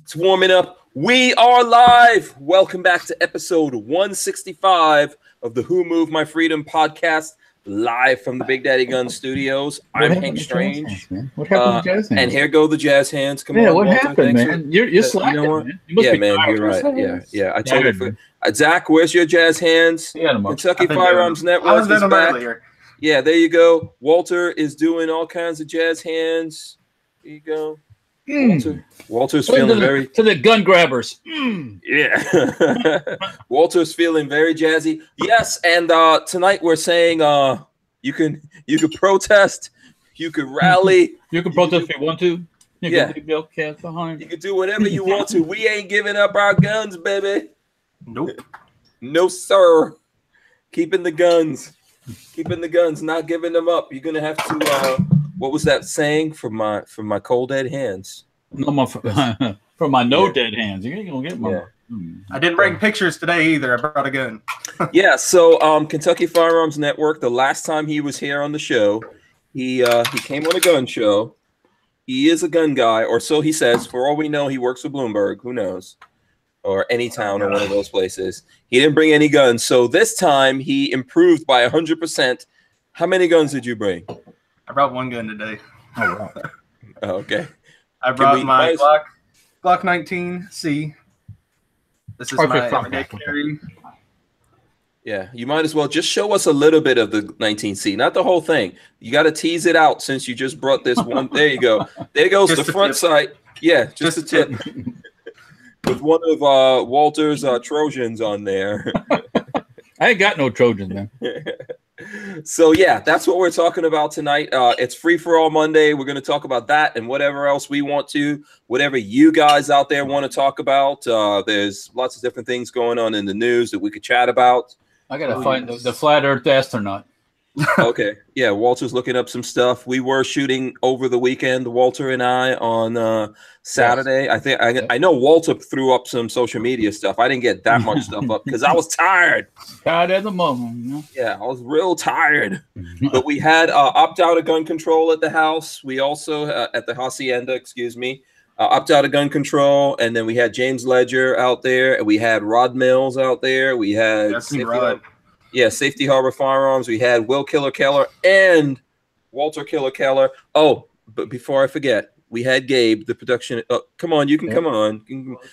It's warming up. We are live. Welcome back to episode 165 of the Who Moved My Freedom podcast, live from the Big Daddy Gun Studios. I'm Hank Strange. What happened to jazz hands? And here go the jazz hands. Come on, what Walter, happened, man? You're slacking, you know what? Man. You yeah, man, you're right. Yeah. I told you. Zach, where's your jazz hands? Kentucky Firearms Network is back. Earlier. Yeah, there you go. Walter is doing all kinds of jazz hands. There you go. Walter's feeling very to the gun grabbers. Yeah. Walter's feeling very jazzy. Yes, and tonight we're saying you can protest, you can rally, you can protest if you want to. You can do whatever you want to. We ain't giving up our guns, baby. Nope. No, sir. Keeping the guns, not giving them up. You're gonna have to. What was that saying from my cold dead hands? No, from my dead hands. You ain't gonna get my. Yeah. I didn't bring pictures today either. I brought a gun. Yeah. So Kentucky Firearms Network. The last time he was here on the show, he came on a gun show. He is a gun guy, or so he says. For all we know, he works with Bloomberg. Who knows? Or any town or one of those places. He didn't bring any guns. So this time he improved by 100%. How many guns did you bring? I brought one gun today. Oh, wow. Oh, okay. I brought my Glock 19C. This is my everyday carry. Yeah, you might as well just show us a little bit of the 19C, not the whole thing. You got to tease it out since you just brought this one. There you go. There goes just the front sight. Yeah, just a tip. With one of Walter's Trojans on there. I ain't got no Trojans, man. So yeah, that's what we're talking about tonight. It's Free for All Monday. We're going to talk about that and whatever else we want to, whatever you guys out there want to talk about. There's lots of different things going on in the news that we could chat about. I got to find the flat Earth astronaut. Okay. Yeah, Walter's looking up some stuff. We were shooting over the weekend, Walter and I, on Saturday. Yes. I know Walter threw up some social media stuff. I didn't get that much stuff up because I was tired. Tired at the moment. You know? Yeah, I was real tired. But we had opt-out of gun control at the house. We also, at the hacienda, opt-out of gun control. And then we had James Ledger out there. And we had Rod Mills out there. We had Safety Harbor Firearms. We had Will Killer Keller and Walter Killer Keller. Oh, but before I forget, we had Gabe, the production. Come on, you can come on.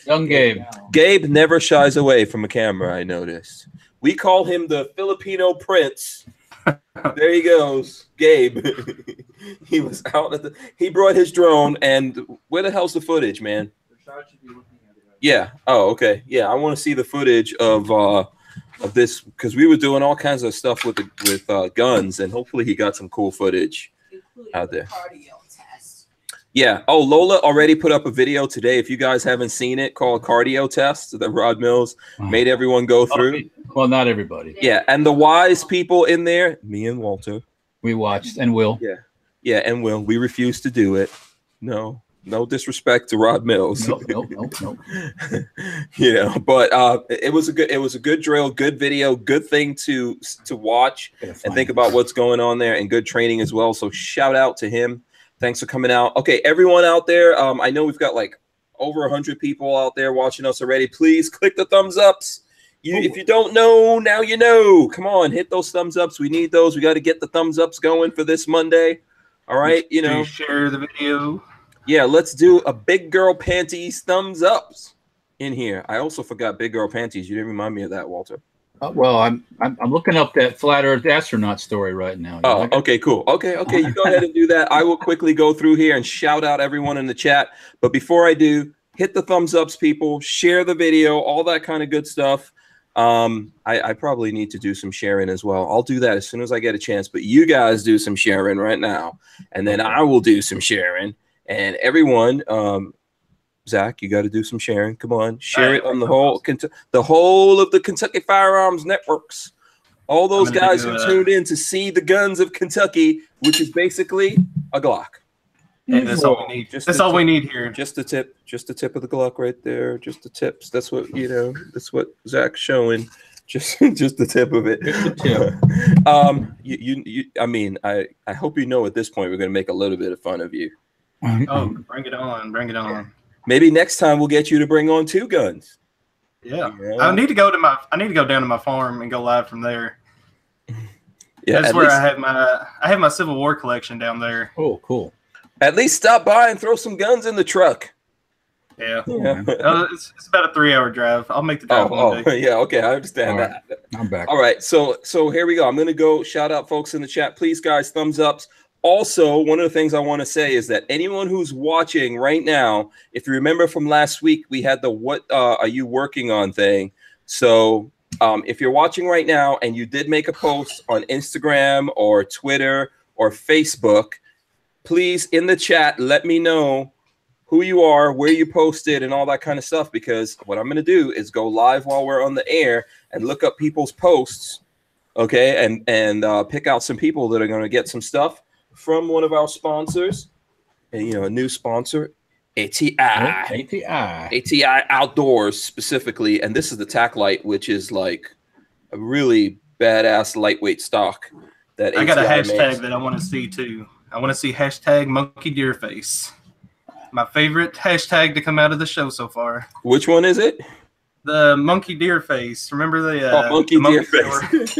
Young Gabe. Gabe never shies away from a camera, I noticed. We call him the Filipino Prince. There he goes, Gabe. He was out at he brought his drone, and where the hell's the footage, man? Yeah. Oh, okay. Yeah, I want to see the footage of this because we were doing all kinds of stuff with guns, and hopefully he got some cool footage out there. Yeah. Oh, Lola already put up a video today. If you guys haven't seen it, called Cardio Test that Rod Mills made everyone go through. Well, not everybody. Yeah, and the wise people in there, me and Walter, we watched and will. Yeah, and will. We refuse to do it. No disrespect to Rod Mills. Nope. You know, but it was a good drill, good video, good thing to watch and think about what's going on there, and good training as well. So shout out to him. Thanks for coming out. Okay, everyone out there, I know we've got like over 100 people out there watching us already. Please click the thumbs ups. If you don't know, now you know. Come on, hit those thumbs ups. We need those. We got to get the thumbs ups going for this Monday. All right, you know. Share the video. Yeah, let's do a big girl panties thumbs ups in here. I also forgot big girl panties. You didn't remind me of that, Walter. Well, I'm looking up that flat Earth astronaut story right now. Oh, okay, cool. Okay, you go ahead and do that. I will quickly go through here and shout out everyone in the chat. But before I do, hit the thumbs ups, people. Share the video, all that kind of good stuff. I probably need to do some sharing as well. I'll do that as soon as I get a chance. But you guys do some sharing right now, and then I will do some sharing. And everyone, Zach, you got to do some sharing. Come on, share it on the whole of the Kentucky Firearms Networks. All those guys who tuned in to see the guns of Kentucky, which is basically a Glock. And that's all we need. That's all we need here. Just the tip of the Glock right there. Just the tips. That's what That's what Zach's showing. Just the tip of it. Just the tip. I mean, I hope you know at this point we're going to make a little bit of fun of you. Oh, bring it on. Maybe next time we'll get you to bring on 2 guns. Yeah. I need to go down to my farm and go live from there. Yeah, that's where I have my Civil War collection down there. Oh, cool. At least stop by and throw some guns in the truck. Yeah. It's about a 3-hour drive. I'll make the drive one day. Yeah, okay, I understand that. I'm back. All right, so here we go. I'm going to go shout out folks in the chat. Please, guys, thumbs ups. Also, one of the things I want to say is that anyone who's watching right now, if you remember from last week, we had the "What are you working on?" thing. So if you're watching right now and you did make a post on Instagram or Twitter or Facebook, please in the chat let me know who you are, where you posted, and all that kind of stuff. Because what I'm going to do is go live while we're on the air and look up people's posts, okay, and pick out some people that are going to get some stuff from one of our sponsors, and a new sponsor, ATI Outdoors specifically, and this is the tack light, which is like a really badass lightweight stock. That I got a hashtag makes. That I want to see too. I want to see hashtag monkey deer face. My favorite hashtag to come out of the show so far. Which one is it? The monkey deer face. Remember the monkey deer face.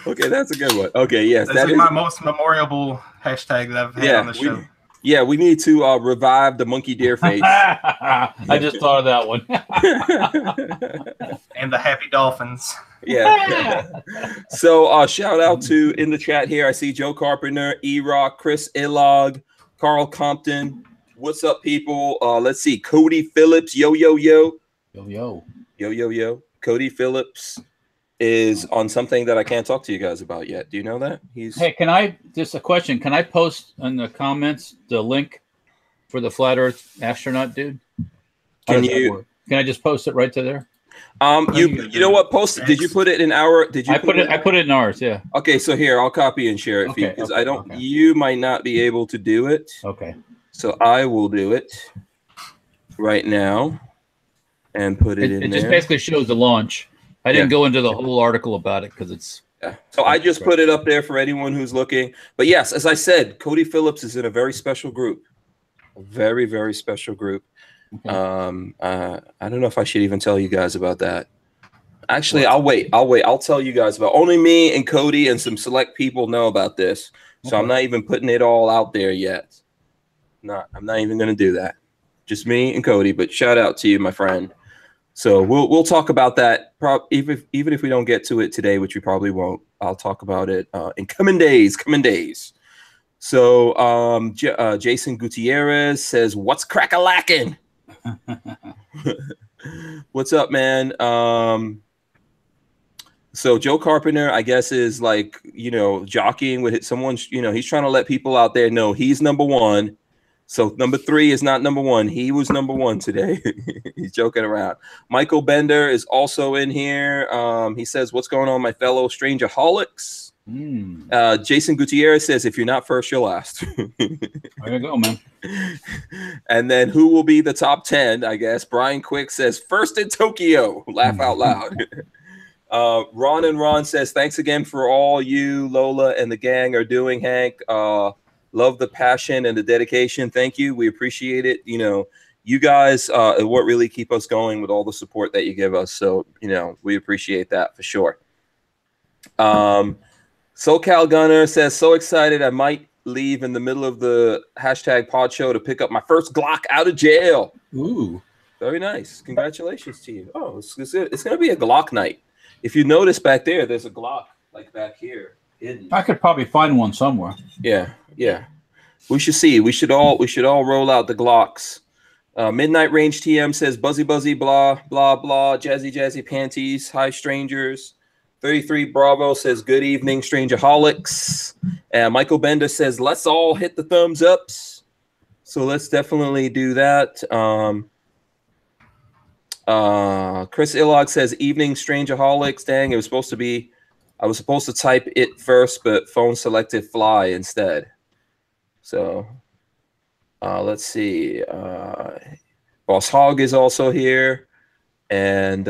Okay, that's a good one. Okay, yes, that is my most memorable hashtag that I've had on the show. Yeah, we need to revive the monkey deer face. I just thought of that one. And the happy dolphins. Yeah. So shout out to in the chat here. I see Joe Carpenter, E-Rock, Chris Ilog, Carl Compton. What's up, people? Let's see. Cody Phillips. Yo. Cody Phillips is on something that I can't talk to you guys about yet. Do you know that? Hey, just a question. Can I post in the comments the link for the flat earth astronaut dude? Can I just post it right to there? You know what? Post it. Did you put it in our? Did you? I put it in ours. Yeah. Okay, so here I'll copy and share it for you because I don't. Okay. You might not be able to do it. Okay. So I will do it right now and put it in there. It just basically shows the launch. I didn't go into the whole article about it because it's. Yeah. So I just put it up there for anyone who's looking. But yes, as I said, Cody Phillips is in a very special group. A very, very special group. Okay. I don't know if I should even tell you guys about that. Actually, I'll wait. I'll tell you guys about only me and Cody and some select people know about this. So I'm not even putting it all out there yet. I'm not even going to do that. Just me and Cody. But shout out to you, my friend. So we'll talk about that. Even if we don't get to it today, which we probably won't. I'll talk about it in coming days. So Jason Gutierrez says, "What's crack-a-lackin'?" What's up, man? So Joe Carpenter, I guess, is like, jockeying with someone, he's trying to let people out there know he's number one. So number 3 is not number 1. He was number 1 today. He's joking around. Michael Bender is also in here. He says, "What's going on, my fellow Strangerholics?" Jason Gutierrez says, "If you're not first, you're last." There you go, man. And then who will be the top 10? I guess Brian Quick says, "First in Tokyo." Laugh out loud. Ron says, "Thanks again for all you, Lola, and the gang are doing, Hank. Love the passion and the dedication. Thank you. We appreciate it. You guys are what really keep us going with all the support that you give us. So, we appreciate that for sure." SoCal Gunner says, "So excited I might leave in the middle of the #pod show to pick up my first Glock out of jail." Ooh, very nice. Congratulations to you. Oh, it's going to be a Glock night. If you notice back there's a Glock like back here hidden. I could probably find one somewhere. Yeah. We should see. We should all roll out the Glocks. Midnight Range TM says, "Buzzy, blah, blah, blah. Jazzy panties. Hi, strangers." 33 Bravo says, "Good evening, Strangerholics." And Michael Bender says, "Let's all hit the thumbs ups." So let's definitely do that. Chris Ilog says, "Evening, Strangerholics." Dang, I was supposed to type it first, but phone selected fly instead. So let's see. Boss Hog is also here. And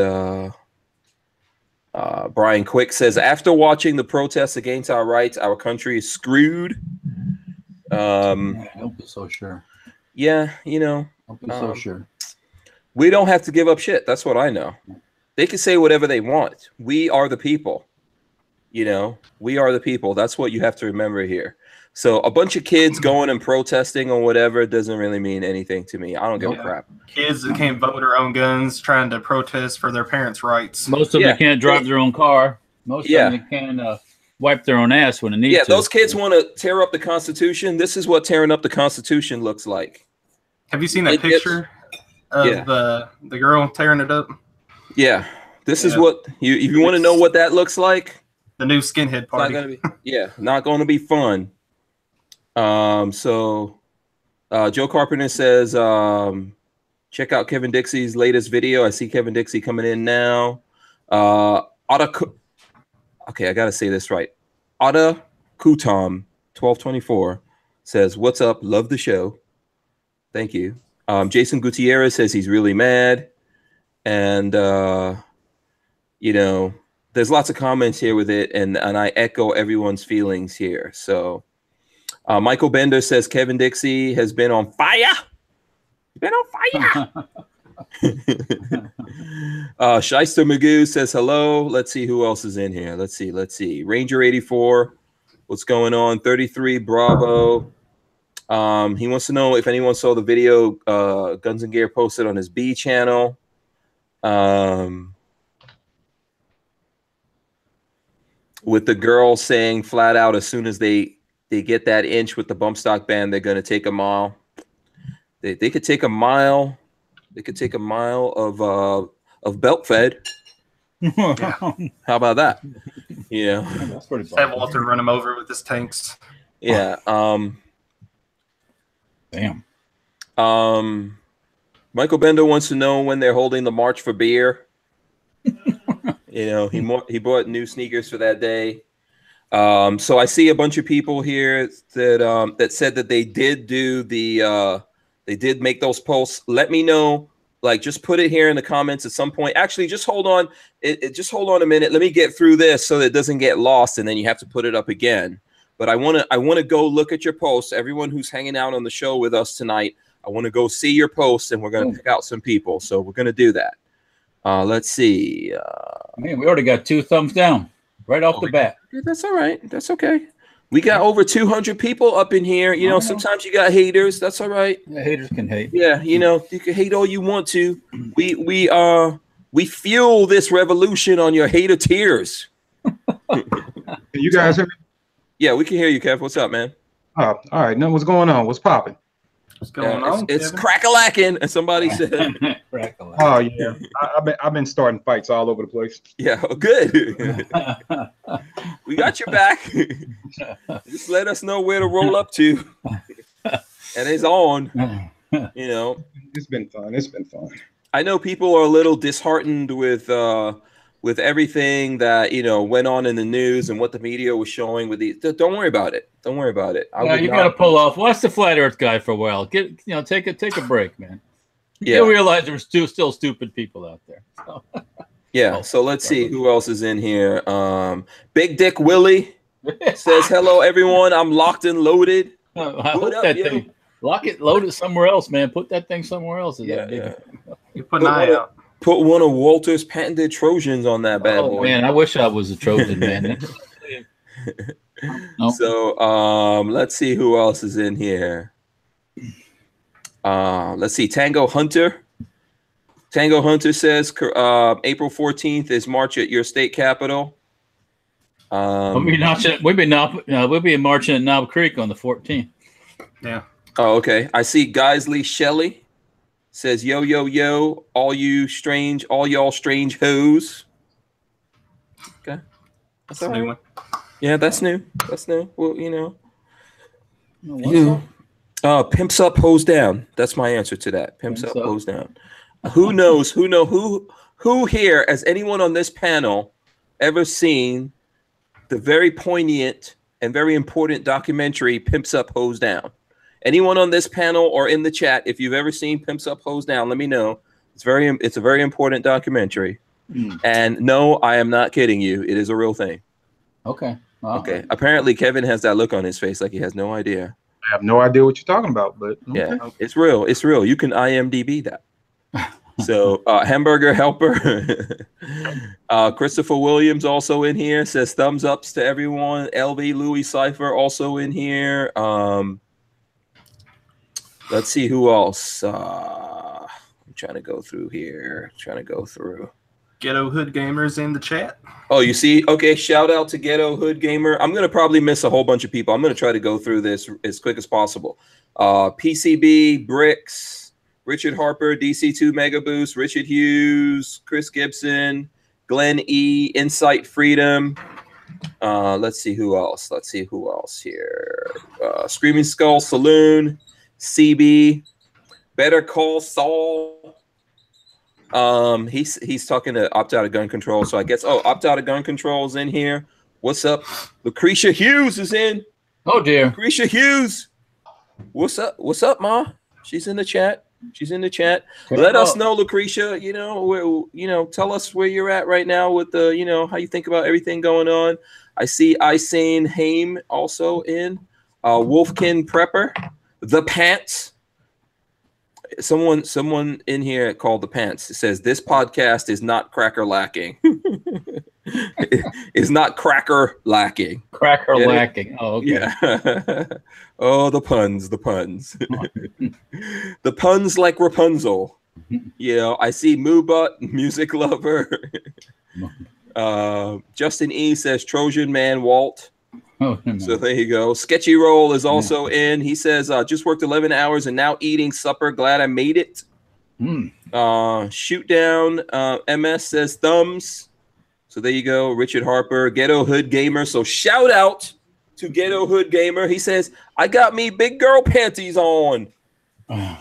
Brian Quick says, "After watching the protests against our rights, our country is screwed." I don't be so sure. Yeah, you know, Don't be so sure. We don't have to give up shit. That's what I know. They can say whatever they want. We are the people. You know, we are the people. That's what you have to remember here. So a bunch of kids going and protesting or whatever doesn't really mean anything to me. I don't give a crap. Kids that can't vote or own guns trying to protest for their parents' rights. Most of them can't drive their own car. Most of them can wipe their own ass when they need to. Yeah, those kids want to tear up the Constitution. This is what tearing up the Constitution looks like. Have you seen that picture of the girl tearing it up? Yeah. This is what if you want to know what that looks like. The new skinhead party. Not going to be fun. So Joe Carpenter says, check out Kevin Dixie's latest video. I see Kevin Dixie coming in now. Okay, I got to say this right. Ada Kutom 1224 says, what's up? Love the show. Thank you. Jason Gutierrez says he's really mad. And, you know, there's lots of comments here with it. And I echo everyone's feelings here. So Michael Bender says Kevin Dixie has been on fire. Been on fire. Shyster Magoo says hello. Let's see who else is in here. Let's see. Ranger 84. What's going on? 33 Bravo. He wants to know if anyone saw the video Guns and Gear posted on his B channel. With the girl saying flat out as soon as they get that inch with the bump stock band, they're going to take a mile. They could take a mile. They could take a mile of belt fed. How about that? Yeah. That's pretty fun. Have Walter run him over with his tanks. Yeah. Damn. Michael Bender wants to know when they're holding the March for Beer. You know, he bought new sneakers for that day. So I see a bunch of people here that said that they did do they did make those posts. Let me know. Like, just put it here in the comments at some point. Actually, just hold on. Just hold on a minute. Let me get through this so that it doesn't get lost, and then you have to put it up again. But I want to go look at your posts. Everyone who's hanging out on the show with us tonight, I want to go see your posts, and we're going to pick out some people. So we're going to do that. Let's see. Man, we already got 2 thumbs down right off the bat. That's all right. That's okay. We got over 200 people up in here. You know, sometimes you got haters. That's all right. Yeah, haters can hate. Yeah, you know, you can hate all you want to. We fuel this revolution on your hater tears. You guys hear me? Yeah, we can hear you, Kev. What's up, man? Oh, all right. Now, what's going on? What's popping? What's going on? It's crack-a-lacking, as somebody said. Oh yeah, I've been starting fights all over the place. Yeah, good. We got your back. Just let us know where to roll up to, and it's on. You know, it's been fun. It's been fun. I know people are a little disheartened with everything that, you know, went on in the news and what the media was showing with these. Don't worry about it. Don't worry about it. Yeah, you got to pull off. Watch the Flat Earth guy for a while. Take a break, man. Yeah. You realize there's still stupid people out there. So. Yeah. So let's see who else is in here. Big Dick Willie says hello, everyone. I'm locked and loaded. Thing. Lock it, load it somewhere else, man. Put that thing somewhere else. You put an eye out. Put one of Walter's patented Trojans on that bad boy. Man, I wish I was a Trojan, man. Nope. So let's see who else is in here. Let's see. Tango Hunter. Tango Hunter says April 14th is March at your state capitol. We'll be marching at Knob Creek on the 14th. Yeah. Oh, okay. I see Geisley Shelley says, yo, yo, yo, all y'all strange hoes. Okay. That's all right. Yeah, that's new. That's new. Well, you know. Pimps up, hose down. That's my answer to that. Pimps up, hose down. Who knows? Who here, has anyone on this panel ever seen the very poignant and very important documentary Pimps Up, Hose Down? Anyone on this panel or in the chat, if you've ever seen Pimps Up, Hose Down, let me know. It's a very important documentary. And no, I am not kidding you. It is a real thing. Okay. Okay. Apparently, Kevin has that look on his face like he has no idea. I have no idea what you're talking about, but yeah, it's real. It's real. You can IMDb that. So Hamburger Helper, Christopher Williams also in here, says thumbs ups to everyone. LV Louis Cipher also in here. Let's see who else. I'm trying to go through here. Ghetto Hood Gamers in the chat. Oh, you see? Okay, shout out to Ghetto Hood Gamer. I'm going to probably miss a whole bunch of people. I'm going to try to go through this as quick as possible. PCB, Bricks, Richard Harper, DC2 Mega Boost, Richard Hughes, Chris Gibson, Glenn E, Insight Freedom. Let's see who else. Here. Screaming Skull Saloon, CB, Better Call Saul. He's talking to Opt Out of Gun Control. So I guess Opt Out of Gun Control is in here. What's up? Lucretia Hughes is in. Oh dear. Lucretia Hughes. What's up, Ma? She's in the chat. Let us know, Lucretia. Tell us where you're at right now with the, how you think about everything going on. I see Isane Haim also in. Wolfkin Prepper, The Pants. Someone in here called The Pants. It says this podcast is not cracker lacking. It's not cracker lacking. Lacking. Oh, okay. Yeah. Oh, the puns. The puns like Rapunzel. I see Moobut, Music Lover. Justin E says Trojan Man Walt. Oh, no. So there you go. Sketchy Roll is also in. He says, just worked 11 hours and now eating supper. Glad I made it. Shoot Down. MS says thumbs. So there you go. Richard Harper, Ghetto Hood Gamer. So shout out to Ghetto Hood Gamer. He says, I got me big girl panties on.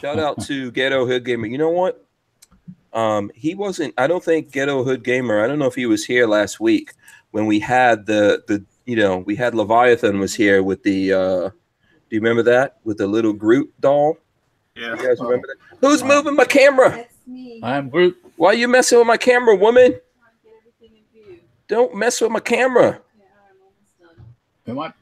Shout out to Ghetto Hood Gamer. You know what? He wasn't, I don't think Ghetto Hood Gamer, I don't know if he was here last week when we had we had Leviathan was here with the, do you remember that? With the little Groot doll? Yeah. You guys remember that? Who's moving my camera? That's me. I'm Groot. Why are you messing with my camera, woman? Get everything in view. Don't mess with my camera. Yeah, I'm almost done. Come on.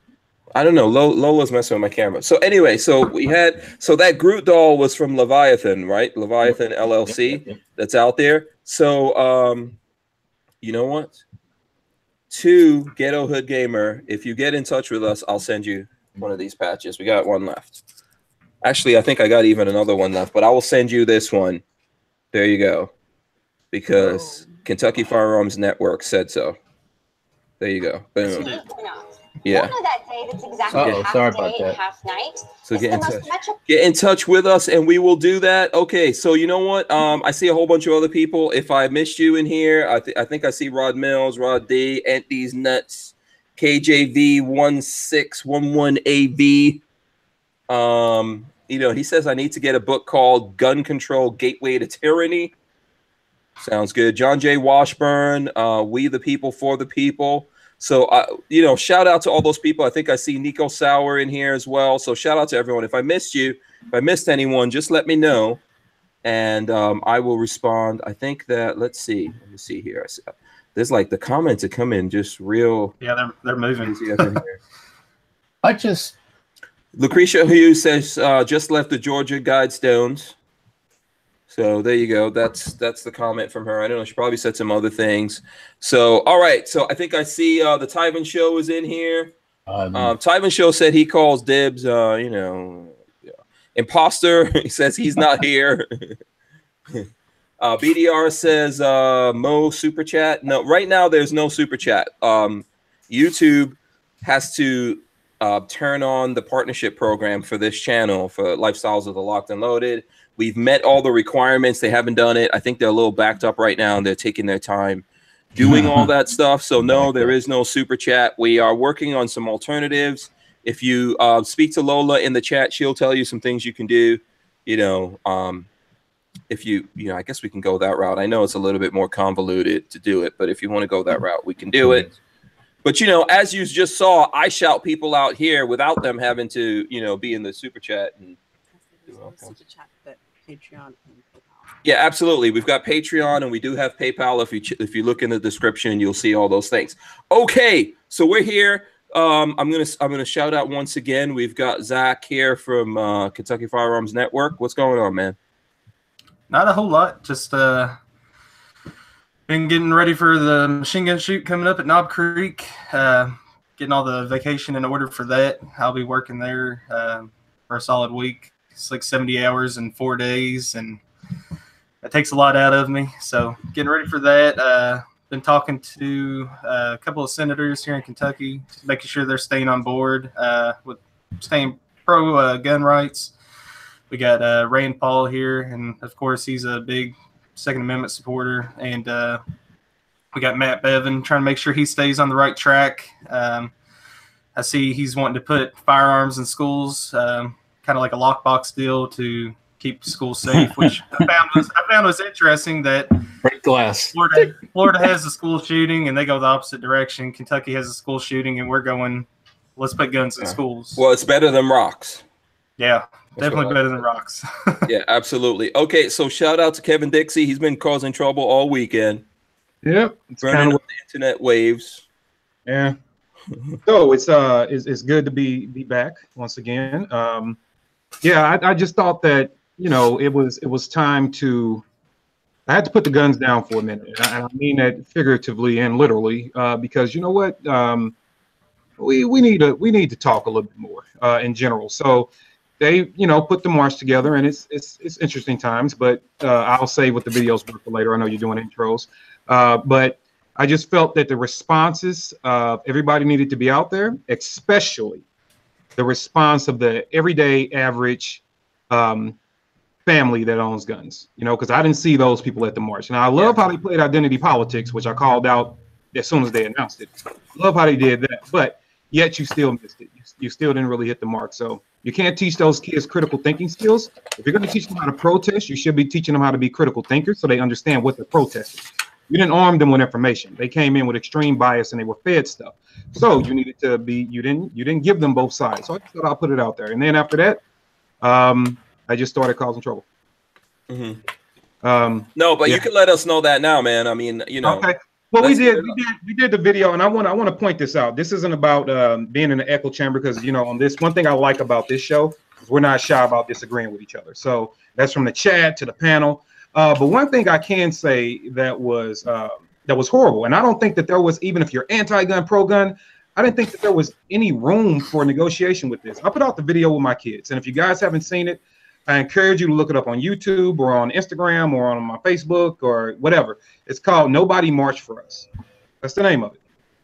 I don't know. Lola's messing with my camera. So anyway, so that Groot doll was from Leviathan, right? Leviathan LLC. Yep. That's out there. So, you know what? To Ghetto Hood Gamer, if you get in touch with us, I'll send you one of these patches. We got one left. Actually, I think I got even another one left, but I will send you this one. There you go. Because Kentucky Firearms Network said so. There you go. Boom. Yeah. That day that's exactly sorry about that. half night. So get in touch. Get in touch with us and we will do that. Okay, so you know what? I see a whole bunch of other people. If I missed you in here, I think I see Rod Mills, Rod D, Auntie's Nuts, KJV 1611AV. He says I need to get a book called Gun Control Gateway to Tyranny. Sounds good. John J. Washburn, We the People for the People. So, shout out to all those people. I think I see Nico Sauer in here as well. So shout out to everyone. If I missed you, if I missed anyone, just let me know. And I will respond. I think that, let me see here. There's like the comments that come in just real. Yeah, they're moving. Lucretia Hughes says, just left the Georgia Guidestones. So there you go. That's the comment from her. I don't know. She probably said some other things. So, all right. So I think I see the Tyven Show is in here. Tyven Show said he calls dibs, imposter. He says he's not here. BDR says Mo super chat. No, right now there's no super chat. YouTube has to turn on the partnership program for this channel for Lifestyles of the Locked and Loaded. We've met all the requirements. They haven't done it. I think they're a little backed up right now, and they're taking their time doing all that stuff. So, no, there is no super chat. We are working on some alternatives. If you speak to Lola in the chat, she'll tell you some things you can do. If you I guess we can go that route. I know it's a little bit more convoluted to do it, but if you want to go that route, we can do it. But, as you just saw, I shout people out here without them having to, be in the super chat. And Super chat, but Patreon and PayPal. Yeah, absolutely. We've got Patreon and we do have PayPal. If you look in the description, you'll see all those things. Okay, so we're here. I'm gonna shout out once again. We've got Zach here from Kentucky Firearms Network. What's going on, man? Not a whole lot. Just been getting ready for the machine gun shoot coming up at Knob Creek. Getting all the vacation in order for that. I'll be working there for a solid week. It's like 70 hours in 4 days, and that takes a lot out of me. So getting ready for that. Been talking to a couple of senators here in Kentucky, making sure they're staying on board with staying pro gun rights. We got Rand Paul here, and of course he's a big Second Amendment supporter. And we got Matt Bevin trying to make sure he stays on the right track. I see he's wanting to put firearms in schools, kind of like a lockbox deal to keep schools safe, which I found was interesting that break glass. Florida has a school shooting and they go the opposite direction. Kentucky has a school shooting and we're going, let's put guns in schools. Well, it's better than rocks. Yeah, definitely better than rocks. Yeah, absolutely. Okay, so shout out to Kevin Dixie. He's been causing trouble all weekend. Yep, it's running up the internet waves. Yeah. So it's good to be back once again. Yeah, I just thought that, you know, it was time to. I had to put the guns down for a minute, and I mean that figuratively and literally, because you know what, we need to talk a little bit more in general. So they, you know, put the march together, and it's interesting times. But I'll say what the videos were for later. I know you're doing intros, but I just felt that the responses of everybody needed to be out there, especially the response of the everyday average family that owns guns, you know, because I didn't see those people at the march. And I love how they played identity politics, which I called out as soon as they announced it. I love how they did that, but yet you still missed it. You still didn't really hit the mark. So you can't teach those kids critical thinking skills. If you're going to teach them how to protest, you should be teaching them how to be critical thinkers so they understand what they're protesting. You didn't arm them with information. They came in with extreme bias and they were fed stuff. So you needed to be, you didn't give them both sides. So I thought I'll put it out there. And then after that, I just started causing trouble. Mm-hmm. No, but you can let us know that now, man. I mean, you know. Okay. Well, we did the video, and I want to point this out. This isn't about being in the echo chamber, because you know, on this one thing I like about this show is we're not shy about disagreeing with each other. So that's from the chat to the panel. But one thing I can say that was horrible, and I don't think that there was, even if you're anti-gun, pro-gun, I didn't think that there was any room for negotiation with this. I put out the video with my kids, and if you guys haven't seen it, I encourage you to look it up on YouTube or on Instagram or on my Facebook or whatever. It's called Nobody March for Us. That's the name of it.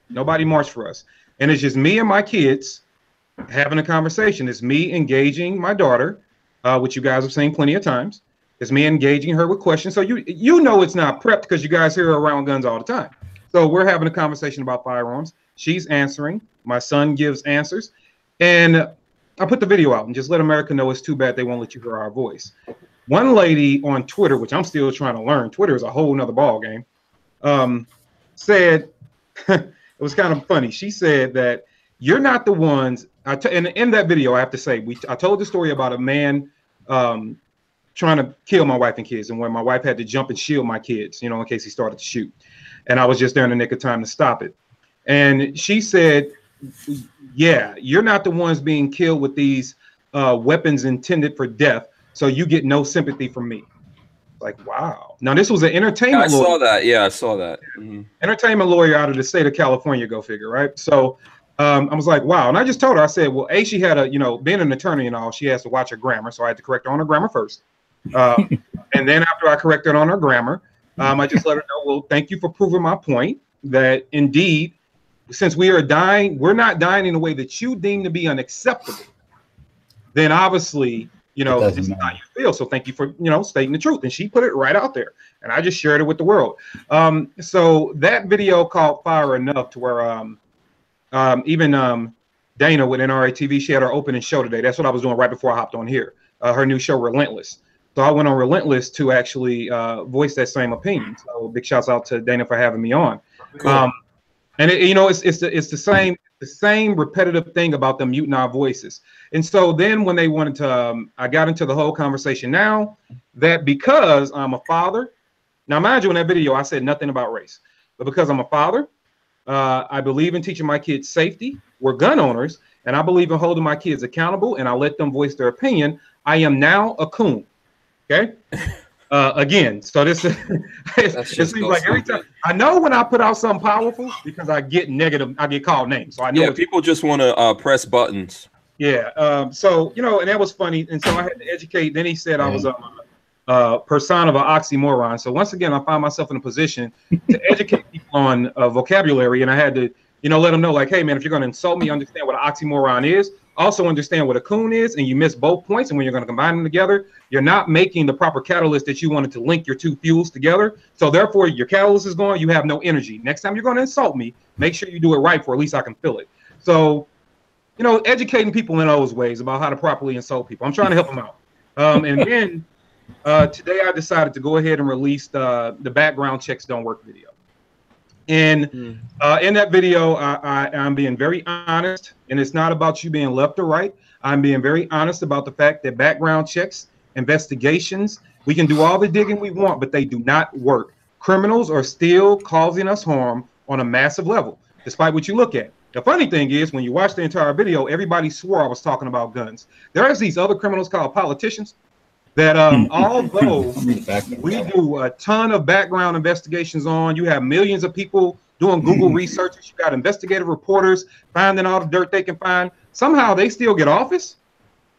Nobody March for Us. And it's just me and my kids having a conversation. It's me engaging my daughter, which you guys have seen plenty of times. It's me engaging her with questions. So you know it's not prepped because you guys hear her around guns all the time. So we're having a conversation about firearms. She's answering. My son gives answers. And I put the video out and just let America know it's too bad they won't let you hear our voice. One lady on Twitter, which I'm still trying to learn, Twitter is a whole nother ball game, said, it was kind of funny. She said that you're not the ones, and in that video, I have to say, I told the story about a man trying to kill my wife and kids, and when my wife had to jump and shield my kids, you know, in case he started to shoot. And I was just there in the nick of time to stop it. And she said, yeah, you're not the ones being killed with these weapons intended for death, so you get no sympathy from me. Like, wow. Now, this was an entertainment lawyer. I saw that. Yeah, I saw that. Mm-hmm. Entertainment lawyer out of the state of California, go figure, right? So I was like, wow. And I just told her, I said, well, she had a, you know, being an attorney and all, she has to watch her grammar. So I had to correct her on her grammar first. And then after I corrected on her grammar, I just let her know, well, thank you for proving my point that indeed, since we are dying, we're not dying in a way that you deem to be unacceptable. Then obviously, you know, this is how you feel. So thank you for, you know, stating the truth. And she put it right out there. And I just shared it with the world. So that video called Fire Enough, to where even Dana with NRA TV, she had her opening show today. That's what I was doing right before I hopped on here. Her new show, Relentless. So I went on Relentless to actually voice that same opinion. So big shouts out to Dana for having me on. Cool. And you know, it's the same repetitive thing about them muting our voices. And so then when they wanted to, I got into the whole conversation now that because I'm a father, now mind you, in that video I said nothing about race, but because I'm a father, I believe in teaching my kids safety. We're gun owners, and I believe in holding my kids accountable, and I let them voice their opinion. I am now a coon. Okay. Again, so this it seems like every time I know when I put out something powerful because I get negative, I get called names. So I know people just want to press buttons. Yeah. So you know, and that was funny. And so I had to educate. Then he said I was a persona of an oxymoron. So once again, I found myself in a position to educate people on vocabulary, and I had to, you know, let them know like, hey man, if you're going to insult me, understand what an oxymoron is. Also understand what a coon is, and you miss both points. And when you're going to combine them together, you're not making the proper catalyst that you wanted to link your two fuels together. So therefore, your catalyst is gone. You have no energy. Next time you're going to insult me, make sure you do it right, for at least I can feel it. So, you know, educating people in those ways about how to properly insult people. I'm trying to help them out. And then today I decided to go ahead and release the background checks don't work video. And in that video, I'm being very honest, and it's not about you being left or right. I'm being very honest about the fact that background checks, investigations, we can do all the digging we want, but they do not work. Criminals are still causing us harm on a massive level, despite what you look at. The funny thing is, when you watch the entire video, everybody swore I was talking about guns. There's these other criminals called politicians that although we do a ton of background investigations on, you have millions of people doing Google researches, you got investigative reporters finding all the dirt they can find, somehow they still get office.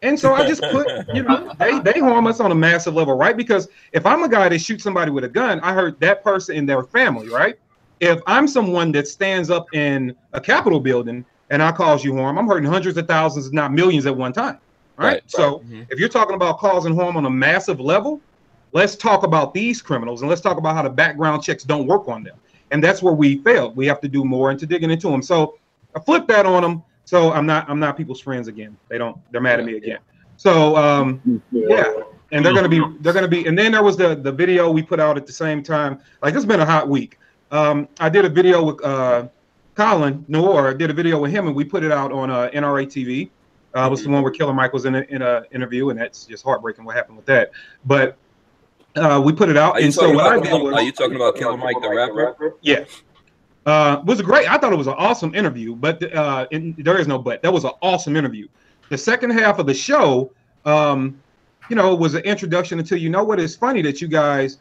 And so I just put, you know, they harm us on a massive level, right? Because if I'm a guy that shoots somebody with a gun, I hurt that person and their family, right? If I'm someone that stands up in a Capitol building and I cause you harm, I'm hurting hundreds of thousands, if not millions at one time. Right. So if you're talking about causing harm on a massive level, let's talk about these criminals and let's talk about how the background checks don't work on them. And that's where we failed. We have to do more into digging into them. So I flipped that on them. So I'm not people's friends again. They're mad at me again. So yeah. And they're gonna be, and then there was the video we put out at the same time. Like, it's been a hot week. I did a video with Colin Noor, did a video with him, and we put it out on NRA TV. It was the one where Killer Mike was in an interview, and that's just heartbreaking what happened with that. But we put it out. Are you talking about Killer Mike, the rapper? Yeah. It was great. I thought it was an awesome interview, but there is no but. That was an awesome interview. The second half of the show, you know, was an introduction into, you know what, it's funny that you guys,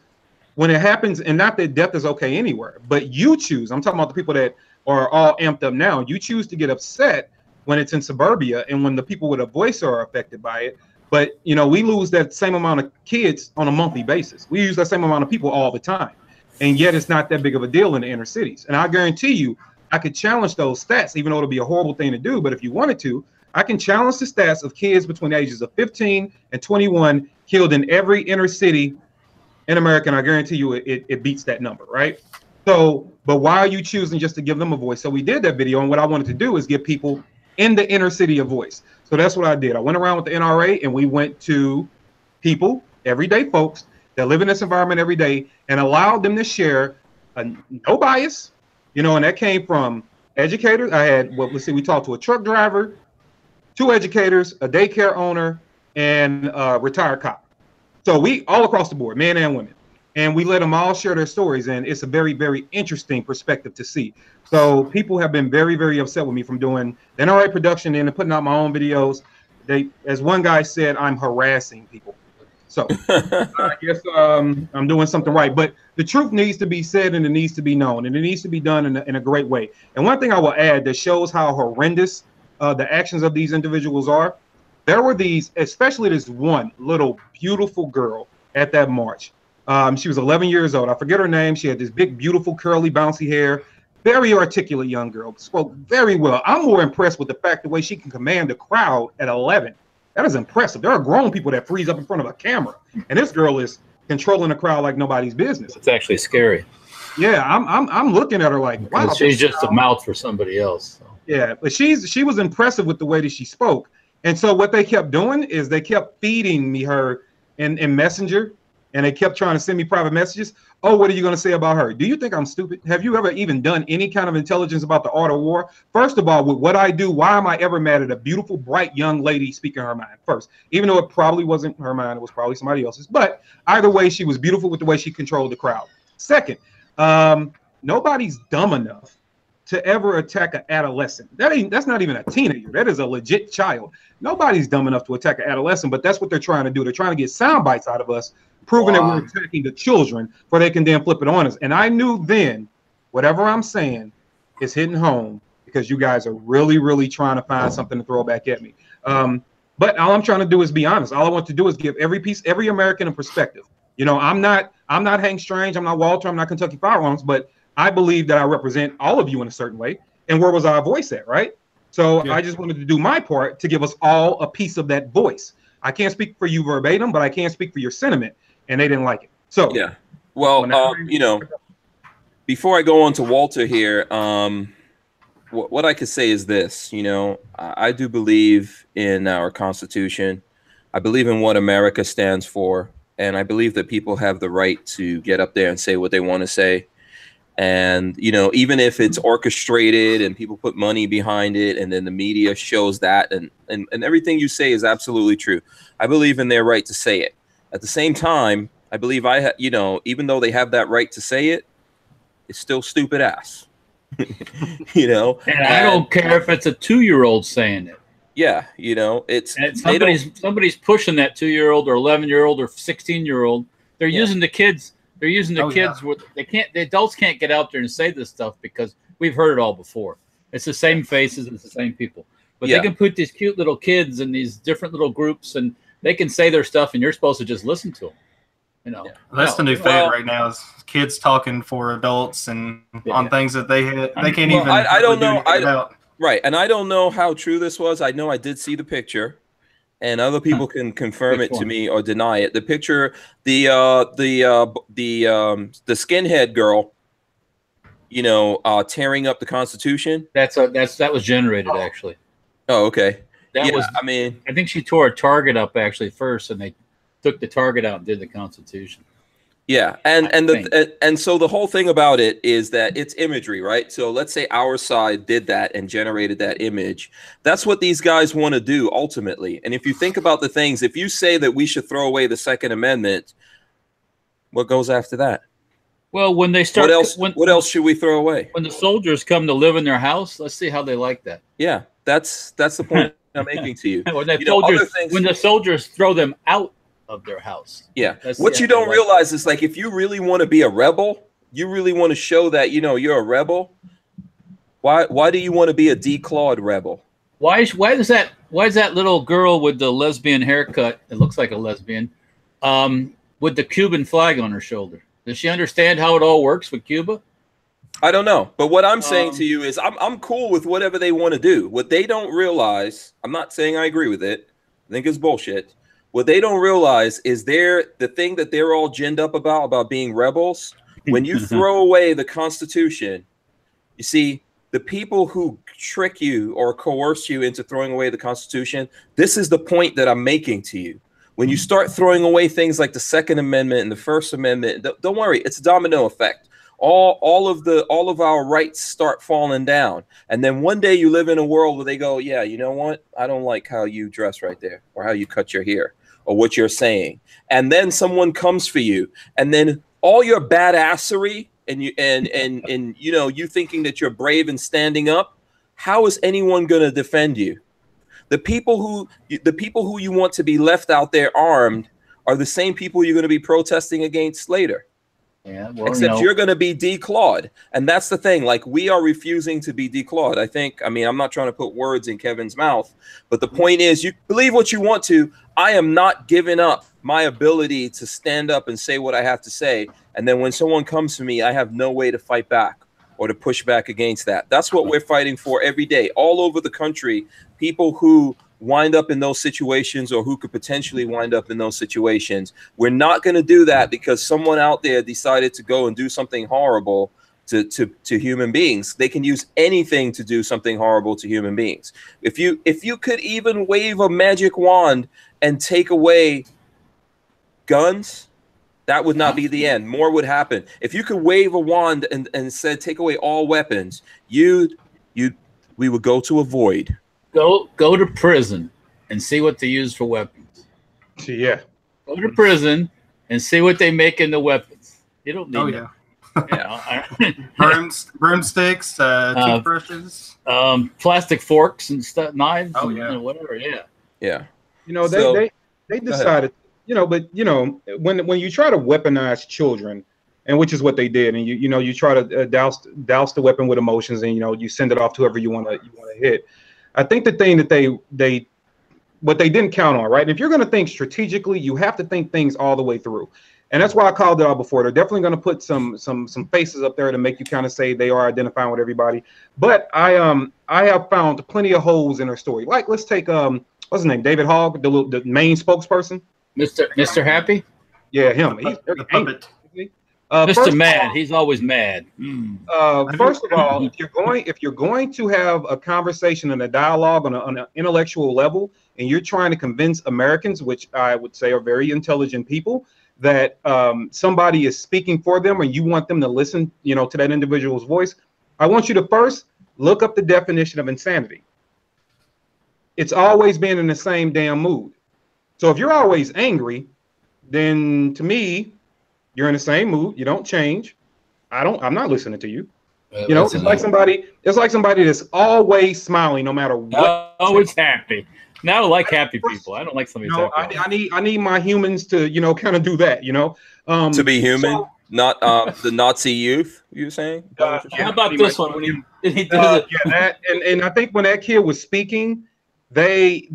when it happens, and not that death is okay anywhere, but you choose, I'm talking about the people that are all amped up now, you choose to get upset when it's in suburbia and when the people with a voice are affected by it. But, you know, we lose that same amount of kids on a monthly basis. We use that same amount of people all the time. And yet it's not that big of a deal in the inner cities. And I guarantee you, I could challenge those stats, even though it'll be a horrible thing to do. But if you wanted to, I can challenge the stats of kids between the ages of 15 and 21 killed in every inner city in America. And I guarantee you it beats that number, right? So, but why are you choosing just to give them a voice? So we did that video. And what I wanted to do is give people in the inner city a voice. So that's what I did. I went around with the NRA and we went to people, everyday folks that live in this environment every day, and allowed them to share no bias, you know, and that came from educators. I had, well, let's see, we talked to a truck driver, 2 educators, a daycare owner, and a retired cop. So we all across the board, men and women, and we let them all share their stories. And it's a very, very interesting perspective to see. So people have been very, very upset with me from doing the NRA production and putting out my own videos. They, as one guy said, I'm harassing people. So I guess I'm doing something right. But the truth needs to be said and it needs to be known, and it needs to be done in a great way. And one thing I will add that shows how horrendous the actions of these individuals are, there were these, especially this one little beautiful girl at that march. She was 11 years old. I forget her name. She had this big, beautiful, curly, bouncy hair. Very articulate young girl. Spoke very well. I'm more impressed with the fact the way she can command a crowd at 11. That is impressive. There are grown people that freeze up in front of a camera, and this girl is controlling the crowd like nobody's business. It's actually scary. Yeah, I'm looking at her like, wow. She's just a mouth for somebody else. So. Yeah, but she was impressive with the way that she spoke. And so what they kept doing is they kept feeding me her in Messenger, and they kept trying to send me private messages. Oh, what are you going to say about her? Do you think I'm stupid? Have you ever even done any kind of intelligence about the art of war? First of all, with what I do, why am I ever mad at a beautiful, bright young lady speaking her mind? First, even though it probably wasn't her mind, it was probably somebody else's. But either way, she was beautiful with the way she controlled the crowd. Second, nobody's dumb enough to ever attack an adolescent. That's not even a teenager. That is a legit child. Nobody's dumb enough to attack an adolescent, but that's what they're trying to do. They're trying to get sound bites out of us, proving that we're attacking the children, where they can then flip it on us. And I knew then, whatever I'm saying is hitting home, because you guys are really, really trying to find something to throw back at me. But all I'm trying to do is be honest. All I want to do is give every American a perspective. You know, I'm not Hank Strange, I'm not Walter, I'm not Kentucky Firearms, but I believe that I represent all of you in a certain way. And where was our voice at, right? So I just wanted to do my part to give us all a piece of that voice. I can't speak for you verbatim, but I can speak for your sentiment, and they didn't like it. So yeah, well, you know, before I go on to Walter here, what I could say is this. You know, I do believe in our Constitution. I believe in what America stands for, and I believe that people have the right to get up there and say what they want to say. And, you know, even if it's orchestrated and people put money behind it and then the media shows that and everything you say is absolutely true. I believe in their right to say it. At the same time, I believe you know, even though they have that right to say it, it's still stupid ass, you know. And I don't care if it's a 2-year-old saying it. Yeah. You know, it's somebody's pushing that 2-year-old or 11-year-old or 16-year-old. They're using the kids. They're using the kids. Yeah. The adults can't get out there and say this stuff because we've heard it all before. It's the same faces. It's the same people. But they can put these cute little kids in these different little groups, and they can say their stuff, and you're supposed to just listen to them. You know, that's the new fad right now. Is kids talking for adults and on things that they can't even. I don't know. Right, and I don't know how true this was. I know I did see the picture. And other people can confirm it to me or deny it. The picture, the skinhead girl, you know, tearing up the Constitution. That was generated actually. Oh, okay. I mean, I think she tore a target up actually first, and they took the target out and did the Constitution. Yeah, and so the whole thing about it is that it's imagery, right? So let's say our side did that and generated that image. That's what these guys want to do ultimately. And if you think about the things, if you say that we should throw away the Second Amendment, what goes after that? Well, when they start, what else should we throw away? When the soldiers come to live in their house, let's see how they like that. Yeah, that's the point I'm making to you. when the soldiers throw them out of their house. Yeah. What you don't realize is, like, if you really want to be a rebel, you really want to show that, you know, you're a rebel. Why do you want to be a declawed rebel? Why is that little girl with the lesbian haircut, it looks like a lesbian, with the Cuban flag on her shoulder? Does she understand how it all works with Cuba? I don't know. But what I'm saying to you is I'm cool with whatever they want to do. What they don't realize, I'm not saying I agree with it. I think it's bullshit. What they don't realize is the thing that they're all ginned up about being rebels. When you throw away the Constitution, you see, the people who trick you or coerce you into throwing away the Constitution, this is the point that I'm making to you. When you start throwing away things like the Second Amendment and the First Amendment, don't worry, it's a domino effect. All of our rights start falling down. And then one day you live in a world where they go, yeah, you know what? I don't like how you dress right there, or how you cut your hair, or what you're saying. And then someone comes for you, and then all your badassery and you know, you thinking that you're brave and standing up, how is anyone going to defend you? The people who you want to be left out there armed are the same people you're going to be protesting against later. Yeah, well, except you're going to be declawed. And that's the thing. Like, we are refusing to be declawed. I mean, I'm not trying to put words in Kevin's mouth, but the point is, you believe what you want to. I am not giving up my ability to stand up and say what I have to say. And then when someone comes to me, I have no way to fight back or to push back against that. That's what we're fighting for every day. All over the country, people who wind up in those situations, or who could potentially wind up in those situations. We're not going to do that because someone out there decided to go and do something horrible to human beings. They can use anything to do something horrible to human beings. If you could even wave a magic wand and take away guns, that would not be the end. More would happen. If you could wave a wand and said take away all weapons, we would go to a void. Go to prison and see what they use for weapons. Yeah. Go to prison and see what they make in the weapons. You don't need Yeah. Broomsticks, toothbrushes, plastic forks and stuff, knives, Oh, and yeah. whatever. Yeah. Yeah. You know, So- they decided, you know, but you know, when you try to weaponize children, and which is what they did, and you try to douse the weapon with emotions, and you send it off to whoever you want to hit. I think the thing that what they didn't count on, right? And if you're going to think strategically, you have to think things all the way through. And that's why I called it out before. They're definitely going to put some faces up there to make you kind of say they are identifying with everybody. But I have found plenty of holes in their story. Like, let's take what's his name, David Hogg, the main spokesperson, Mr. Happy. Yeah, him. He's the puppet. Mr. Mad. He's always mad. First of all, if you're going to have a conversation and a dialogue on an intellectual level, and you're trying to convince Americans, which I would say are very intelligent people, that somebody is speaking for them, and you want them to listen, to that individual's voice, I want you to first look up the definition of insanity. It's always being in the same damn mood. So if you're always angry, then to me, you're in the same mood. You don't change. I'm not listening to you. It's like somebody that's always smiling no matter what. Always happy. Now I don't like happy people. I don't like somebody. I need my humans to kind of do that. To be human, not the Nazi youth. You're saying? How about this one? When he does it? Yeah, and I think when that kid was speaking, they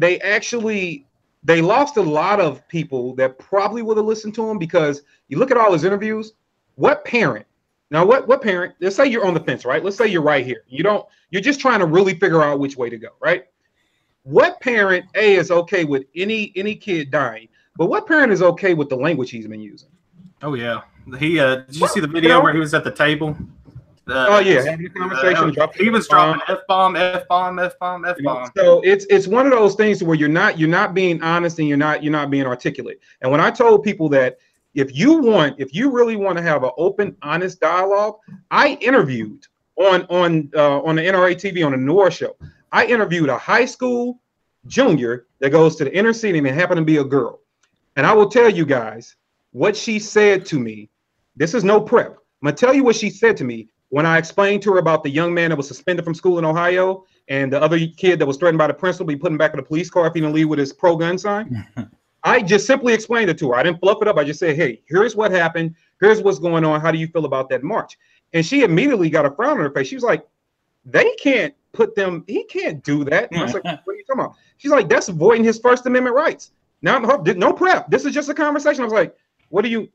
lost a lot of people that probably would have listened to him, because you look at all his interviews. What parent? Now, what parent? Let's say you're on the fence, right? Let's say you're right here. You're just trying to really figure out which way to go, right? What parent is okay with any kid dying? But what parent is okay with the language he's been using? Oh yeah, did you see the video where he was at the table? Having a conversation. He was dropping F-bomb. So it's one of those things where you're not being honest, and you're not being articulate. And when I told people that if you really want to have an open, honest dialogue, I interviewed on the NRA TV on the Noir show. I interviewed a high school junior that goes to the inner city, and it happened to be a girl. And I will tell you guys what she said to me. This is no prep. I'm gonna tell you what she said to me when I explained to her about the young man that was suspended from school in Ohio, and the other kid that was threatened by the principal to be put back in the police car if he didn't leave with his pro-gun sign. I just simply explained it to her. I didn't fluff it up. I just said, hey, here's what happened. Here's what's going on. How do you feel about that march? And she immediately got a frown on her face. She was like, he can't do that. And I was like, what are you talking about? She's like, that's voiding his First Amendment rights. Now, no prep. This is just a conversation. I was like, what do you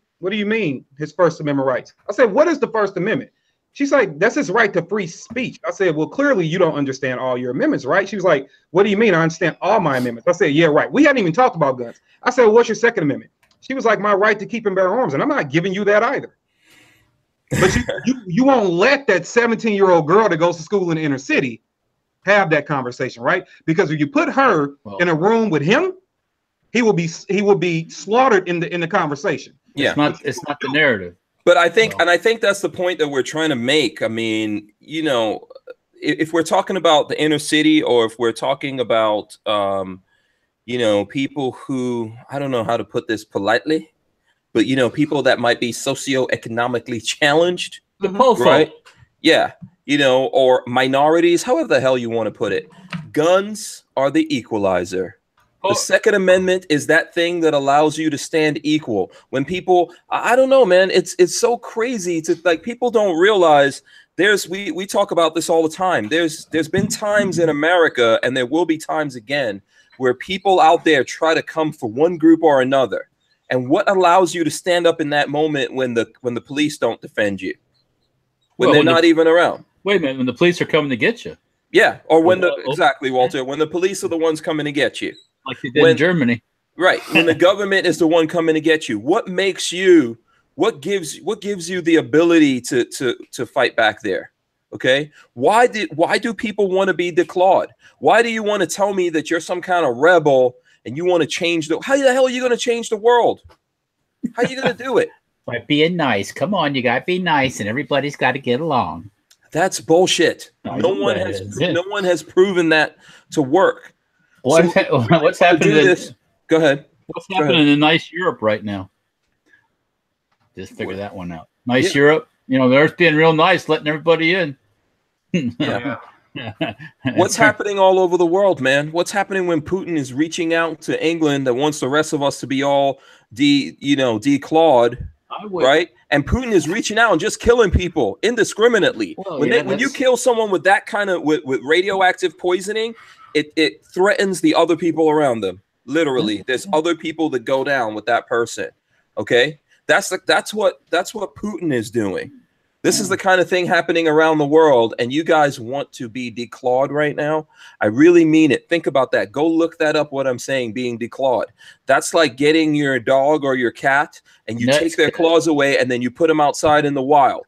mean his First Amendment rights? I said, what is the First Amendment? She's like, that's his right to free speech. I said, well, clearly you don't understand all your amendments, right? She was like, what do you mean? I understand all my amendments. I said, yeah, right. We hadn't even talked about guns. I said, well, what's your Second Amendment? She was like, my right to keep and bear arms. And I'm not giving you that either. But you won't let that 17-year-old girl that goes to school in the inner city have that conversation, right? Because if you put her in a room with him, he will be slaughtered in the conversation. Yeah, it's not the narrative. But I think that's the point that we're trying to make. I mean, if we're talking about the inner city, or if we're talking about, people who, I don't know how to put this politely, but, people that might be socioeconomically challenged, right? Yeah. Or minorities, however the hell you want to put it. Guns are the equalizer. The Second Amendment is that thing that allows you to stand equal. When people, I don't know, man, it's so crazy to people don't realize we talk about this all the time. There's been times in America, and there will be times again, where people out there try to come for one group or another. And what allows you to stand up in that moment when the police don't defend you? When they're not even around. Wait a minute, when the police are coming to get you. Yeah, or exactly, Walter, when the police are the ones coming to get you. Like they did in Germany. Right. When the government is the one coming to get you. What gives you the ability to fight back there? Okay. Why do people want to be declawed? Why do you want to tell me that you're some kind of rebel and you want to change how the hell are you going to change the world? How are you going to do it? By being nice. Come on, you got to be nice, and everybody's got to get along. That's bullshit. No one has proven that to work. What's happening? Go ahead. What's happening in nice Europe right now? Just figure that one out. Nice Europe. You know, the Earth's being real nice, letting everybody in. Yeah. What's happening all over the world, man? What's happening when Putin is reaching out to England that wants the rest of us to be all declawed, right? And Putin is reaching out and just killing people indiscriminately. Well, when you kill someone with that kind of with radioactive poisoning, it threatens the other people around them. Literally, there's other people that go down with that person. Okay, that's what Putin is doing. This is the kind of thing happening around the world, and you guys want to be declawed right now. I really mean it. Think about that. Go look that up, what I'm saying, being declawed. That's like getting your dog or your cat, and you take their claws away, and then you put them outside in the wild.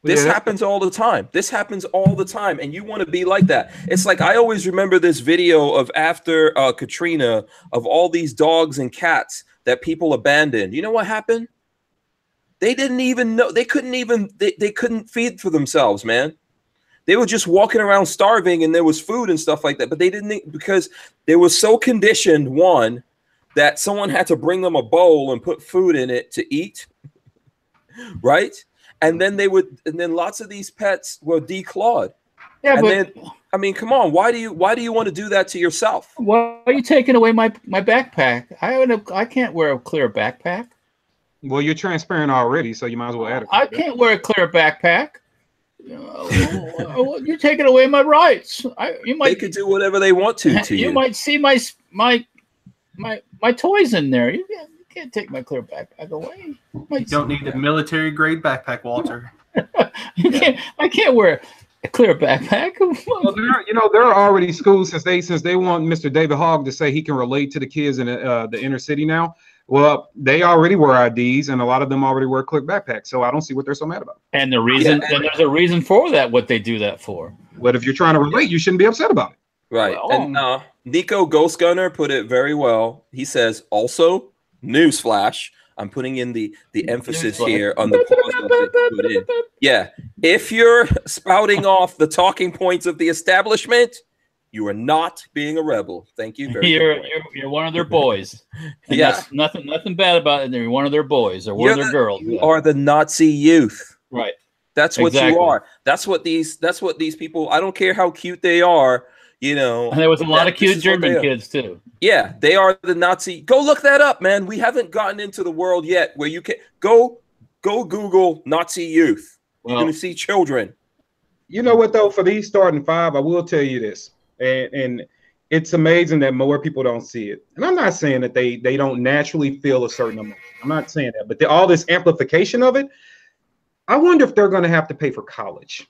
This happens all the time. This happens all the time, and you want to be like that. It's like I always remember this video of after Katrina of all these dogs and cats that people abandoned. You know what happened? They didn't even know. They couldn't feed for themselves, man. They were just walking around starving, and there was food and stuff like that. But they didn't, because they were so conditioned, one, that someone had to bring them a bowl and put food in it to eat, right? And then lots of these pets were declawed. Yeah, but I mean, come on. Why do you want to do that to yourself? Why are you taking away my backpack? I can't wear a clear backpack. Well, you're transparent already, so you might as well add it. I can't wear a clear backpack. You're taking away my rights. They could do whatever they want to you. You might see my toys in there. You can't take my clear backpack away. You don't need a military grade backpack, Walter. I can't wear a clear backpack. Well, there are already schools since they want Mr. David Hogg to say he can relate to the kids in the inner city now. Well, they already wear IDs, and a lot of them already wear clear backpacks. So I don't see what they're so mad about. And the reason, and there's a reason for that. What they do that for? But if you're trying to relate, you shouldn't be upset about it. Right. Well, and Nico Ghost Gunner put it very well. He says, also, newsflash. I'm putting in the emphasis here on the pause that put in. Yeah. If you're spouting off the talking points of the establishment, you are not being a rebel. Thank you very much. You're one of their boys. Yeah. Nothing bad about it. You're one of their boys or one of their girls. You are the Nazi youth. Right. That's what you are. That's what these people, I don't care how cute they are, you know. And there was a lot of cute German kids too. Yeah, they are the Nazi. Go look that up, man. We haven't gotten into the world yet where you can go Google Nazi youth. You're going to see children. You know what though, for these starting five, I will tell you this. And it's amazing that more people don't see it. And I'm not saying that they don't naturally feel a certain emotion. I'm not saying that. But all this amplification of it, I wonder if they're going to have to pay for college.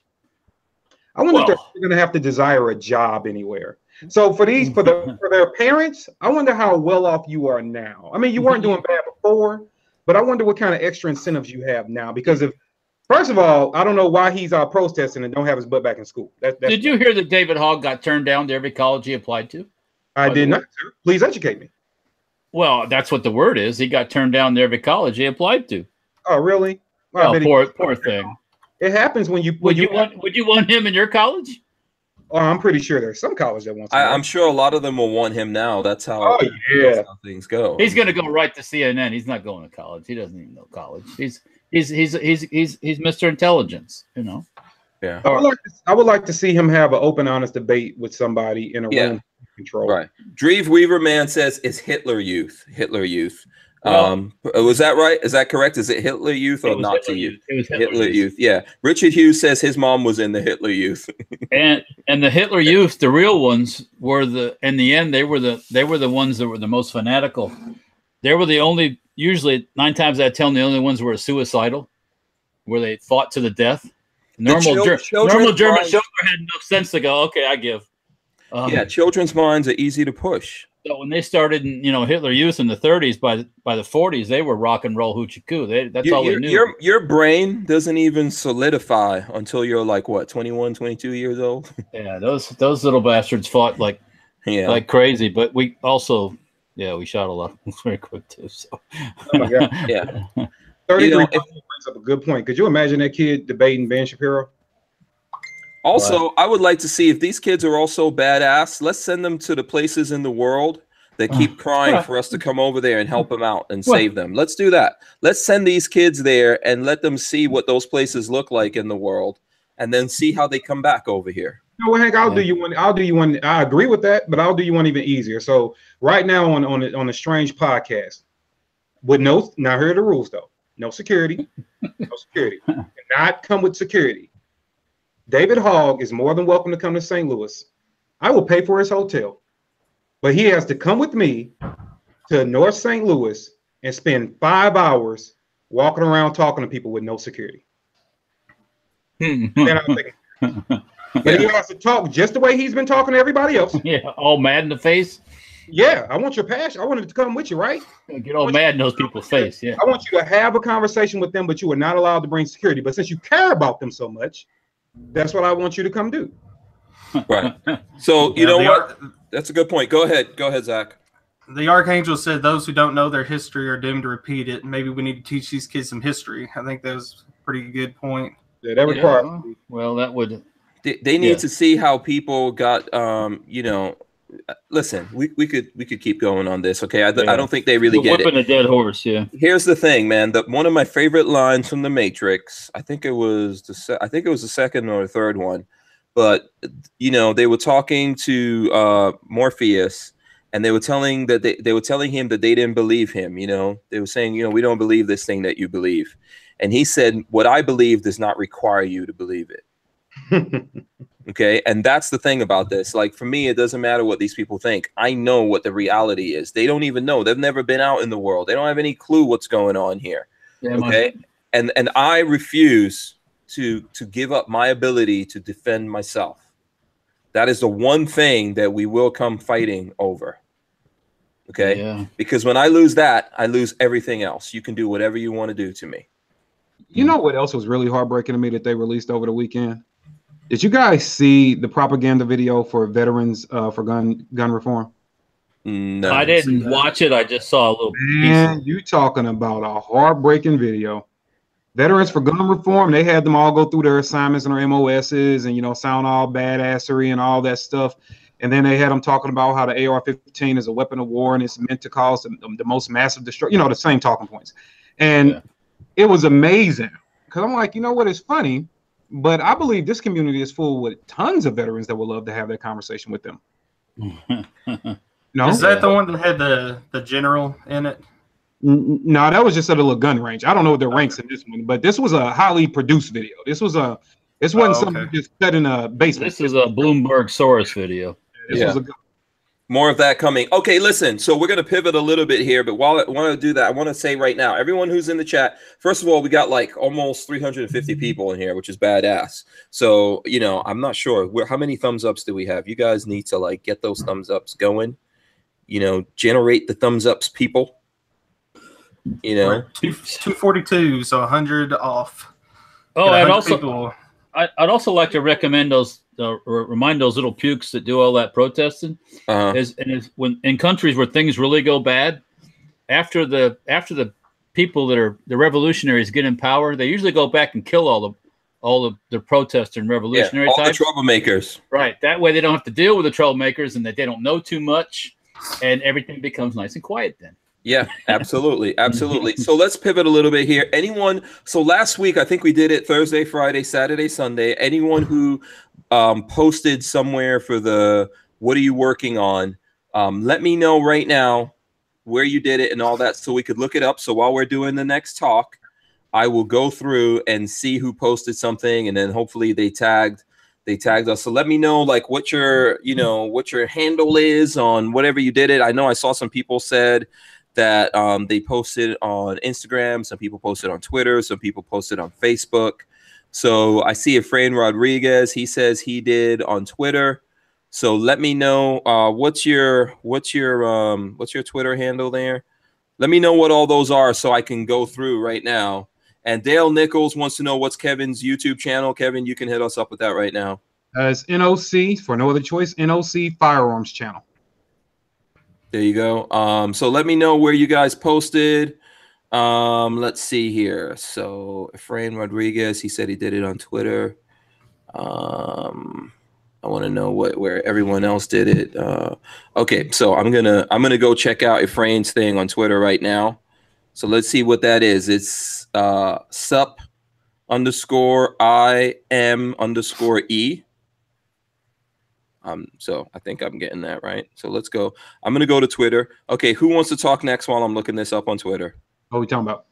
I wonder if they're going to have to desire a job anywhere. So for their parents, I wonder how well off you are now. I mean, you weren't doing bad before, but I wonder what kind of extra incentives you have now. Because first of all, I don't know why he's out protesting and don't have his butt back in school. Did you hear that David Hogg got turned down to every college he applied to? I did not, sir. Please educate me. Well, that's what the word is. He got turned down to every college he applied to. Oh, really? Oh, poor thing. It happens when you. Would you want him in your college? Oh, I'm pretty sure there's some college that wants him. I'm sure a lot of them will want him now. That's how. Oh yeah. That's how things go. He's going to go right to CNN. He's not going to college. He doesn't even know college. He's Mr. Intelligence, you know. Yeah. I would like to see him have an open, honest debate with somebody in a room control. Right. Dreve Weaver man says it's Hitler Youth. Hitler Youth. Was that right? Is that correct? Is it Hitler Youth or Nazi Youth? It was Hitler Youth. Yeah. Richard Hughes says his mom was in the Hitler Youth. and the Hitler Youth, the real ones, were in the end they were the ones that were the most fanatical. They were the only, usually 9 times out of 10, the only ones who were suicidal, where they fought to the death. Normal German soldier had enough sense to go, okay, I give. Children's minds are easy to push. So when they started, Hitler Youth in the 30s, by the 40s, they were rock and roll hoochie coo. That's all they knew. Your brain doesn't even solidify until you're like what, 21, 22 years old. Yeah, those little bastards fought like crazy. But we also, we shot a lot very quick too. So. Oh my God. Yeah. 33 brings up a good point. Could you imagine that kid debating Ben Shapiro? Also, I would like to see if these kids are also badass, let's send them to the places in the world that keep crying for us to come over there and help them out and save them. Let's do that. Let's send these kids there and let them see what those places look like in the world, and then see how they come back over here. No, well, Hank, I'll do you one. I'll do you one. I agree with that, but I'll do you one even easier. So right now on the Strange podcast, with now here are the rules though. No security, no security. Cannot come with security. David Hogg is more than welcome to come to St. Louis. I will pay for his hotel, but he has to come with me to North St. Louis and spend 5 hours walking around talking to people with no security. Then I'm thinking, but he has to talk just the way he's been talking to everybody else. Yeah, all mad in the face. Yeah, I want your passion. I wanted to come with you, right? Get all mad in those people's face. Yeah, I want you to have a conversation with them, but you are not allowed to bring security. But since you care about them so much, that's what I want you to come do. Right. So you know what? That's a good point. Go ahead, Zach. The Archangel said those who don't know their history are doomed to repeat it. Maybe we need to teach these kids some history. I think that was a pretty good point. Yeah, that requires. Well, that would. They need to see how people got. Listen, we could keep going on this. Okay, I don't think they really get it. Whipping a dead horse. Yeah. Here's the thing, man. One of my favorite lines from The Matrix. I think it was the second or third one, but they were talking to Morpheus, and they were telling him that they didn't believe him. They were saying, we don't believe this thing that you believe, and he said, "What I believe does not require you to believe it." Okay, and that's the thing about this. Like, for me, it doesn't matter what these people think. I know what the reality is. They don't even know. They've never been out in the world. They don't have any clue what's going on here. Yeah, okay, and I refuse to give up my ability to defend myself. That is the one thing that we will come fighting over. Okay, yeah. Because when I lose that, I lose everything else. You can do whatever you want to do to me. You know what else was really heartbreaking to me that they released over the weekend? Did you guys see the propaganda video for veterans for gun reform? No, I didn't watch it. I just saw a little piece. You talking about a heartbreaking video. Veterans for gun reform, they had them all go through their assignments and their MOSs and, sound all badassery and all that stuff. And then they had them talking about how the AR-15 is a weapon of war and it's meant to cause the most massive destruction, the same talking points. And it was amazing because I'm like, what is funny? But I believe this community is full with tons of veterans that would love to have that conversation with them. No, is that the one that had the general in it? No, that was just at a little gun range. I don't know what the ranks in this one, but this was a highly produced video. This wasn't something just set in a basement. This is a Bloomberg Soros video. This was a more of that coming. Okay, listen. So we're going to pivot a little bit here, but while I want to do that, I want to say right now, everyone who's in the chat, first of all, we got like almost 350 people in here, which is badass. So, I'm not sure how many thumbs ups do we have? You guys need to get those thumbs ups going, generate the thumbs ups, people. 242, so 100 off. Oh, I'd also like to recommend remind those little pukes that do all that protesting. When in countries where things really go bad, after the people that are the revolutionaries get in power, they usually go back and kill all the protesters and revolutionary types. The troublemakers. Right. That way they don't have to deal with the troublemakers and that they don't know too much, and everything becomes nice and quiet then. Yeah, absolutely. Absolutely. So let's pivot a little bit here. So last week, I think we did it Thursday, Friday, Saturday, Sunday. Anyone who posted somewhere for the what are you working on, let me know right now where you did it and all that so we could look it up. So while we're doing the next talk, I will go through and see who posted something, and then hopefully they tagged us. So let me know what your handle is on whatever you did it. I know I saw some people said that they posted on Instagram. Some people posted on Twitter. Some people posted on Facebook. So I see Efrain Rodriguez. He says he did on Twitter. So let me know what's your Twitter handle there. Let me know what all those are so I can go through right now. And Dale Nichols wants to know what's Kevin's YouTube channel. Kevin, you can hit us up with that right now. It's NOC for no other choice. NOC Firearms channel. There you go. So let me know where you guys posted. Let's see here. So Efrain Rodriguez, he said he did it on Twitter. I want to know where everyone else did it. Okay, so I'm gonna go check out Efrain's thing on Twitter right now. So let's see what that is. It's sup_IM_E. So I think I'm getting that right. So let's go. I'm gonna go to Twitter. Okay, who wants to talk next while I'm looking this up on Twitter? What are we talking about?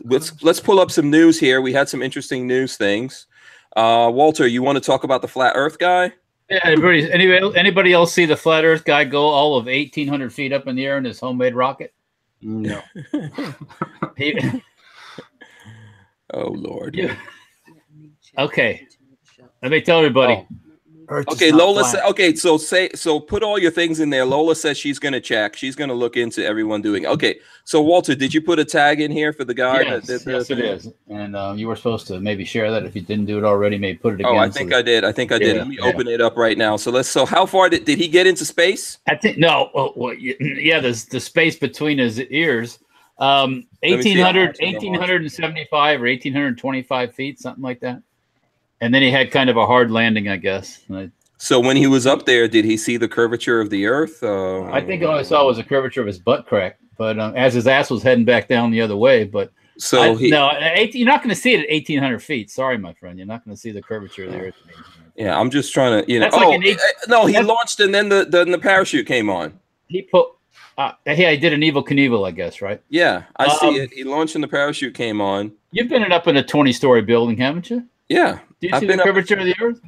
Let's pull up some news here. We had some interesting news things. Walter, you want to talk about the flat Earth guy? Yeah, anybody else see the flat Earth guy go all of 1,800 feet up in the air in his homemade rocket? No. Oh Lord. Yeah. Okay. Let me tell everybody. Okay, Lola said. Okay, so put all your things in there. Lola says she's gonna check. She's gonna look into everyone doing. Okay, so Walter, did you put a tag in here for the guy? Yes, yes, it is. And you were supposed to maybe share that if you didn't do it already. Maybe put it again. Oh, I think I did. I think I did. Let me open it up right now. So how far did he get into space? I think no. Well, yeah, there's the space between his ears. 1,875 or 1,825 feet, something like that. And then he had kind of a hard landing, I guess. So when he was up there, did he see the curvature of the Earth? I think all I saw was a curvature of his butt crack. But as his ass was heading back down the other way. But so you're not going to see it at 1,800 feet. Sorry, my friend. You're not going to see the curvature of the Earth. Yeah, I'm just trying to, That's no, he launched and then the parachute came on. He put. He did an Evel Knievel, I guess, right? Yeah, I see it. He launched and the parachute came on. You've been up in a 20-story building, haven't you? Yeah. Do you see the curvature of the Earth?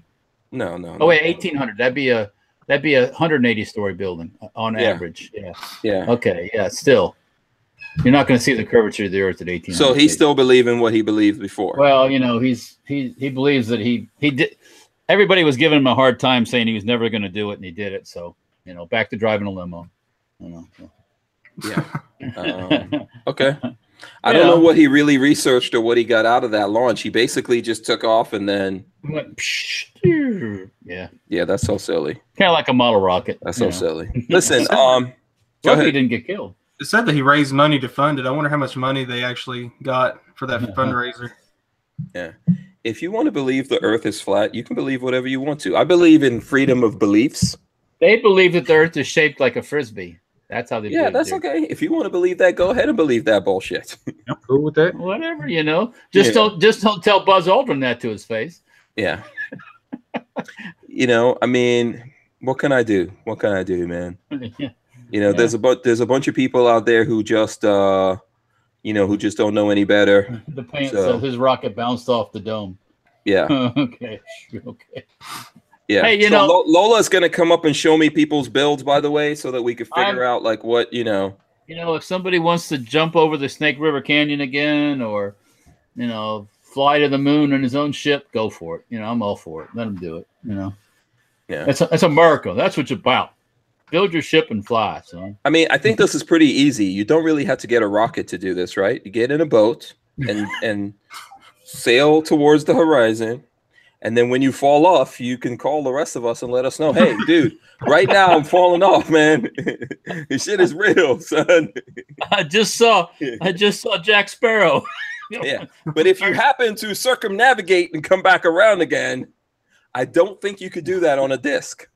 No. Oh wait, 1,800. That'd be a 180-story building on average. Yeah. Yeah. Okay. Yeah. Still, you're not going to see the curvature of the Earth at 1,800. So he's still believing what he believed before. Well, he believes that he did. Everybody was giving him a hard time, saying he was never going to do it, and he did it. So back to driving a limo. Yeah. Okay. I don't know what he really researched or what he got out of that launch. He basically just took off and then went. Yeah, that's so silly. Kind of like a model rocket. That's so silly. Listen, go ahead. He didn't get killed. It said that he raised money to fund it. I wonder how much money they actually got for that fundraiser. Yeah. If you want to believe the Earth is flat, you can believe whatever you want to. I believe in freedom of beliefs. They believe that the Earth is shaped like a Frisbee. That's how they do it. Yeah, that's okay. If you want to believe that, go ahead and believe that bullshit. I'm cool with that. Whatever, Just don't tell Buzz Aldrin that to his face. Yeah. I mean, what can I do? What can I do, man? There's a bunch of people out there who just who just don't know any better. The paint says his rocket bounced off the dome. Yeah. Okay. Yeah. Hey, Lola's going to come up and show me people's builds, by the way, so that we can figure out like what, if somebody wants to jump over the Snake River Canyon again or, fly to the moon in his own ship, go for it. I'm all for it. Let him do it, Yeah. It's America. That's what it's about. Build your ship and fly, son. I mean, I think this is pretty easy. You don't really have to get a rocket to do this, right? You get in a boat and sail towards the horizon. And then when you fall off, you can call the rest of us and let us know, hey, dude, right now I'm falling off, man. This shit is real, son. I just saw Jack Sparrow. Yeah. But if you happen to circumnavigate and come back around again, I don't think you could do that on a disc.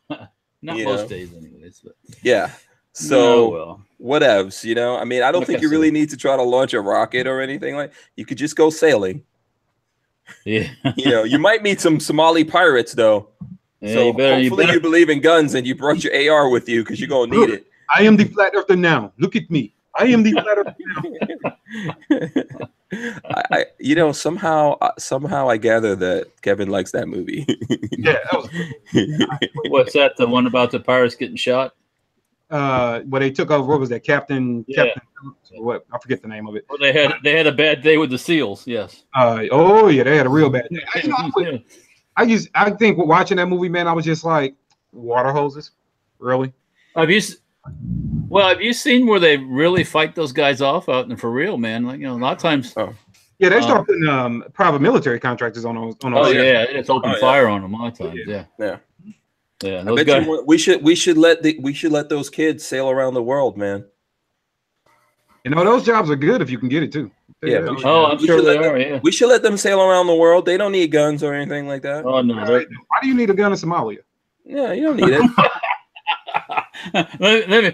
Not most days anyways. But. Yeah. So whatevs, I mean, I don't think you really need to try to launch a rocket or anything like. You could just go sailing. Yeah. You might meet some Somali pirates though. Yeah, so hopefully you believe in guns and you brought your AR with you because you're gonna need it. I am the flat earther now. Look at me. I am the flat earther now. Somehow I gather that Kevin likes that movie. Yeah. What's that? The one about the pirates getting shot? Where they took over. What was that? Captain. What? I forget the name of it. Well, they had a bad day with the SEALs. Yes. They had a real bad day. I think watching that movie, man, I was just like, water hoses, really? Have you seen where they really fight those guys off out and for real, man? Like a lot of times. Oh. Yeah, they start putting private military contractors on those. It's open fire on them a lot of times. Yeah. Yeah. I bet we should let those kids sail around the world, man. You know, those jobs are good if you can get it too. Yeah. I'm sure they are. Yeah. We should let them sail around the world. They don't need guns or anything like that. Oh no. Why do you need a gun in Somalia? Yeah, you don't need it. let me.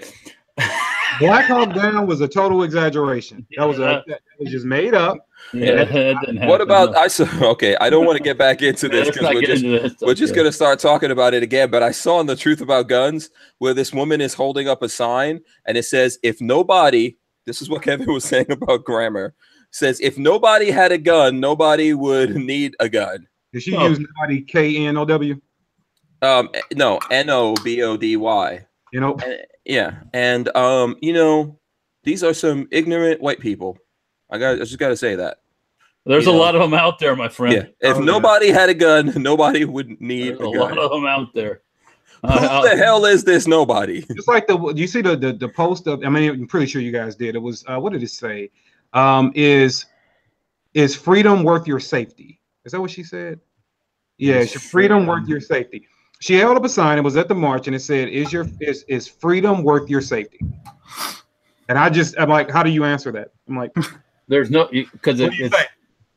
Black Hawk Down was a total exaggeration. That was just made up. Yeah, it didn't happen. What about okay, I don't want to get back into this because we're just gonna start talking about it again. But I saw in The Truth About Guns where this woman is holding up a sign and it says, if nobody, this is what Kevin was saying about grammar, says if nobody had a gun, nobody would need a gun. Did she use nobody K-N-O-W? No, N-O-B-O-D-Y. You know? Yeah. And you know, these are some ignorant white people. I just gotta say that. There's a lot of them out there, my friend. Yeah. If nobody had a gun, nobody would need a gun. A lot of them out there. Who the hell is this nobody? It's like you see the post of, I mean, I'm pretty sure you guys did. It was what did it say? Is freedom worth your safety? Is that what she said? Yeah, is your freedom worth your safety? She held up a sign. It was at the march, and it said, "Is freedom worth your safety?" And I'm like, how do you answer that? I'm like, there's no because what do you say?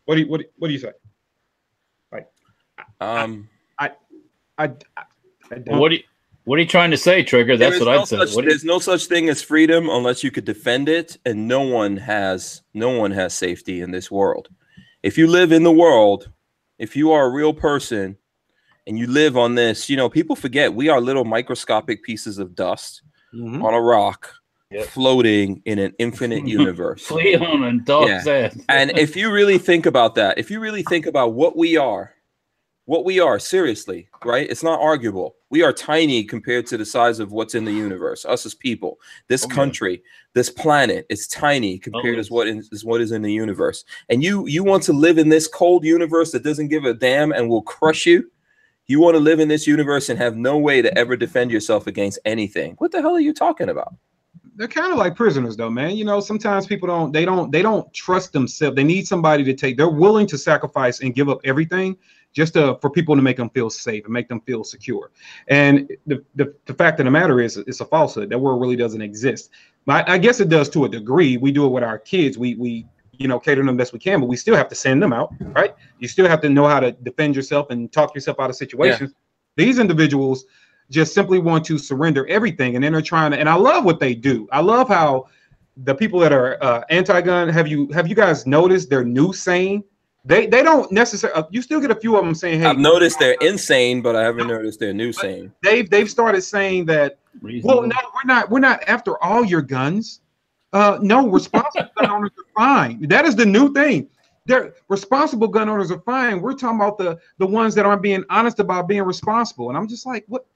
What do you say? Like, what are you trying to say, Trigger? That's what I'd say. There's no such thing as freedom unless you could defend it, and no one has safety in this world. If you live in the world, if you are a real person and you live on this, you know, people forget we are little microscopic pieces of dust on a rock floating in an infinite universe. Leon and dog's ass. And if you really think about that, if you really think about what we are, seriously, right? It's not arguable. We are tiny compared to the size of what's in the universe, us as people. This country, this planet, it's tiny compared to what is in the universe. And you want to live in this cold universe that doesn't give a damn and will crush you? You want to live in this universe and have no way to ever defend yourself against anything. What the hell are you talking about? They're kind of like prisoners, though, man. You know, sometimes people don't trust themselves. They need somebody to take. They're willing to sacrifice and give up everything just for people to make them feel safe and make them feel secure. And the fact of the matter is, it's a falsehood. That world really doesn't exist. I guess it does to a degree. We do it with our kids. We cater them best we can, but we still have to send them out, right? You still have to know how to defend yourself and talk yourself out of situations. Yeah. These individuals just simply want to surrender everything, and then they're trying to. And I love what they do. I love how the people that are anti-gun. Have you guys noticed their new saying? They don't necessarily. You still get a few of them saying, "Hey." I've noticed they're insane, but I haven't noticed their new saying. They've started saying that. Well, no, we're not after all your guns. No, responsible gun owners are fine. That is the new thing. They're responsible gun owners are fine. We're talking about the ones that aren't being honest about being responsible. And I'm just like, what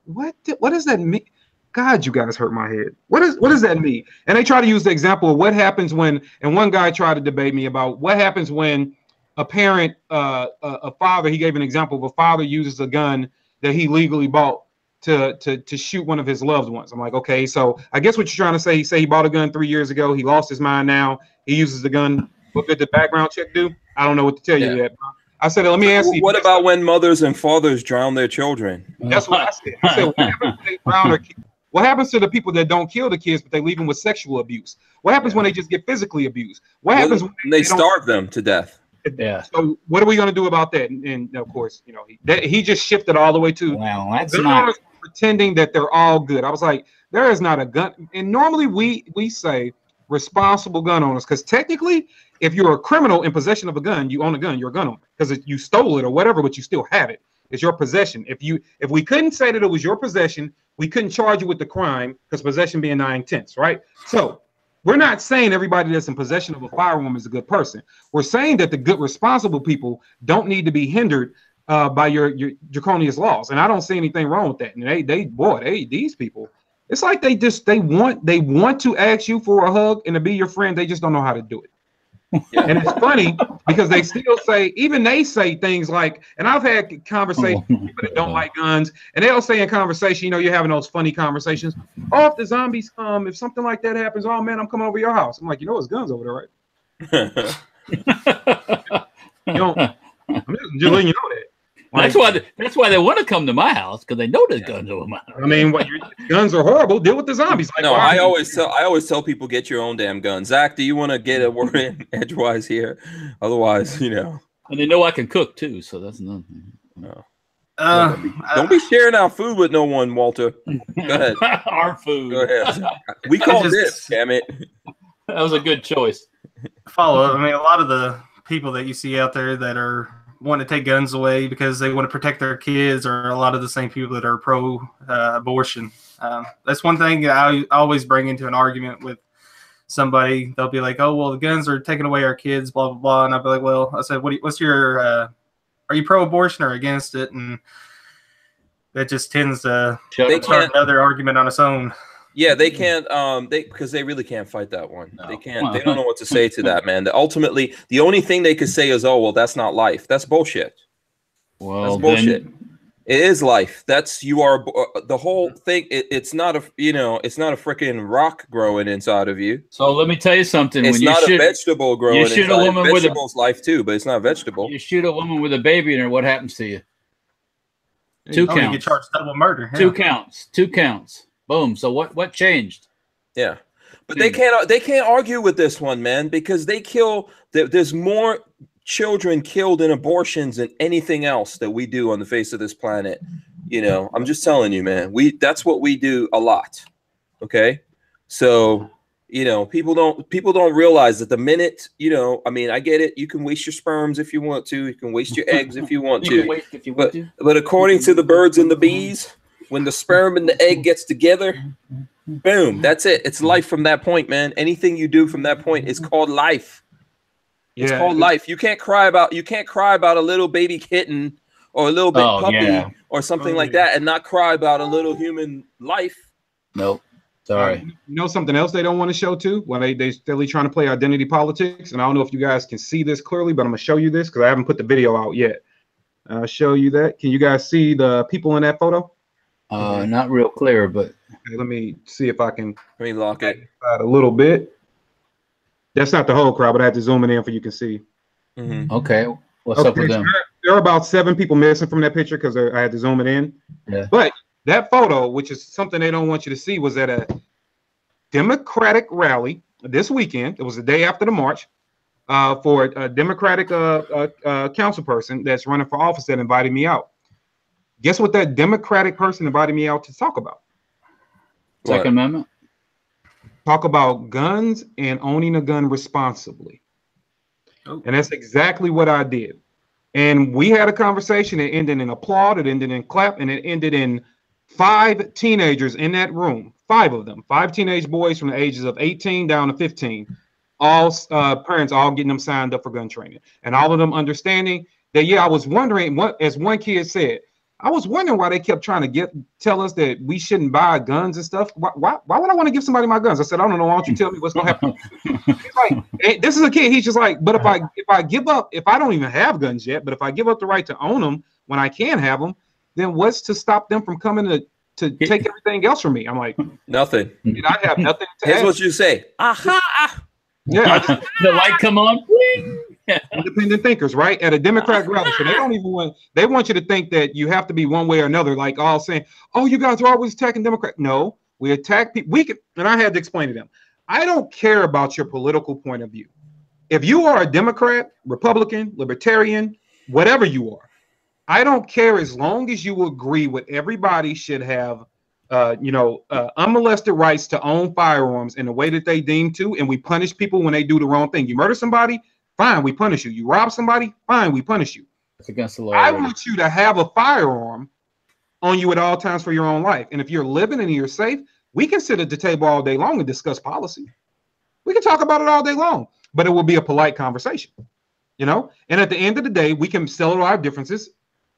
does that mean? God, you guys hurt my head. What does that mean? And they try to use the example of what happens when, and one guy tried to debate me about what happens when a parent, a father, he gave an example of a father uses a gun that he legally bought to shoot one of his loved ones. I'm like, okay, so I guess what you're trying to say, he bought a gun 3 years ago. He lost his mind now. He uses the gun. What did the background check do? I don't know what to tell you yet. I said, let me ask you. What about when mothers and fathers drown their children? That's what I said. I said, what happens when they drown their kids? What happens to the people that don't kill the kids, but they leave them with sexual abuse? What happens when they just get physically abused? What happens when they starve them to death? Yeah. So what are we going to do about that? And of course, you know, he just shifted all the way to that's not pretending that they're all good. I was like, there is not a gun. And normally we say responsible gun owners, because technically, if you're a criminal in possession of a gun, you own a gun, you're a gun owner, because you stole it or whatever, but you still have it. It's your possession. If we couldn't say that it was your possession, we couldn't charge you with the crime, because possession being 9/10, right? So we're not saying everybody that's in possession of a firearm is a good person. We're saying that the good, responsible people don't need to be hindered by your draconian laws, and I don't see anything wrong with that. And these people, it's like they want to ask you for a hug and to be your friend. They just don't know how to do it. Yeah. And it's funny because they still say, even they say things like, and I've had conversations with people that don't like guns, and they'll say in conversation, you know, you're having those funny conversations. Oh, if the zombies come, if something like that happens, oh man, I'm coming over your house. I'm like, you know, there's guns over there, right? I'm just letting you know that. That's why they want to come to my house, because they know there's guns over my house. I mean, guns are horrible. Deal with the zombies. Like, no, I always tell people, get your own damn gun. Zach, do you want to get a word in edgewise here? Otherwise, And they know I can cook too, so that's another thing. No. Don't be sharing our food with no one, Walter. Go ahead. Our food. Go ahead. We called this. Damn it. That was a good choice. Follow up. I mean, a lot of the people that you see out there that are want to take guns away because they want to protect their kids are a lot of the same people that are pro abortion. That's one thing I always bring into an argument with somebody. They'll be like, "Oh, well, the guns are taking away our kids," blah blah blah, and I'll be like, "Well," I said, "What's your? Are you pro-abortion or against it?" And that just tends to start another argument on its own. Yeah, they can't. Because they really can't fight that one. No. They can't. They don't know what to say to that, man. Ultimately, the only thing they could say is, "Oh, well, that's not life. That's bullshit." Well, that's bullshit. It is life. You are the whole thing. It's not it's not a freaking rock growing inside of you. So let me tell you something. It's not a vegetable growing. You shoot a woman with a life too, but it's not a vegetable. You shoot a woman with a baby in her. What happens to you? 2 counts. You get charged double murder. Yeah. 2 counts. 2 counts. Boom. So what changed? Yeah, but they can't argue with this one, man, because they kill. There's more children killed in abortions than anything else that we do on the face of this planet. I'm just telling you, man. That's what we do a lot. Okay, so people don't realize that the minute I mean, I get it. You can waste your sperms if you want to. You can waste your eggs if you want to. But according to the birds and the bees, when the sperm and the egg gets together, boom, that's it. It's life from that point, man. Anything you do from that point is called life. It's called life. You can't cry about a little baby kitten or a little bit puppy or something like that and not cry about a little human life. Nope. Sorry. You know something else they don't want to show too? When they still trying to play identity politics, and I don't know if you guys can see this clearly, but I'm gonna show you this because I haven't put the video out yet. I'll show you that. Can you guys see the people in that photo? Not real clear, but okay, let me see if I can. Let me lock it a little bit. That's not the whole crowd, but I had to zoom it in for you can see. Mm-hmm. Okay, what's up with them? There are about 7 people missing from that picture because I had to zoom it in. Yeah. But that photo, which is something they don't want you to see, was at a Democratic rally this weekend. It was the day after the march for a Democratic council person that's running for office that invited me out. Guess what that Democratic person invited me out to talk about? Second Amendment. Talk about guns and owning a gun responsibly. Oh. And that's exactly what I did. And we had a conversation. It ended in applaud, it ended in clap, and it ended in 5 teenagers in that room. 5 of them, 5 teenage boys from the ages of 18 down to 15. All parents, all getting them signed up for gun training. And all of them understanding that, I was wondering, as one kid said, I was wondering why they kept trying to tell us that we shouldn't buy guns and stuff. Why would I want to give somebody my guns? I said, I don't know. Why don't you tell me what's going to happen? He's like, hey, this is a kid. He's just like, but if I give up, if I don't even have guns yet, but if I give up the right to own them when I can have them, then what's to stop them from coming to take everything else from me? I'm like, nothing. And I have nothing to Here's add. what you say. Aha. Yeah. The light come on. Independent thinkers, right? At a Democratic rally. So they don't even they want you to think that you have to be one way or another, like all saying, oh, you guys are always attacking Democrats. No, we attack people. And I had to explain to them, I don't care about your political point of view. If you are a Democrat, Republican, Libertarian, whatever you are, I don't care as long as you agree with everybody should have unmolested rights to own firearms in the way that they deem to, and we punish people when they do the wrong thing. You murder somebody, fine, we punish you. You rob somebody, fine, we punish you. It's against the law. I want you to have a firearm on you at all times for your own life. And if you're living and you're safe, we can sit at the table all day long and discuss policy. We can talk about it all day long, but it will be a polite conversation, And at the end of the day, we can settle our differences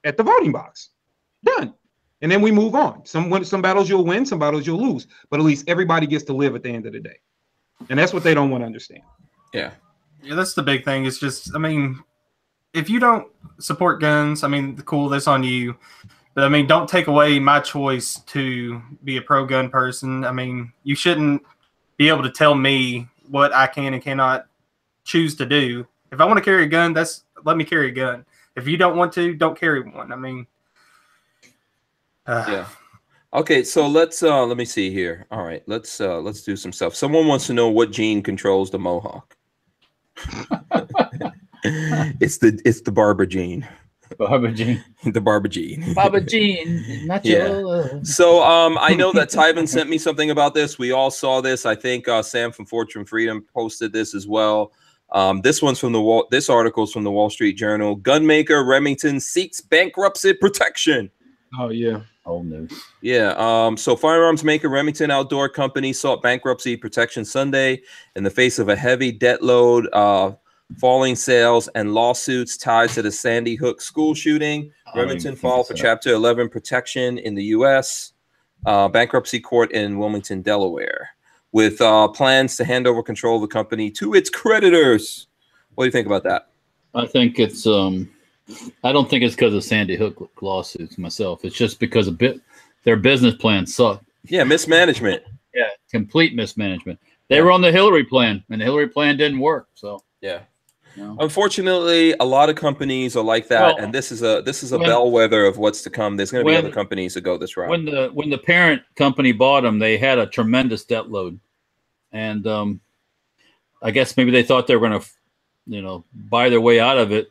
at the voting box. Done. And then we move on. Some battles you'll win, some battles you'll lose. But at least everybody gets to live at the end of the day. And that's what they don't want to understand. Yeah. Yeah, that's the big thing. It's just, if you don't support guns, cool, that's on you. But don't take away my choice to be a pro-gun person. You shouldn't be able to tell me what I can and cannot choose to do. If I want to carry a gun, let me carry a gun. if you don't want to, don't carry one. I mean, yeah. Okay, so let me see here. All right, let's do some stuff. Someone wants to know what gene controls the mohawk. It's the barber gene. Barber gene. The barber gene. Barber gene. Not your So I know that Tyven sent me something about this. We all saw this. I think Sam from Fortune Freedom posted this as well. This one's from this article's from the Wall Street Journal. Gunmaker Remington seeks bankruptcy protection. Oh yeah. Oh no. Yeah. So firearms maker Remington Outdoor Company sought bankruptcy protection Sunday in the face of a heavy debt load, falling sales, and lawsuits tied to the Sandy Hook school shooting. Remington filed for Chapter 11 protection in the U.S. Bankruptcy court in Wilmington, Delaware, with plans to hand over control of the company to its creditors. What do you think about that? I think it's I don't think it's because of Sandy Hook lawsuits myself. It's just because their business plan sucked. Yeah, mismanagement. Yeah, complete mismanagement. They were on the Hillary plan, and the Hillary plan didn't work. So yeah. No. Unfortunately, a lot of companies are like that, and this is a bellwether of what's to come. There's going to be other companies that go this route. When the parent company bought them, they had a tremendous debt load, and I guess maybe they thought they were going to, buy their way out of it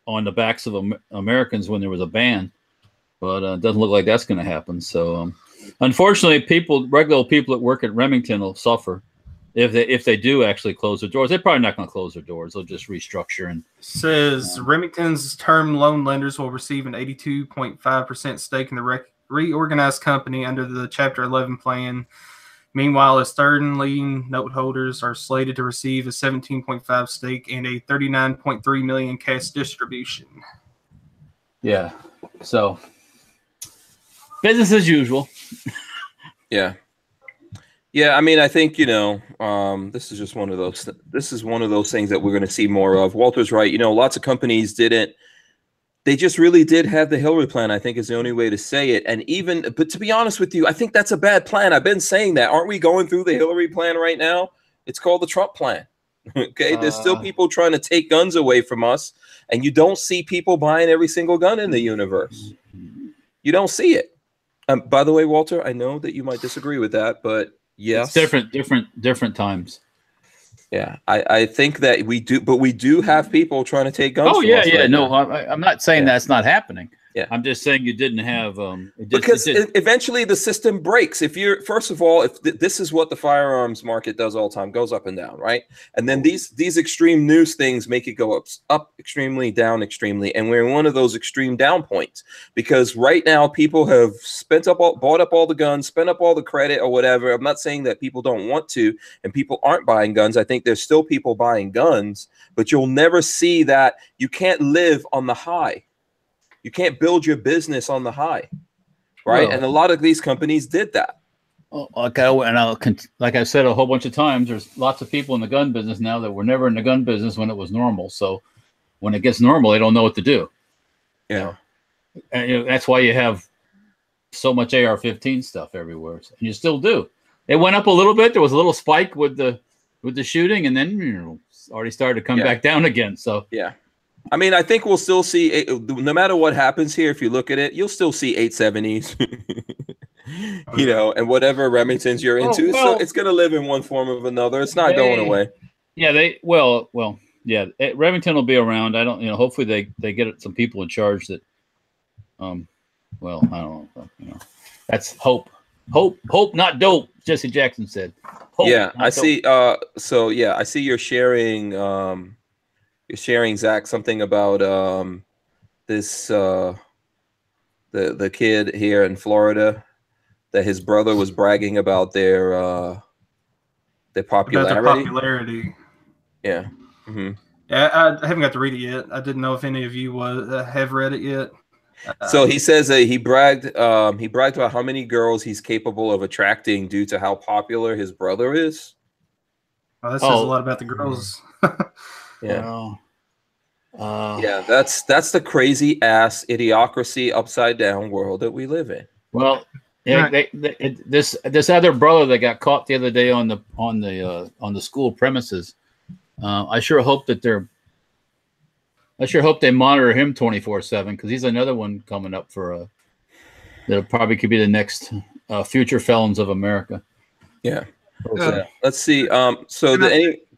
on the backs of Americans when there was a ban, but it doesn't look like that's going to happen. So, unfortunately, regular people that work at Remington will suffer. If they do actually close their doors. They're probably not going to close their doors. They'll just restructure. And says Remington's term loan lenders will receive an 82.5% stake in the reorganized company under the Chapter 11 plan. Meanwhile, its third and lien note holders are slated to receive a 17.5 stake and a $39.3 million cash distribution. Yeah. So business as usual. Yeah. Yeah, I mean, I think, this is just one of those. This is one of those things that we're going to see more of. Walter's right. Lots of companies didn't. They just really did have the Hillary plan, I think is the only way to say it. But to be honest with you, I think that's a bad plan. I've been saying that. Aren't we going through the Hillary plan right now? It's called the Trump plan. Okay. There's still people trying to take guns away from us. And you don't see people buying every single gun in the universe. You don't see it. By the way, Walter, I know that you might disagree with that, but yes, it's different times. Yeah, I think that we do, but we do have people trying to take guns. Oh from yeah, us yeah. right No, now. I'm not saying that's not happening. Yeah, I'm just saying you didn't have because eventually the system breaks. If you're first of all, if this is what the firearms market does all the time, goes up and down, right? And then these extreme news things make it go up extremely, down extremely, and we're in one of those extreme down points because right now people have bought up all the guns, spent up all the credit or whatever. I'm not saying that people don't want to and people aren't buying guns. I think there's still people buying guns, but you'll never see that. You can't live on the high. You can't build your business on the high, right? Well, and a lot of these companies did that. Like I said a whole bunch of times, there's lots of people in the gun business now that were never in the gun business when it was normal. So when it gets normal, they don't know what to do. Yeah, and that's why you have so much AR-15 stuff everywhere, and you still do. It went up a little bit. There was a little spike with the shooting, and then already started to come back down again. So yeah. I mean, I think we'll still see, no matter what happens here, if you look at it, you'll still see 870s, and whatever Remingtons you're into. So it's going to live in one form or another. It's not going away. Yeah, Remington will be around. I don't, hopefully they get some people in charge that, I don't know, that's hope, not dope. Jesse Jackson said. Hope, yeah, I see. Dope. I see you're sharing, Zach, something about this the kid here in Florida that his brother was bragging about their popularity. About their popularity. Yeah. Mm-hmm. Yeah, I haven't got to read it yet. I didn't know if any of you have read it yet. So he says that he bragged about how many girls he's capable of attracting due to how popular his brother is. Well, that says a lot about the girls. Yeah. Yeah, that's the crazy ass idiocracy upside down world that we live in. Well, this other brother that got caught the other day on the school premises. I sure hope that I sure hope they monitor him 24/7 because he's another one coming up for that probably could be the next future felons of America. Yeah. Let's see. Go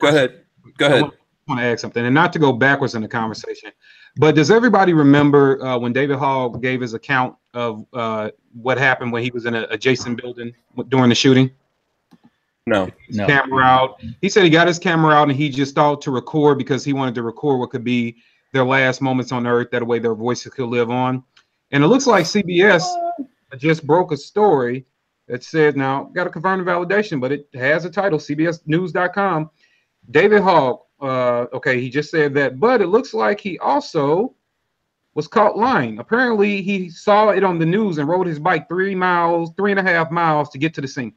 ahead. I want to add something, and not to go backwards in the conversation, but does everybody remember when David Hall gave his account of what happened when he was in an adjacent building during the shooting? No. Camera out. He said he got his camera out and he just thought to record because he wanted to record what could be their last moments on Earth. That way their voices could live on. And it looks like CBS just broke a story that said, now got to confirm the validation, but it has a title, CBSnews.com. David Hall, okay, he just said that, but it looks like he also was caught lying. Apparently he saw it on the news and rode his bike 3.5 miles to get to the scene.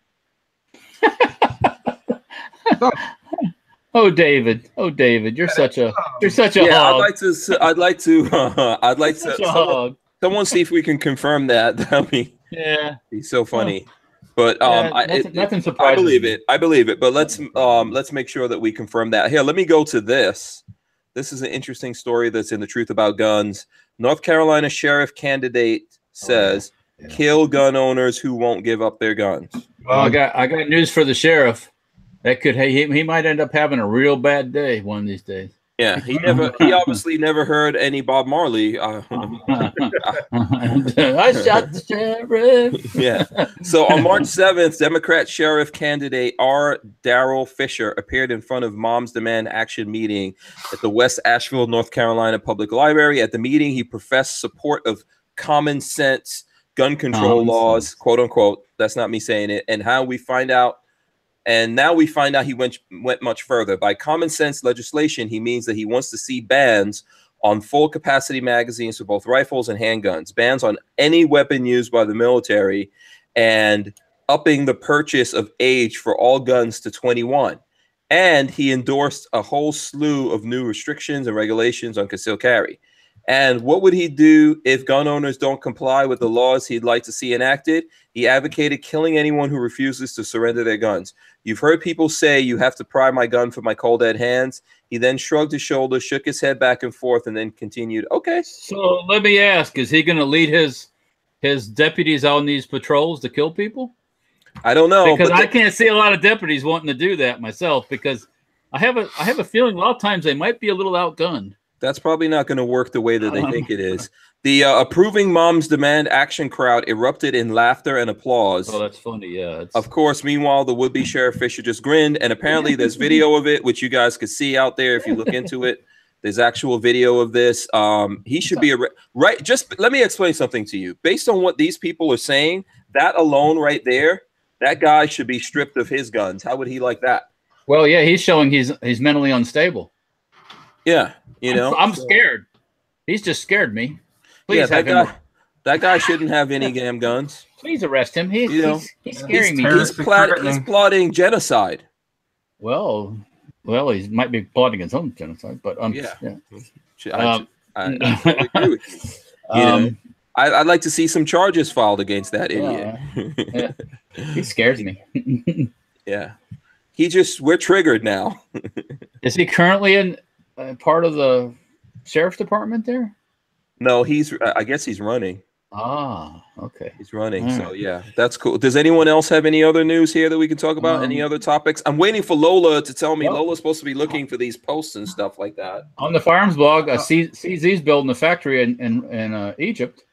Oh, David, you're such a yeah, hog. I'd like to someone see if we can confirm that. That'd be so funny. But nothing surprising. I believe it. But let's make sure that we confirm that. Here, let me go to this. This is an interesting story that's in the Truth About Guns. North Carolina sheriff candidate says, kill gun owners who won't give up their guns. Well, I got news for the sheriff. That could he might end up having a real bad day one of these days. Yeah, he obviously never heard any Bob Marley. I shot the sheriff. Yeah. So on March 7th, Democrat sheriff candidate R. Darrell Fisher appeared in front of Moms Demand Action meeting at the West Asheville, North Carolina Public Library. At the meeting, he professed support of common sense gun control laws, quote unquote. That's not me saying it. And now we find out he went much further. By common sense legislation, he means that he wants to see bans on full capacity magazines for both rifles and handguns, bans on any weapon used by the military, and upping the purchase of age for all guns to 21. And he endorsed a whole slew of new restrictions and regulations on concealed carry. And what would he do if gun owners don't comply with the laws he'd like to see enacted? He advocated killing anyone who refuses to surrender their guns. You've heard people say, you have to pry my gun from my cold dead hands. He then shrugged his shoulders, shook his head back and forth, and then continued, okay. So let me ask, is he going to lead his deputies out on these patrols to kill people? I don't know. Because I can't see a lot of deputies wanting to do that myself, because I have a feeling a lot of times they might be a little outgunned. That's probably not going to work the way that they think it is. The approving Moms Demand Action crowd erupted in laughter and applause. Oh, that's funny, yeah. Of course, meanwhile, the would-be Sheriff Fisher just grinned, and apparently there's video of it, which you guys could see out there if you look into it. There's actual video of this. He should be right. Just let me explain something to you. Based on what these people are saying, that alone right there, that guy should be stripped of his guns. How would he like that? Well, yeah, he's showing he's mentally unstable. Yeah, you know, I'm scared. He's just scared me. Please, yeah, that guy shouldn't have any damn guns. Please arrest him. He's scaring me. He's plotting genocide. Well, he might be plotting his own genocide, but yeah. I totally agree with you. You know, I'd like to see some charges filed against that idiot. Yeah. He scares me. Yeah, we're triggered now. Is he currently in part of the sheriff's department there? No, I guess he's running. Ah, okay. He's running. So yeah, that's cool. Does anyone else have any other news here that we can talk about? Any other topics? I'm waiting for Lola to tell me. Lola's supposed to be looking for these posts and stuff like that. On the Firearms blog, CZ's building a factory in Egypt.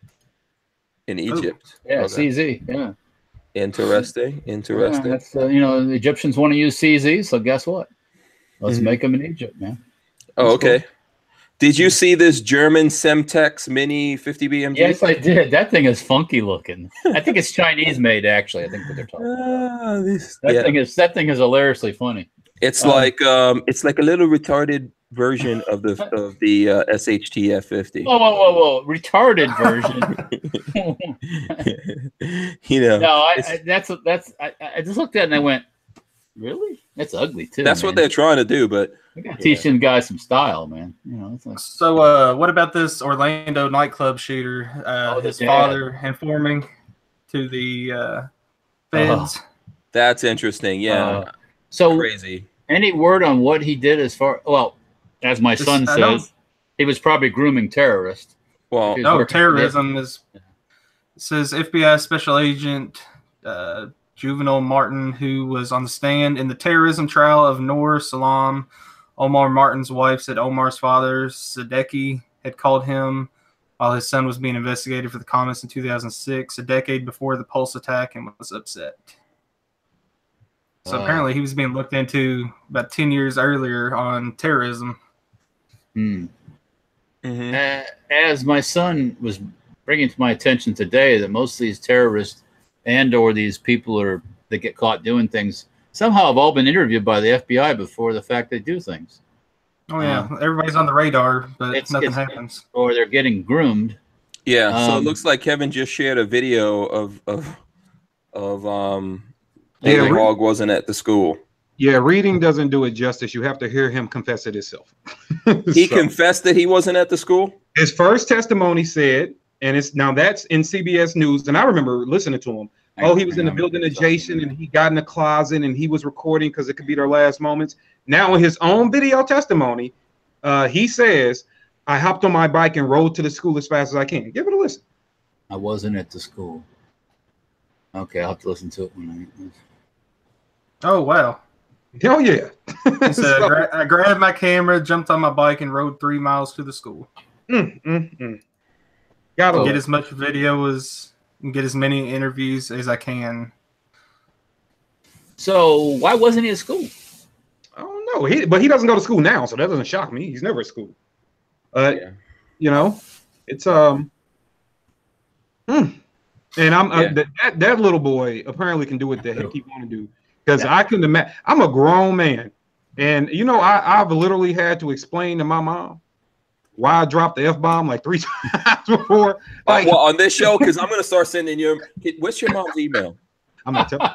In Egypt. Yeah, okay. CZ. Yeah. Interesting. Yeah, that's, the Egyptians want to use CZ, so guess what? Let's make them in Egypt, man. That's okay. Cool. Did you see this German Semtex Mini 50 BMG? Yes, I did. That thing is funky looking. I think it's Chinese made, actually. I think what they're talking about. That thing is hilariously funny. It's like a little retarded version of the SHT F50. Whoa! Retarded version. No, I just looked at it and I went, really? That's ugly too. That's what they're trying to do, but we gotta teach them guys some style, man. So what about this Orlando nightclub shooter? His father informing to the feds. That's interesting. Yeah. So crazy. Any word on what he did as my son says? He was probably grooming terrorists. Well, No, terrorism is. It says FBI Special Agent Juvenile Martin, who was on the stand in the terrorism trial of Noor Salam, Omar Martin's wife, said Omar's father, Sadeki, had called him while his son was being investigated for the comments in 2006, a decade before the Pulse attack, and was upset. So apparently he was being looked into about 10 years earlier on terrorism. As my son was bringing to my attention today, that most of these terrorists and or these people that get caught doing things somehow have all been interviewed by the FBI before the fact they do things. Oh yeah, everybody's on the radar, but nothing happens. Or they're getting groomed. Yeah, so it looks like Kevin just shared a video of the hog wasn't at the school. Yeah, reading doesn't do it justice. You have to hear him confess it himself. He confessed that he wasn't at the school? His first testimony said, and that's in CBS News, and I remember listening to him. Oh, he was in the building adjacent, and he got in the closet, and he was recording because it could be their last moments. Now, in his own video testimony, he says, I hopped on my bike and rode to the school as fast as I can. Give it a listen. I wasn't at the school. Okay, I'll have to listen to it when Oh, wow. Hell yeah. So, I grabbed my camera, jumped on my bike, and rode 3 miles to the school. Gotta get as much video and get as many interviews as I can. So why wasn't he at school? I don't know. But he doesn't go to school now, so that doesn't shock me. He's never at school. You know, it's And I'm that little boy apparently can do what the heck he want to do. Because I couldn't imagine. I'm a grown man, and you know I've literally had to explain to my mom why I dropped the F-bomb like 3 times before. Like, well, on this show, because I'm gonna start sending you. What's your mom's email? I'm not telling.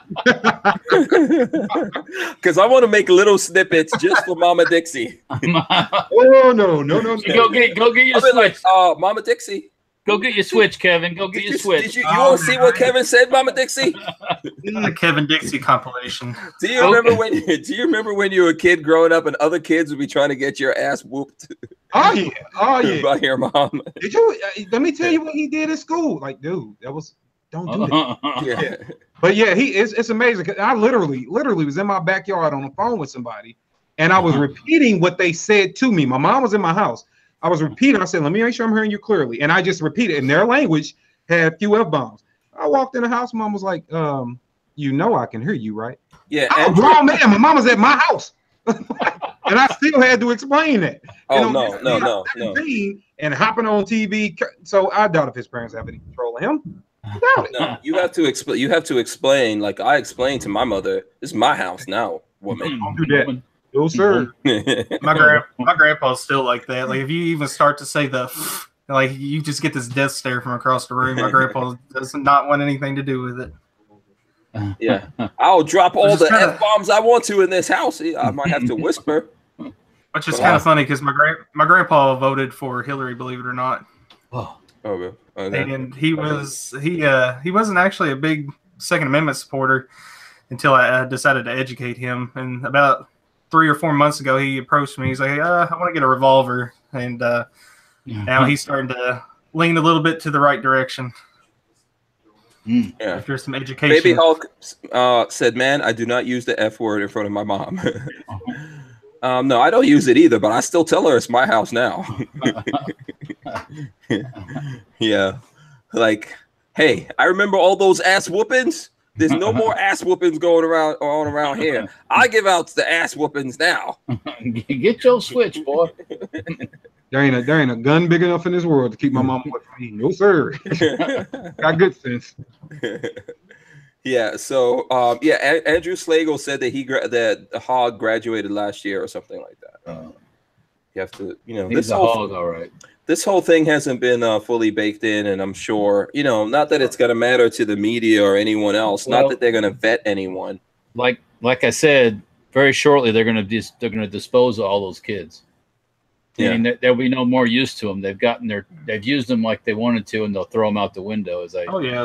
Because I want to make little snippets just for Mama Dixie. Oh no. Go get your switch. Like, Mama Dixie. Go get your switch, Kevin. Go get your switch. You want to see what Kevin said, Mama Dixie? The Kevin Dixie compilation. Do you remember when you were a kid growing up and other kids would be trying to get your ass whooped? Oh yeah. By your mom. Did you? Let me tell you what he did at school. Like, dude, don't do that. Yeah. But yeah, it's amazing. Cause I literally was in my backyard on the phone with somebody, and I was repeating what they said to me. My mom was in my house. I was repeating. I said, let me make sure I'm hearing you clearly. And I just repeated. And their language had few F-bombs. I walked in the house. Mom was like, you know I can hear you, right? Yeah. I'm a grown man. My mom was at my house. And I still had to explain that. Oh, no. And hopping on TV. So I doubt if his parents have any control of him. I doubt it. No, you have to explain. You have to explain. Like I explained to my mother, this is my house now, woman. Don't do that. No, sir. My grandpa's still like that. Like if you even start to say like you just get this death stare from across the room. My grandpa does not want anything to do with it. Yeah, I'll drop all the F-bombs I want to in this house. I might have to whisper. Which is kind of funny because my grandpa voted for Hillary, believe it or not. Oh, okay. And he wasn't actually a big Second Amendment supporter until I decided to educate him. And about 3 or 4 months ago, he approached me. He's like, I want to get a revolver. And now he's starting to lean a little bit to the right direction. Yeah. After some education. Baby Hulk said, man, I do not use the F word in front of my mom. No, I don't use it either, but I still tell her it's my house now. Yeah. Like, hey, I remember all those ass whoopings. There's no more ass whoopings going around here. I give out the ass whoopings now. Get your switch, boy. There ain't a gun big enough in this world to keep my mom away from me. No, sir. Got good sense. Yeah. So, Andrew Slagle said that that the Hog graduated last year or something like that. You have to, He's a hog, all right. This whole thing hasn't been fully baked in, and I'm sure, not that it's going to matter to the media or anyone else. Well, not that they're going to vet anyone. Like I said, very shortly they're going to dispose of all those kids. Yeah. I mean, there'll be no more use to them. They've used them like they wanted to, and they'll throw them out the window. As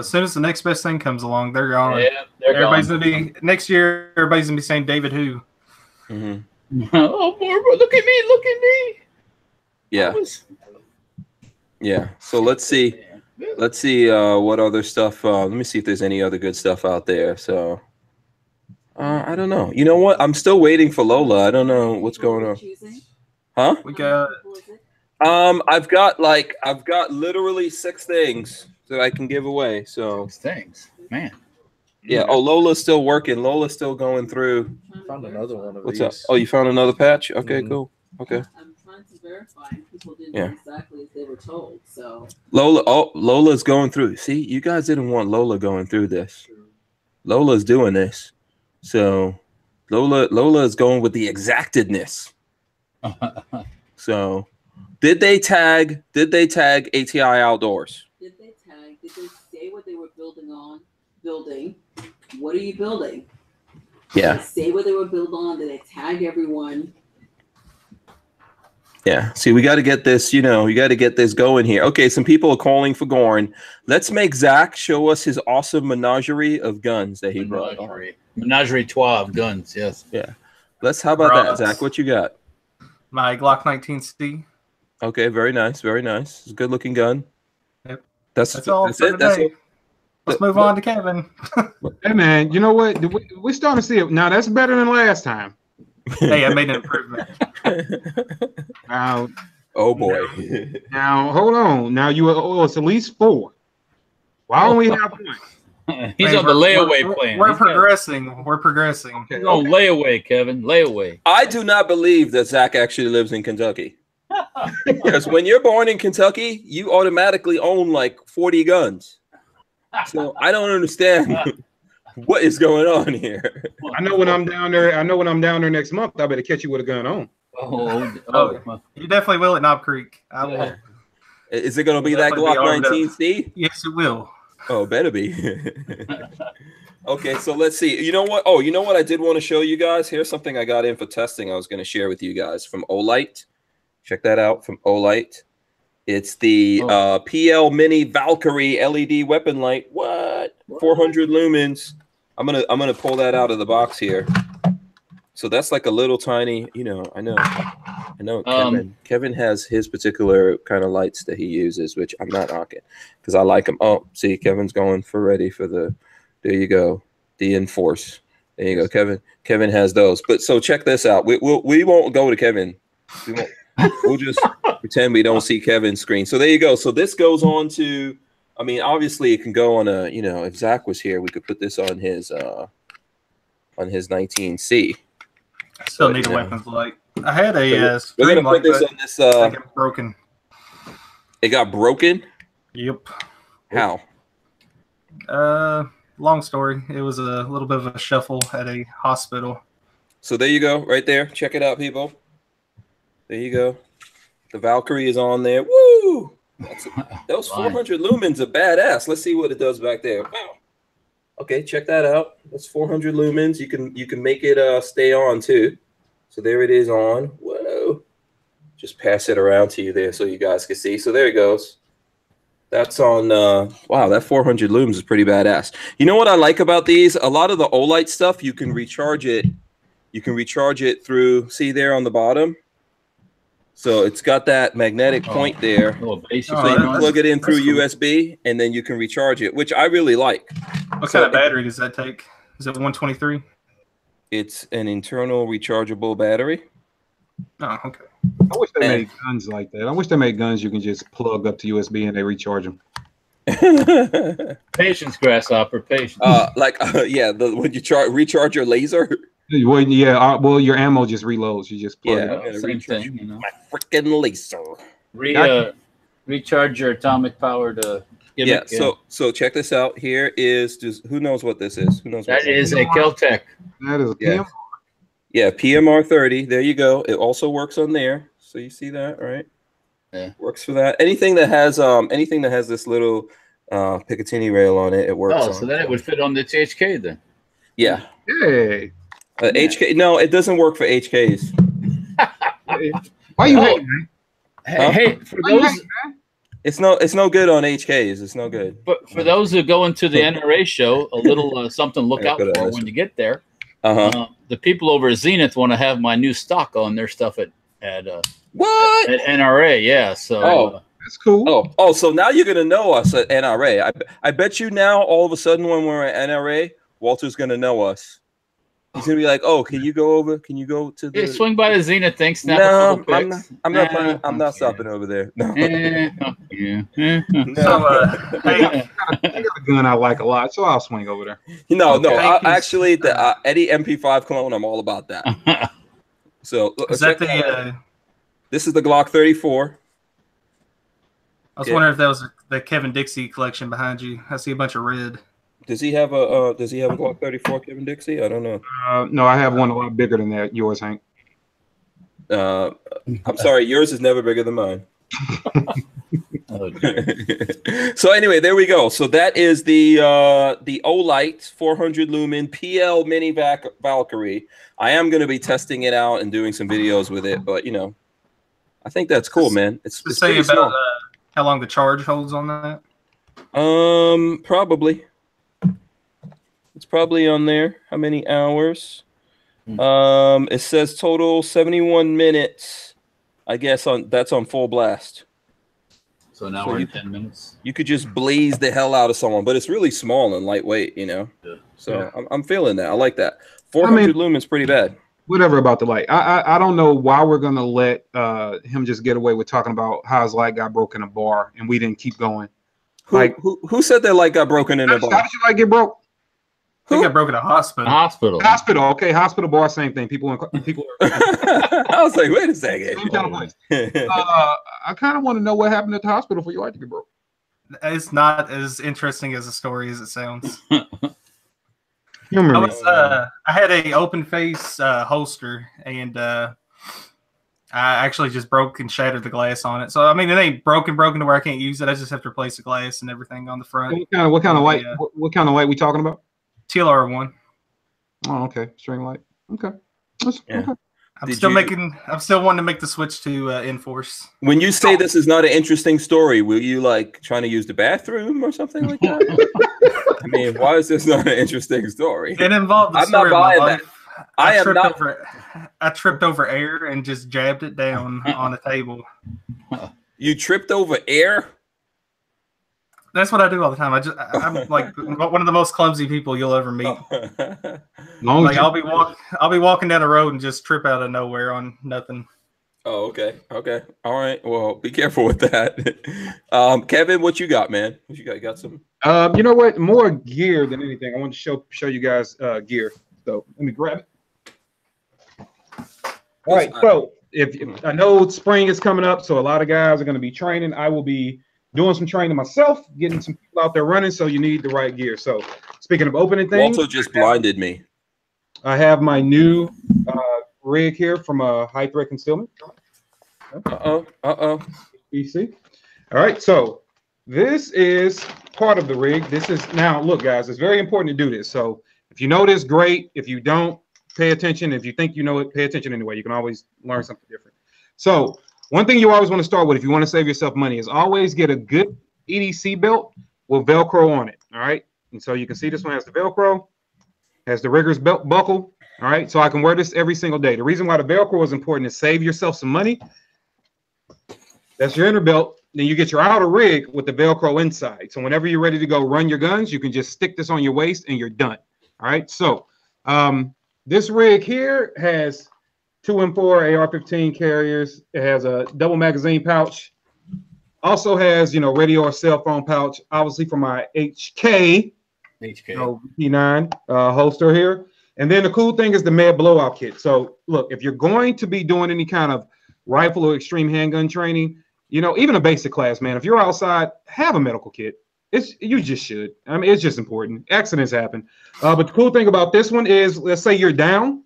soon as the next best thing comes along, they're gone. Yeah, everybody's gonna be next year. Everybody's gonna be saying David who. Mm-hmm. Oh, look at me! Yeah. Yeah. So let's see. Let's see what other stuff. Let me see if there's any other good stuff out there. So I don't know. You know what? I'm still waiting for Lola. I don't know what's going on. Huh? We got. I've got literally 6 things that I can give away. So 6 things, man. Yeah. Oh, Lola's still working. Lola's still going through. Found another one of What's these. up? Oh, you found another patch? Okay, cool. Okay. I'm trying to verify. People didn't do exactly as they were told. So Lola's going through. See, you guys didn't want Lola going through this. Lola's doing this. So Lola is going with the exactedness. So did they tag ATI Outdoors? did they tag? Did they say what they were building? What are you building? Yeah. Did they say what they were building on? Did they tag everyone? Yeah. See, we got to get this, you got to get this going here. Okay, some people are calling for Gorn. Let's make Zach show us his awesome menagerie of guns that he brought. Menagerie trois of guns, yes. Yeah. How about that, Zach? What you got? My Glock 19C. Okay, very nice, very nice. It's a good looking gun. Yep. That's all that's for it. today. That's all. Let's move on to Kevin. Hey man, you know what? We're starting to see it now. That's better than last time. Hey, I made an improvement. Now, oh boy. Now hold on. Now it's at least 4. Why don't we have 1? He's on the layaway plan. We're progressing. We're progressing. Okay. He's on layaway, Kevin. Layaway. I do not believe that Zach actually lives in Kentucky. Because when you're born in Kentucky, you automatically own like 40 guns. So I don't understand what is going on here. I know when I'm down there next month, I better catch you with a gun on. Oh, you definitely will at Knob Creek. I will. Is it going to be that Glock 19C? Yes, it will. Oh, better be. Okay, so let's see. You know what? Oh, you know what I did want to show you guys? Here's something I got in for testing I was going to share with you guys from Olight. Check that out from Olight. It's the PL Mini Valkyrie LED weapon light. What? 400 lumens. I'm gonna pull that out of the box here. So that's like a little tiny, I know Kevin has his particular kind of lights that he uses, which I'm not knocking because I like them. Oh, see, Kevin's going there you go. The Enforce. There you go, Kevin. Kevin has those. But so check this out. We won't go to Kevin. We'll just pretend we don't see Kevin's screen. So there you go. So this goes on to, obviously it can go on a, if Zach was here, we could put this on his 19C. I still need a weapons light. I had a we're gonna put this on this. I think it broken. It got broken. Yep. How? Long story. It was a little bit of a shuffle at a hospital. So there you go, right there. Check it out, people. There you go. The Valkyrie is on there. Woo! Those 400 lumens are badass. Let's see what it does back there. Wow. Okay, check that out. That's 400 lumens. You can make it stay on too. So there it is on. Whoa! Just pass it around to you there so you guys can see. So there it goes. That's on. Wow, that 400 lumens is pretty badass. You know what I like about these? A lot of the Olight stuff, you can recharge it. You can recharge it through. See there on the bottom. So it's got that magnetic point there. So you can plug it in through USB, and then you can recharge it, which I really like. What kind of battery does that take? Is it 123? It's an internal rechargeable battery. Oh, okay. I wish they made guns like that. I wish they made guns you can just plug up to USB and they recharge them. Patience, Grasshopper, patience. When you recharge your laser. Well, yeah. Your ammo just reloads. You just plug it up. Same thing. My freaking laser. Recharge your atomic power to. So check this out. Here is who knows what this is? Who knows? That is a Keltec. That is a PMR. Yeah, PMR 30. There you go. It also works on there. So you see that, right? Yeah. Works for that. Anything that has this little Picatinny rail on it, it works. Oh, so then it would fit on the HK then. Yeah. Hey. HK. No, it doesn't work for HKs. Why you hating? Hey, for those. It's no good on HKs. It's no good. But for those who go into the NRA show, a little something to look out for when you get there. The people over at Zenith want to have my new stock on their stuff at What? At NRA, yeah. So that's cool. Oh, so now you're gonna know us at NRA. I bet you now, all of a sudden, when we're at NRA, Walter's gonna know us. He's gonna be like, "Oh, can you go over? Can you go to the swing by the Zenith thing? Snap No, a couple pics. I'm not stopping over there. No. So, hey, I got a gun I like a lot, so I'll swing over there. No. Actually, The Eddie MP5 clone, I'm all about that. So is that the? This is the Glock 34. I was wondering if that was the Kevin Dixie collection behind you. I see a bunch of red. Does he have a Glock 34, Kevin Dixie? I don't know. No, I have one a lot bigger than that. Yours, Hank. I'm sorry, yours is never bigger than mine. So anyway, there we go. So that is the Olight 400 lumen PL Mini Valkyrie. I am going to be testing it out and doing some videos with it, but I think that's cool, man. It's say about how long the charge holds on that. Probably. It's probably on there. How many hours? It says total 71 minutes. I guess that's on full blast. So an hour and 10 minutes. You could just blaze the hell out of someone, but it's really small and lightweight, Yeah. So yeah. I'm feeling that. I like that. 400 lumens pretty bad. Whatever about the light. I don't know why we're gonna let him just get away with talking about how his light got broken in a bar and we didn't keep going. Who said their light got broken in a bar? How did your light get broke? They got broken at a hospital. Hospital. Okay, hospital bar, same thing. People are. I was like, wait a second. I kind of want to know what happened at the hospital for your light to get broke. It's not as interesting as a story as it sounds. I had a open face holster, and I actually just broke and shattered the glass on it. So I mean, it ain't broken to where I can't use it. I just have to replace the glass and everything on the front. What kind of light? What kind of light we talking about? TLR1. Oh, okay, string light. Okay. Yeah. Okay. I'm still wanting to make the switch to Enforce. When you say this is not an interesting story, will you like trying to use the bathroom or something like that? I mean, why is this not an interesting story? It involved the I'm story not buying of my that. life. I tripped over air and just jabbed it down on a table. You tripped over air? That's what I do all the time. I'm like one of the most clumsy people you'll ever meet. Like I'll be walking down the road and just trip out of nowhere on nothing. Oh, okay. All right. Well, be careful with that. Kevin, what you got, man? What you got? You got some? You know what? More gear than anything. I want to show you guys gear. So let me grab it. All right. So if I know spring is coming up, so a lot of guys are going to be training. I will be doing some training myself, getting some people out there running, so you need the right gear. So speaking of opening things, Walter just blinded me. I have my new rig here from High Threat Concealment. BC. All right, so this is part of the rig. This is now, look, guys, it's very important to do this. So if you know this, great. If you don't, pay attention. If you think you know it, pay attention anyway. You can always learn something different. So one thing you always want to start with if you want to save yourself money is always get a good EDC belt with Velcro on it. All right. And so you can see this one has the Velcro, has the rigger's belt buckle. All right. So I can wear this every single day. The reason why the Velcro is important is save yourself some money. That's your inner belt. Then you get your outer rig with the Velcro inside. So whenever you're ready to go run your guns, you can just stick this on your waist and you're done. All right. So this rig here has 2M4 AR-15 carriers. It has a double magazine pouch. Also has, radio or cell phone pouch. Obviously for my HK P9 holster here. And then the cool thing is the med blowout kit. So look, if you're going to be doing any kind of rifle or extreme handgun training, even a basic class, man, if you're outside, have a medical kit. You just should. I mean, it's just important. Accidents happen. But the cool thing about this one is, let's say you're down,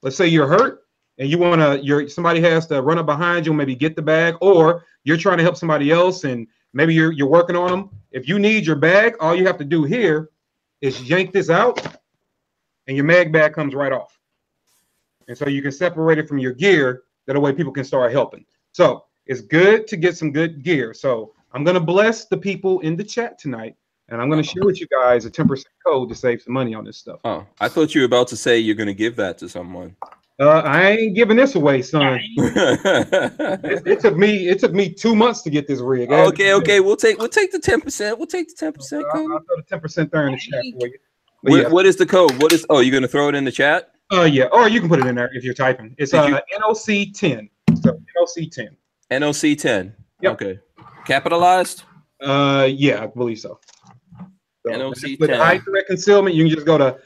let's say you're hurt, and somebody has to run up behind you and maybe get the bag, or you're trying to help somebody else and maybe you're working on them. If you need your bag, all you have to do here is yank this out and your mag bag comes right off. And so you can separate it from your gear. That way people can start helping. So it's good to get some good gear. So I'm going to bless the people in the chat tonight, and I'm going to share with you guys a 10% code to save some money on this stuff. Oh, I thought you were about to say you're going to give that to someone. I ain't giving this away, son. It took me 2 months to get this rig. Okay. We'll take the 10%. We'll take the 10%. I'll throw the 10% there in the chat for you. What is the code? You're gonna throw it in the chat? Yeah, or you can put it in there if you're typing. It's NOC10. So NOC10. NOC10. Yep. Okay. Capitalized? Yeah, I believe so. NOC10. With high threat concealment, you can just go to,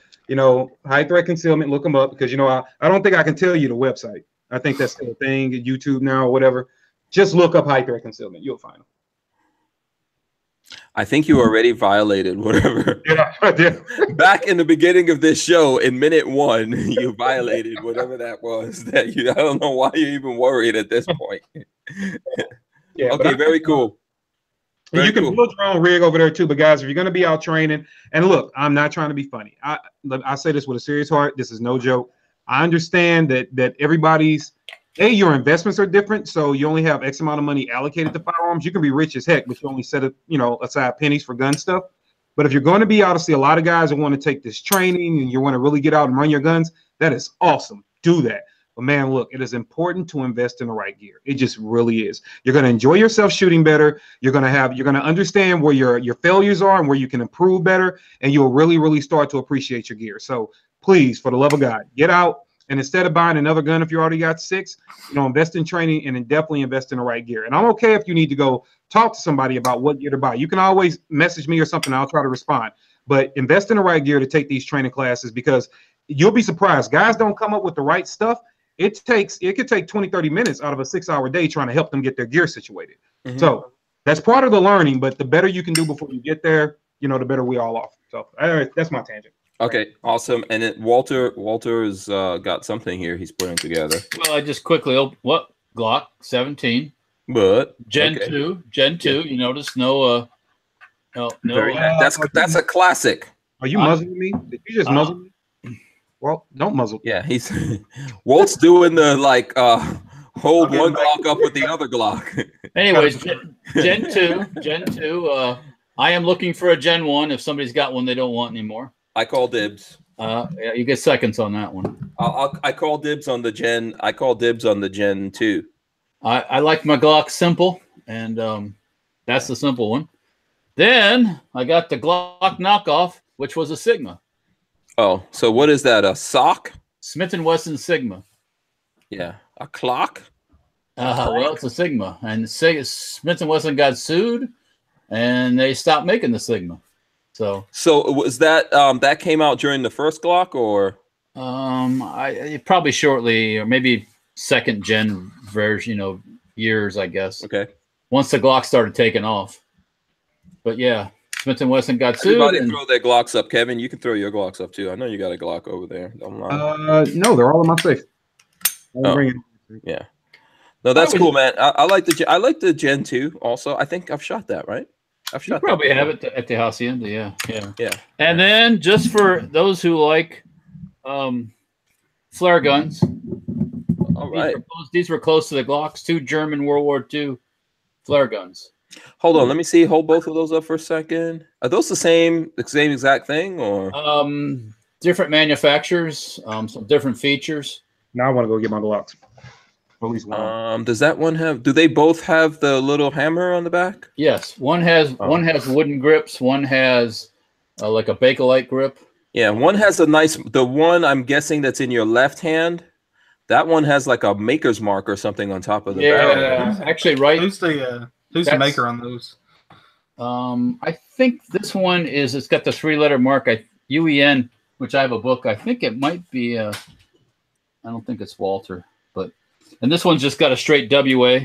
high threat concealment, look them up, because I don't think I can tell you the website. I think that's still a thing at YouTube now or whatever. Just look up high threat concealment. You'll find them. I think you already violated whatever. Yeah, I did. Back in the beginning of this show, in minute 1, you violated whatever that was. I don't know why you're even worried at this point. Yeah. Okay, very cool. You can build your own rig over there too. But guys, if you're going to be out training, and look, I'm not trying to be funny. I say this with a serious heart. This is no joke. I understand that everybody's your investments are different, so you only have X amount of money allocated to firearms. You can be rich as heck, but you only set aside pennies for gun stuff. But if you're going to be out to see a lot of guys that want to take this training and you want to really get out and run your guns, that is awesome. Do that. But man, look, it is important to invest in the right gear. It just really is. You're going to enjoy yourself shooting better. You're going to understand where your failures are and where you can improve better, and you'll really, really start to appreciate your gear. So please, for the love of God, get out. And instead of buying another gun, if you already got 6, invest in training and then definitely invest in the right gear. And I'm okay if you need to go talk to somebody about what gear to buy. You can always message me or something. I'll try to respond. But invest in the right gear to take these training classes, because you'll be surprised. Guys don't come up with the right stuff. It could take 20, 30 minutes out of a 6-hour day trying to help them get their gear situated. Mm-hmm. So that's part of the learning. But the better you can do before you get there, the better we all off. So that's my tangent. Okay, awesome. And Walter's got something here he's putting together. Well, I just quickly Glock 17. But Gen 2. You notice no. That's a classic. Are you muzzling me? Did you just muzzle me? Well, don't muzzle. Yeah, he's Walt's doing the hold one Glock up with the other Glock. Anyways, Gen 2. I am looking for a Gen 1 if somebody's got one they don't want anymore. I call dibs. Yeah, you get seconds on that one. I call dibs on the Gen. I call dibs on the Gen 2. I like my Glock simple, and that's the simple one. Then I got the Glock knockoff, which was a Sigma. Oh, so what is that? A sock? Smith & Wesson Sigma. Yeah, a clock. Well, it's a Sigma, and Smith & Wesson got sued, and they stopped making the Sigma. So was that that came out during the first Glock, or I probably shortly, or maybe second gen version, years, I guess. Okay. Once the Glock started taking off, but yeah, Smith & Wesson got sued. Everybody throw their Glocks up, Kevin. You can throw your Glocks up too. I know you got a Glock over there. No, they're all in my safe. Yeah. No, that's cool, man. I like the Gen 2 also. I think I've shot that, right? You probably have it at the Hacienda, yeah. And then just for those who like flare guns, all right. These were close to the Glocks, 2 German World War II flare guns. Hold on, let me see. Hold both of those up for a second. Are those the same exact thing, or different manufacturers, some different features? Now I want to go get my Glocks. At least one. Does that one have? Do they both have the little hammer on the back? Yes, one has wooden grips. One has like a Bakelite grip. Yeah, one has a nice. The one I'm guessing that's in your left hand. That one has like a maker's mark or something on top of the barrel. Yeah, actually, right. Who's the maker on those? I think this one is. It's got the 3-letter mark. UEN, which I have a book. I think it might be. I don't think it's Walther. And this one's just got a straight WA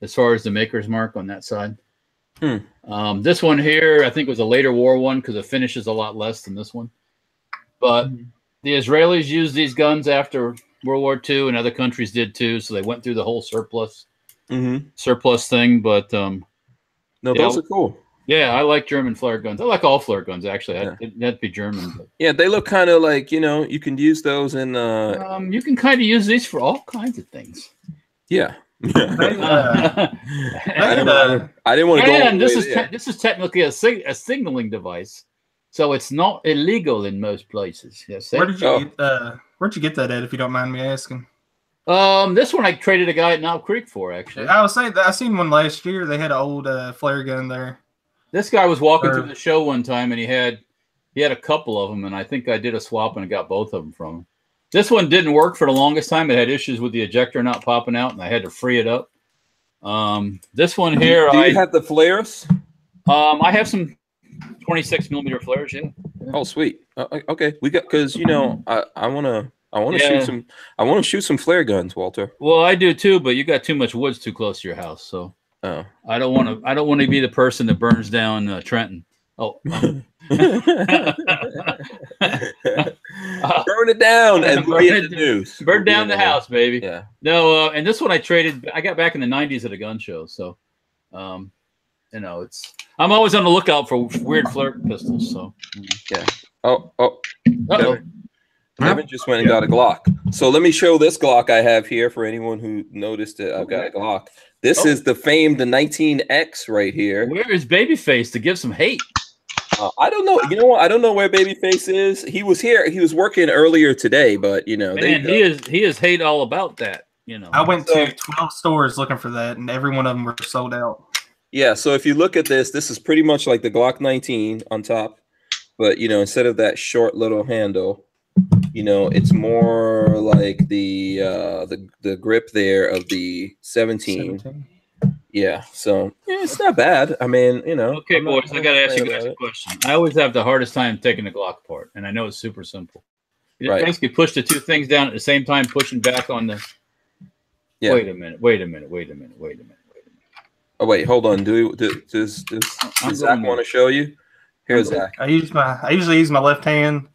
as far as the maker's mark on that side. This one here, I think, was a later war one because it finishes a lot less than this one. But the Israelis used these guns after World War II, and other countries did too. So they went through the whole surplus thing. But those are cool. Yeah, I like German flare guns. I like all flare guns, actually. That'd be German. But. Yeah, they look kind of like, you can use those in... you can kind of use these for all kinds of things. Yeah. I didn't want to go... And this is technically a signaling device. So it's not illegal in most places. Yes. Where'd you get that at, if you don't mind me asking? This one I traded a guy at Knob Creek for, actually. I was saying that I seen one last year. They had an old flare gun there. This guy was walking through the show one time, and he had a couple of them, and I think I did a swap and I got both of them from him. This one didn't work for the longest time. It had issues with the ejector not popping out, and I had to free it up. This one here, do you have the flares? I have some 26 millimeter flares. Yeah. Oh, sweet. Okay, we got, because I want to shoot some flare guns, Walter. Well, I do too, but you got too much woods too close to your house, so I don't want to be the person that burns down Trenton. Oh. Burn it down and read the news. Burn down the house, baby. Yeah. No, and this one I traded. I got back in the '90s at a gun show, so I'm always on the lookout for weird flare pistols. So yeah. Oh. Kevin just went and got a Glock. So let me show this Glock I have here for anyone who noticed it. I've got a Glock. This is the 19X right here. Where is Babyface to give some hate? I don't know. You know what? I don't know where Babyface is. He was here. He was working earlier today, but he is hate all about that. I went to 12 stores looking for that, and every one of them were sold out. Yeah. So if you look at this is pretty much like the Glock 19 on top, but instead of that short little handle, it's more like the grip there of the 17. Yeah, so it's not bad. I mean, Okay, boys, I got to ask you guys a question. I always have the hardest time taking the Glock apart, and I know it's super simple. You basically push the two things down at the same time, pushing back on the. Yeah. Wait a minute. Oh wait, hold on. Does Zach want to show you? Here's Zach. I usually use my left hand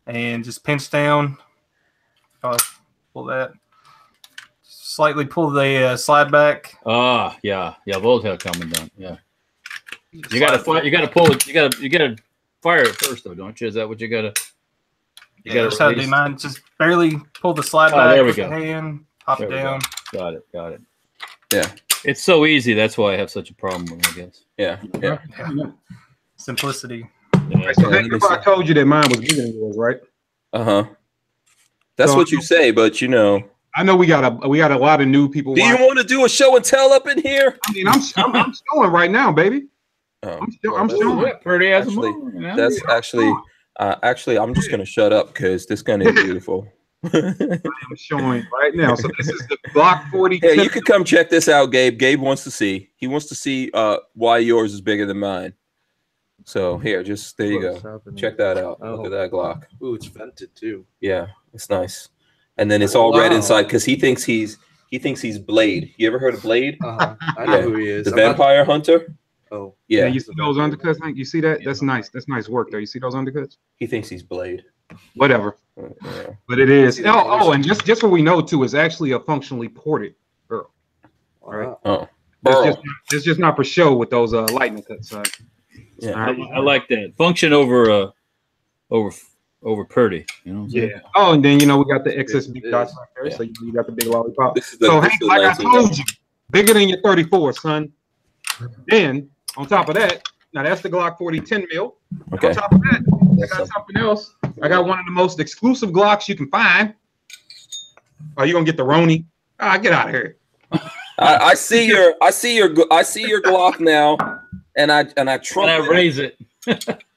and just pinch down. Pull that. Slightly pull the slide back. Yeah, both have coming down. Yeah, you gotta pull it. You gotta fire it first, though, don't you? Is that what you gotta? That's how I do mine. Just barely pull the slide back. There we with go. the hand, pop it down. Got it. Yeah, it's so easy. That's why I have such a problem with it, I guess. Yeah. Simplicity. Yeah. So I told you that mine was bigger than yours, right? That's what you say, but I know we got a lot of new people. Do you want to do a show and tell up in here? I mean, I'm showing right now, baby. I'm showing. Pretty as That's actually I'm just gonna shut up because this gun is beautiful. I'm showing right now. So this is the Glock 40. Yeah, you could come check this out, Gabe. Gabe wants to see. He wants to see why yours is bigger than mine. So here, there you go. Check that out. Look at that Glock. Ooh, it's vented too. Yeah, it's nice. And then it's all red inside because he thinks he's Blade. You ever heard of Blade? I know who he is. The vampire hunter. Oh, yeah. You see those undercuts, Hank? You see that? That's nice. That's nice work, though. You see those undercuts? He thinks he's Blade. Whatever. Yeah. But it is. And just what we know too is actually a functionally ported barrel. All right. Oh. It's just not for show with those lightning cuts. Yeah, I like that function over Purdy. Yeah. Oh, and then we got the excess big dots right there, so you got the big lollipop. Hank, like I told you, bigger than your 34, son. Then on top of that, now that's the Glock 40 10 mil. Okay. On top of that, I got something else. I got one of the most exclusive Glocks you can find. Are you gonna get the Roni? Get out of here. I see your Glock now, and I raise it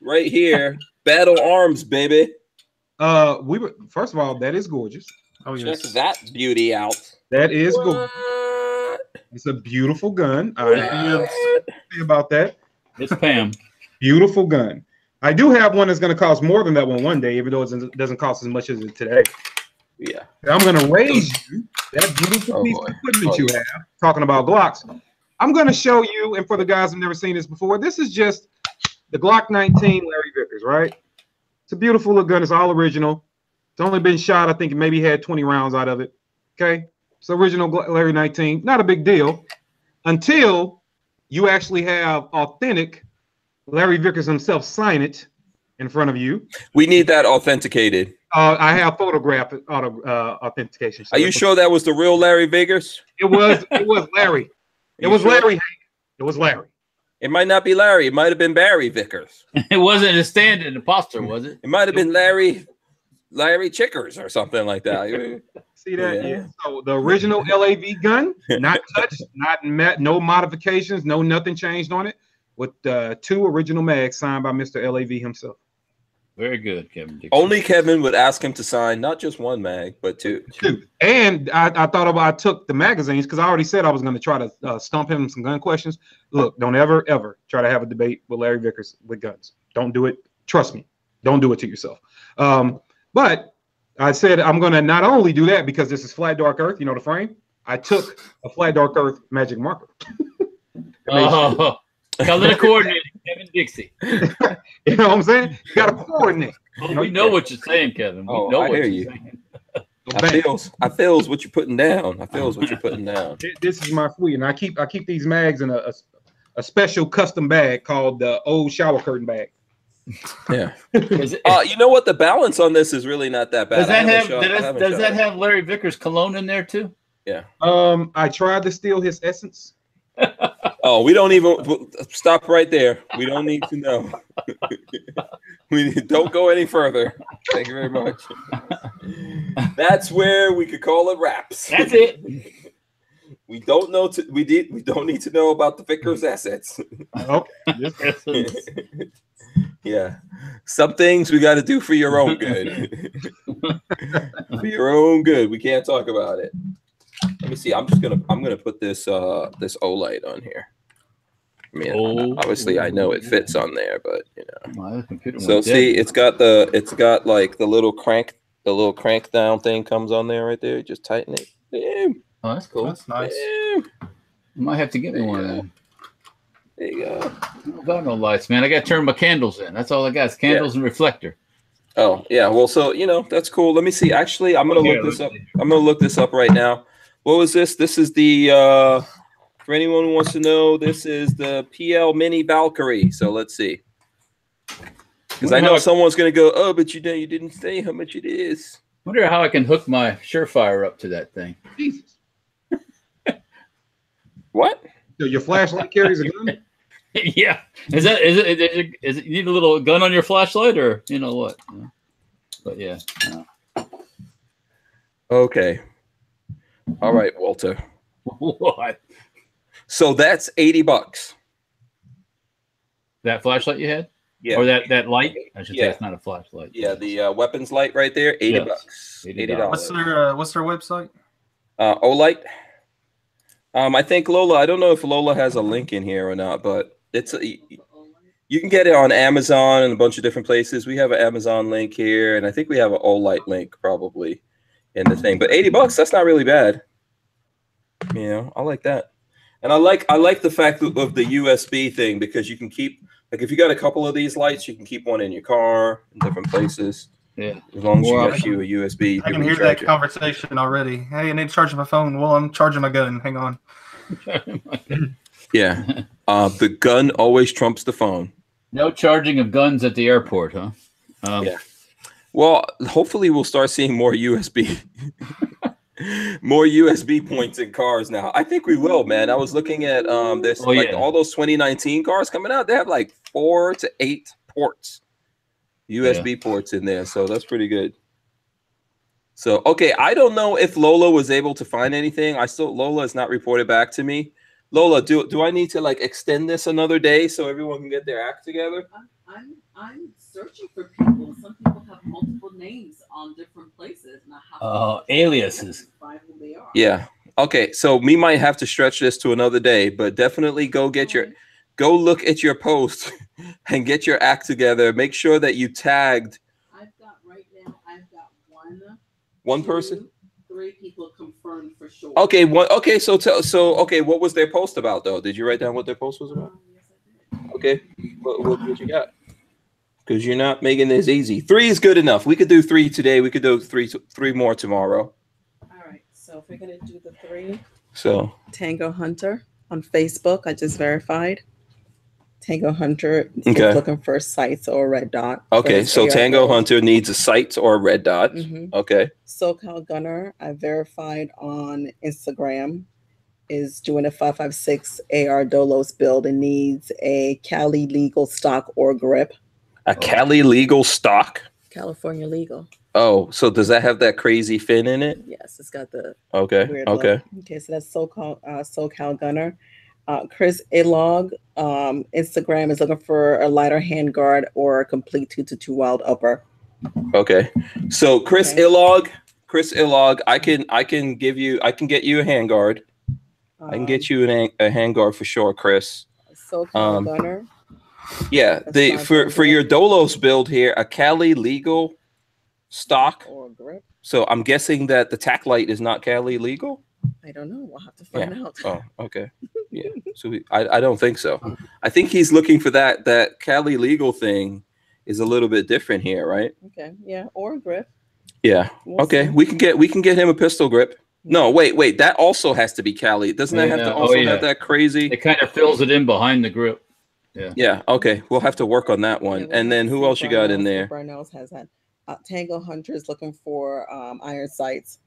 right here. Battle Arms, baby. First of all, that is gorgeous. Oh, yes. Check that beauty out. That is good. It's a beautiful gun. I have to say about that. It's Pam. Beautiful gun. I do have one that's going to cost more than that one day, even though it doesn't cost as much as it today. Yeah. I'm going to raise you that beautiful piece of equipment you have. Talking about Glocks. I'm going to show you, and for the guys who've never seen this before, this is just the Glock 19 Larry Vickers, right? It's a beautiful little gun. It's all original. It's only been shot, I think, maybe had 20 rounds out of it. Okay? It's original Larry 19. Not a big deal until you actually have authentic Larry Vickers himself sign it in front of you. We need that authenticated. I have photograph authentication. So are you sure that was the real Larry Vickers? It was Larry. It was Larry. It was Larry. It might not be Larry. It might have been Barry Vickers. It wasn't a stand-in imposter, was it? It might have been Larry Chickers or something like that. See that? Yeah. So the original LAV gun, not touched, no modifications, no nothing changed on it, with 2 original mags signed by Mr. LAV himself. Very good, Kevin Dixie. Only Kevin would ask him to sign not just 1 mag, but 2. And I took the magazines because I already said I was going to try to stump him some gun questions. Look, don't ever try to have a debate with Larry Vickers with guns. Don't do it. Trust me. Don't do it to yourself. But I said I'm going to not only do that because this is Flat Dark Earth, you know the frame. I took a Flat Dark Earth magic marker. Color coordinated, Kevin Dixie. You know what I'm saying? You got to coordinate. We know what you're saying, Kevin. We know what you're saying. I feels what you're putting down. I feels what you're putting down. This is my free, and I keep these mags in a special custom bag called the old shower curtain bag. Yeah. You know what? The balance on this is really not that bad. Does that have Larry Vickers cologne in there too? Yeah. I tried to steal his essence. Oh, we don't even stop right there. We don't need to know. We don't go any further. Thank you very much. That's where we could call it wraps. That's it. We don't know. We don't need to know about the Vickers assets. Okay. Yeah, some things we got to do for your own good. For your own good, we can't talk about it. Let me see. I'm gonna put this this Olight on here. I mean, obviously I know it fits on there, but you know. So see, it's got like the little crank down thing comes on there right there. Just tighten it. Bam. Oh, that's cool. That's nice. Bam. You might have to get me one of them. There you go. I don't got no lights, man. I got to turn my candles in. That's all I got. It's candles and reflector. Oh yeah. Well, so you know that's cool. Let me see. Actually, I'm gonna look this up. I'm gonna look this up right now. What was this? This is the for anyone who wants to know, this is the PL Mini Valkyrie. So let's see. Because I know someone's gonna go, oh, but you didn't say how much it is. Wonder how I can hook my Surefire up to that thing. Jesus. What? So your flashlight carries a gun? Yeah. Is it you need a little gun on your flashlight or you know what? But yeah. Okay. All right, Walter. What? So that's $80. That flashlight you had? Yeah. Or that light? I should say it's not a flashlight. Yeah, the weapons light right there, $80. $80. What's their website? Olight. I think Lola. I don't know if Lola has a link in here or not, but you can get it on Amazon and a bunch of different places. We have an Amazon link here, and I think we have an Olight link probably in the thing. But $80, that's not really bad. You know, I like that, and I like the fact of the USB thing because you can keep if you got a couple of these lights, you can keep one in your car in different places. Yeah, as long as you got a USB. I can hear that conversation already. Hey, I need to charge my phone. Well, I'm charging my gun. Hang on. Yeah, the gun always trumps the phone. No charging of guns at the airport, huh? Yeah. Well, hopefully we'll start seeing more USB, more USB points in cars now. I think we will, man. I was looking at this all those 2019 cars coming out. They have like 4 to 8 ports, USB ports in there. So that's pretty good. So okay, I don't know if Lola was able to find anything. Lola has not reported back to me. Lola, do I need to like extend this another day so everyone can get their act together? I'm searching for people. Some people have multiple names on different places, and I have to aliases. find who they are. Yeah. Okay. So we might have to stretch this to another day, but definitely go look at your post and get your act together. Make sure that you tagged. I've got one person. 3 people confirmed for sure. Okay. Okay. So okay. What was their post about though? Did you write down what their post was about? Yes, I did. Okay. What you got? Because you're not making this easy. 3 is good enough. We could do 3 today. We could do 3 more tomorrow. All right. So if we're gonna do the 3, so Tango Hunter on Facebook, I just verified. Tango Hunter is looking for sites or a red dot. Okay, so Tango Hunter needs a site or a red dot. Mm-hmm. Okay. SoCal Gunner, I verified on Instagram. is doing a 5.56 AR Dolos build and needs a Cali legal stock or grip. A Cali legal stock? California legal. Oh, so does that have that crazy fin in it? Yes, it's got the weird look. Okay, so that's SoCal Gunner. Chris Ilog, Instagram is looking for a lighter hand guard or a complete 2-2 wild upper. Okay, so Chris Ilog, I can get you a hand guard. I can get you a hand guard for sure, Chris. SoCal Gunner. Yeah, for your Dolos build here, a Cali legal stock. Or grip. So I'm guessing that the tack light is not Cali legal. I don't know. We'll have to find out. Oh, okay. Yeah. So I don't think so. I think he's looking for that Cali legal thing is a little bit different here, right? Okay. Yeah. Or a grip. Yeah. Okay. We can get him a pistol grip. No, wait. That also has to be Cali. Doesn't that have to also have that crazy? It kind of fills it in behind the grip. Yeah. Yeah. Okay. We'll have to work on that one. And then who else you got in there? Barnauls has that. Tango Hunter is looking for iron sights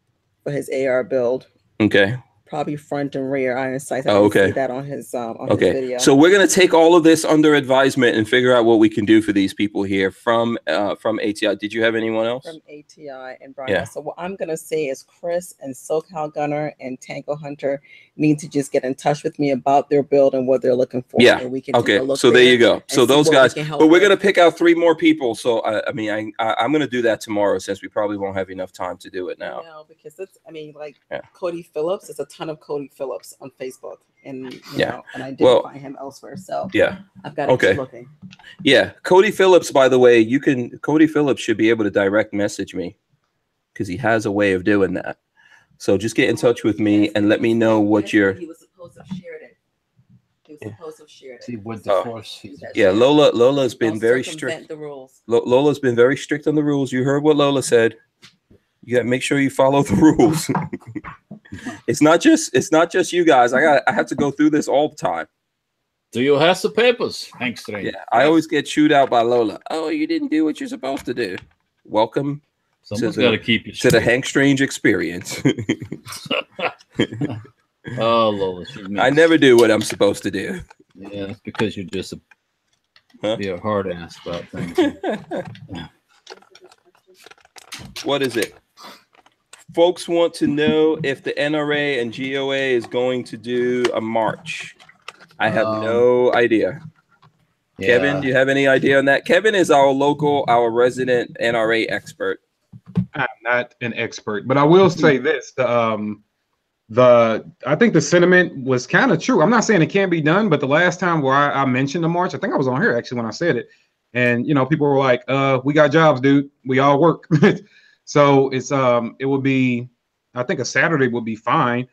for his AR build. Okay. Probably front and rear iron sights. I see that on his his video. So we're gonna take all of this under advisement and figure out what we can do for these people here from ATI. Did you have anyone else? From ATI and Brian. Yeah. So what I'm gonna say is Chris and SoCal Gunner and Tango Hunter need to just get in touch with me about their build and what they're looking for. Yeah. And we can so there you go. So those guys. But we're gonna pick out 3 more people. So I'm gonna do that tomorrow since we probably won't have enough time to do it now. No, because Cody Phillips. There's a ton of Cody Phillips on Facebook, and you know, and I didn't find him elsewhere. So I've got to keep looking. Yeah, Cody Phillips. By the way, Cody Phillips should be able to direct message me because he has a way of doing that. So just get in touch with me and let me know what you're. He was supposed to have shared it. He was supposed to have shared it. See, with the force. Yeah, Lola's been very strict. The rules. Lola's been very strict on the rules. You heard what Lola said. You got to make sure you follow the rules. It's not just you guys. I have to go through this all the time. Do you have the papers? Thanks, Ray. Yeah, I always get chewed out by Lola. Oh, you didn't do what you're supposed to do. Welcome. Someone's got to keep you to the Hank Strange experience. Oh, Lola, I never do what I'm supposed to do. Yeah, it's because you're just be a hard ass about things. Yeah. What is it? Folks want to know if the NRA and GOA is going to do a march. I have no idea. Yeah. Kevin, do you have any idea on that? Kevin is our resident NRA expert. I'm not an expert, but I will say this: I think the sentiment was kind of true. I'm not saying it can't be done, but the last time where I mentioned the march, I think I was on here actually when I said it, and people were like, "We got jobs, dude. We all work." So it's it would be, I think a Saturday would be fine.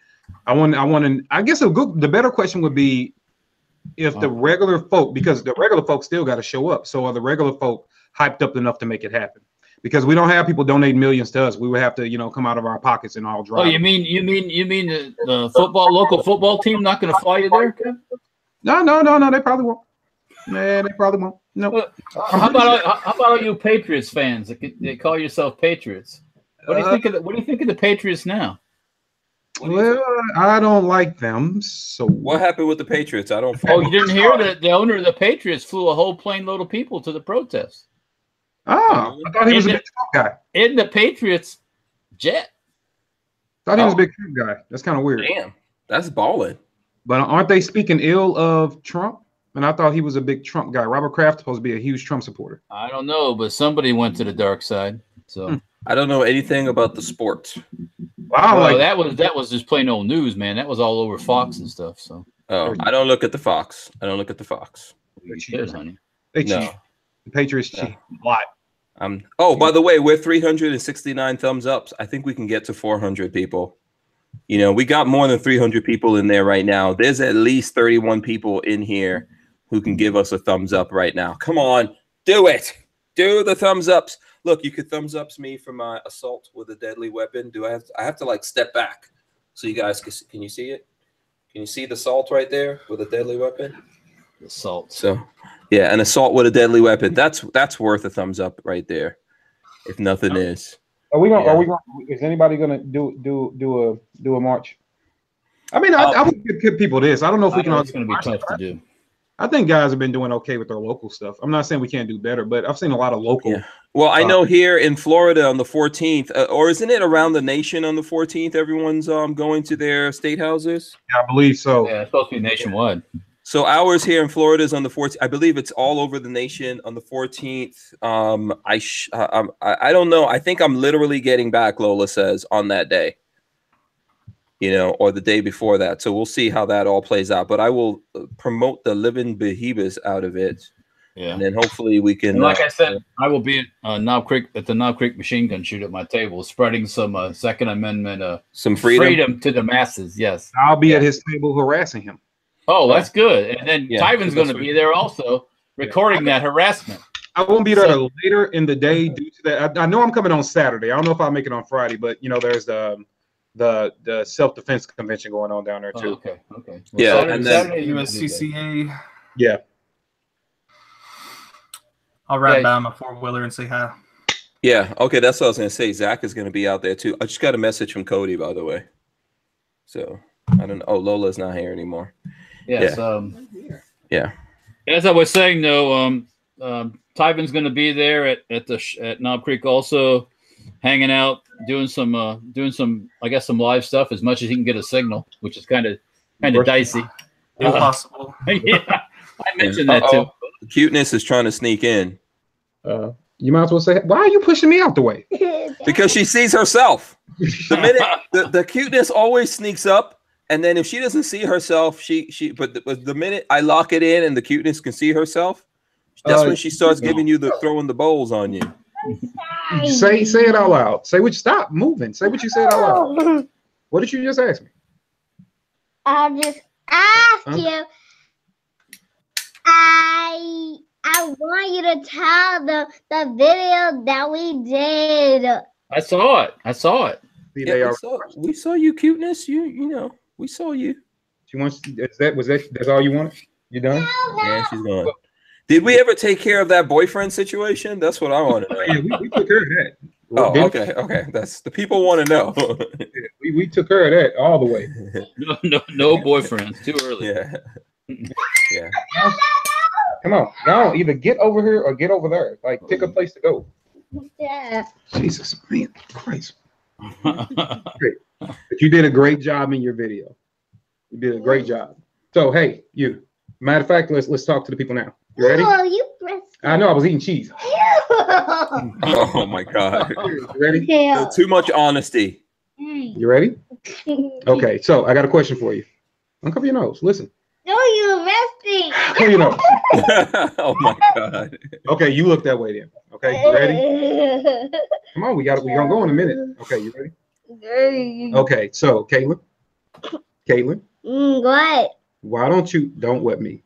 I guess the better question would be if the regular folk, because the regular folk still got to show up. So are the regular folk hyped up enough to make it happen? Because we don't have people donate millions to us. We would have to, come out of our pockets and all drive. Oh, you mean the local football team not going to fly you there? No, they probably won't. Nah, they probably won't. No. How about all you Patriots fans that call yourself Patriots? What do you think of the Patriots now? Well, I don't like them. So what happened with the Patriots? I don't. Oh, you didn't hear that the owner of the Patriots flew a whole plane load of people to the protest. Oh, I thought he was a big Trump guy. In the Patriots jet. I thought he was a big Trump guy. That's kind of weird. Damn, that's balling. But aren't they speaking ill of Trump? And I thought he was a big Trump guy. Robert Kraft supposed to be a huge Trump supporter. I don't know, but somebody went to the dark side. So I don't know anything about the sport. Wow, that was just plain old news, man. That was all over Fox and stuff. So I don't look at the Fox. They cheat, honey. They cheat. The Patriots cheat a lot. By the way, we're 369 thumbs ups. I think we can get to 400 people. We got more than 300 people in there right now. There's at least 31 people in here who can give us a thumbs up right now. Come on, do it. Do the thumbs ups. Look, you could thumbs ups me for my assault with a deadly weapon. I have to like step back so you guys can you see it? Can you see the assault right there with a deadly weapon? Assault. So, yeah, an assault with a deadly weapon. That's worth a thumbs up right there. If nothing is. Are we going? Is anybody gonna do a march? I mean, I would give people this. I don't know if we can. It's going to be tough to do. I think guys have been doing okay with their local stuff. I'm not saying we can't do better, but I've seen a lot of local. Yeah. Well, I know here in Florida on the 14th, or isn't it around the nation on the 14th? Everyone's going to their state houses. Yeah, I believe so. Yeah, it's supposed to be nationwide. So ours here in Florida is on the 14th. I believe it's all over the nation on the 14th. I don't know. I think I'm literally getting back, Lola says, on that day. You know, or the day before that. So we'll see how that all plays out. But I will promote the living behemoths out of it. Yeah. And then hopefully we can. And like I said, I will be at Knob Creek at the Knob Creek machine gun shoot at my table, spreading some Second Amendment, some freedom to the masses. Yes. I'll be at his table harassing him. Oh, that's good. And then Tyven's going to be there also recording that harassment. I won't be there later in the day due to that. I know I'm coming on Saturday. I don't know if I'll make it on Friday, but you know, there's the self-defense convention going on down there too. Okay. Well, yeah, Saturday, and then USCCA. Yeah. I'll ride by my 4-wheeler and say hi. Yeah, okay, that's what I was gonna say. Zach is gonna be out there too. I just got a message from Cody, by the way. So I don't know. Oh, Lola's not here anymore. Yes. Yeah. As I was saying, though, Tyven's going to be there at Knob Creek also, hanging out, doing some I guess some live stuff as much as he can get a signal, which is kind of dicey. Impossible. Yeah, I mentioned that too. Cuteness is trying to sneak in. You might as well say, why are you pushing me out the way? Because she sees herself. The minute the cuteness always sneaks up. And then if she doesn't see herself, but the minute I lock it in and the cuteness can see herself, that's when she starts giving you throwing the bowls on you. Say it out loud. Stop moving. Say what you said out loud. What did you just ask me? I just asked you. I want you to tell the video that we did. I saw it. Yeah, we saw you, cuteness. You know. We saw you. She wants. That's all you wanted? You done? Yeah, she's gone. Did we ever take care of that boyfriend situation? That's what I want to know. Yeah, we took care of that. Oh, okay. That's the people want to know. we took care of that all the way. No boyfriends. Too early. Yeah. Come on, now either get over here or get over there. Like pick a place to go. Yeah. Jesus, man, Christ. Great. But you did a great job in your video. You did a great job. So hey, you. Matter of fact, let's talk to the people now. You ready? I know I was eating cheese. Oh my God. You ready? Too much honesty. You ready? Okay, so I got a question for you. Uncover your nose. Listen. No, you're resting. Uncover your nose. Oh my God. Okay, you look that way then. Okay, you ready? Come on, we're gonna go in a minute. Okay, you ready? Okay, so Caitlin. What? Why don't wet me?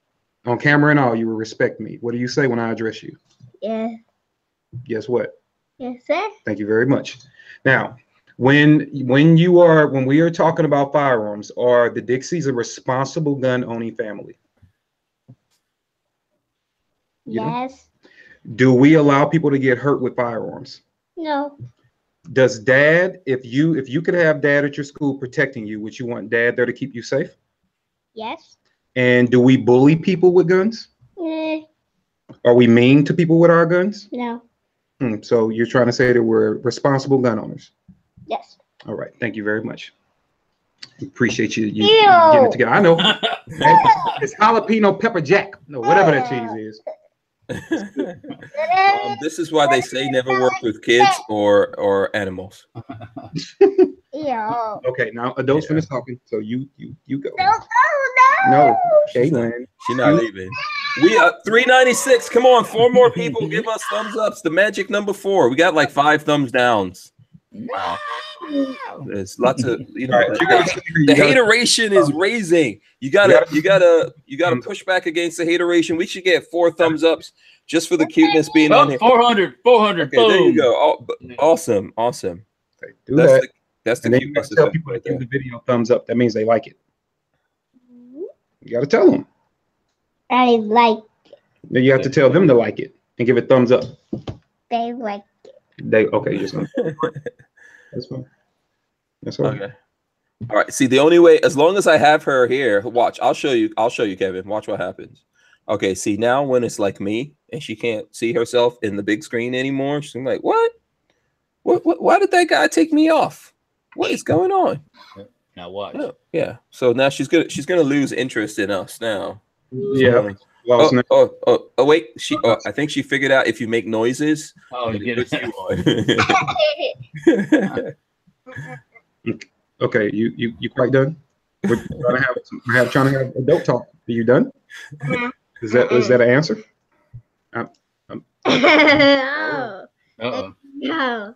On camera and all, you will respect me. What do you say when I address you? Yeah. Guess what? Yes, sir. Thank you very much. Now, when we are talking about firearms, are the Dixies a responsible gun-owning family? Yes. Do we allow people to get hurt with firearms? No. Does dad, if you could have dad at your school protecting you, would you want dad there to keep you safe? Yes. And do we bully people with guns? Are we mean to people with our guns? No. So you're trying to say that we're responsible gun owners? Yes. All right. Thank you very much. Appreciate you getting it together. I know. It's jalapeno pepper jack. No, whatever that cheese is. This is why they say never work with kids or animals. Okay, now adults finish talking, so you go. No, Caitlin. She's not leaving. We are 396. Come on, 4 more people. Give us thumbs ups. The magic number 4. We got like 5 thumbs downs. Wow. There's lots of the hateration is raising. You gotta push back against the hateration. We should get 4 thumbs ups just for the cuteness being on here. 400. Okay, there you go. Awesome. Okay, that's the cuteness. You gotta tell people to give the video thumbs up. That means they like it. You gotta tell them. I like it. Then you have to tell them to like it and give it thumbs up. They like it. Okay, just that's fine. That's fine. Okay. All right. See, the only way, as long as I have her here, watch. I'll show you. I'll show you, Kevin. Watch what happens. Okay. See, now when it's like me and she can't see herself in the big screen anymore, she's like, "What? What? Why did that guy take me off? What is going on?" Now watch. Oh, yeah. So now she's gonna lose interest in us now. Yeah. Oh, wait. I think she figured out if you make noises. Oh, you get it. Okay, you quite done? We're trying to have adult talk. Are you done? Is that an answer? No. No.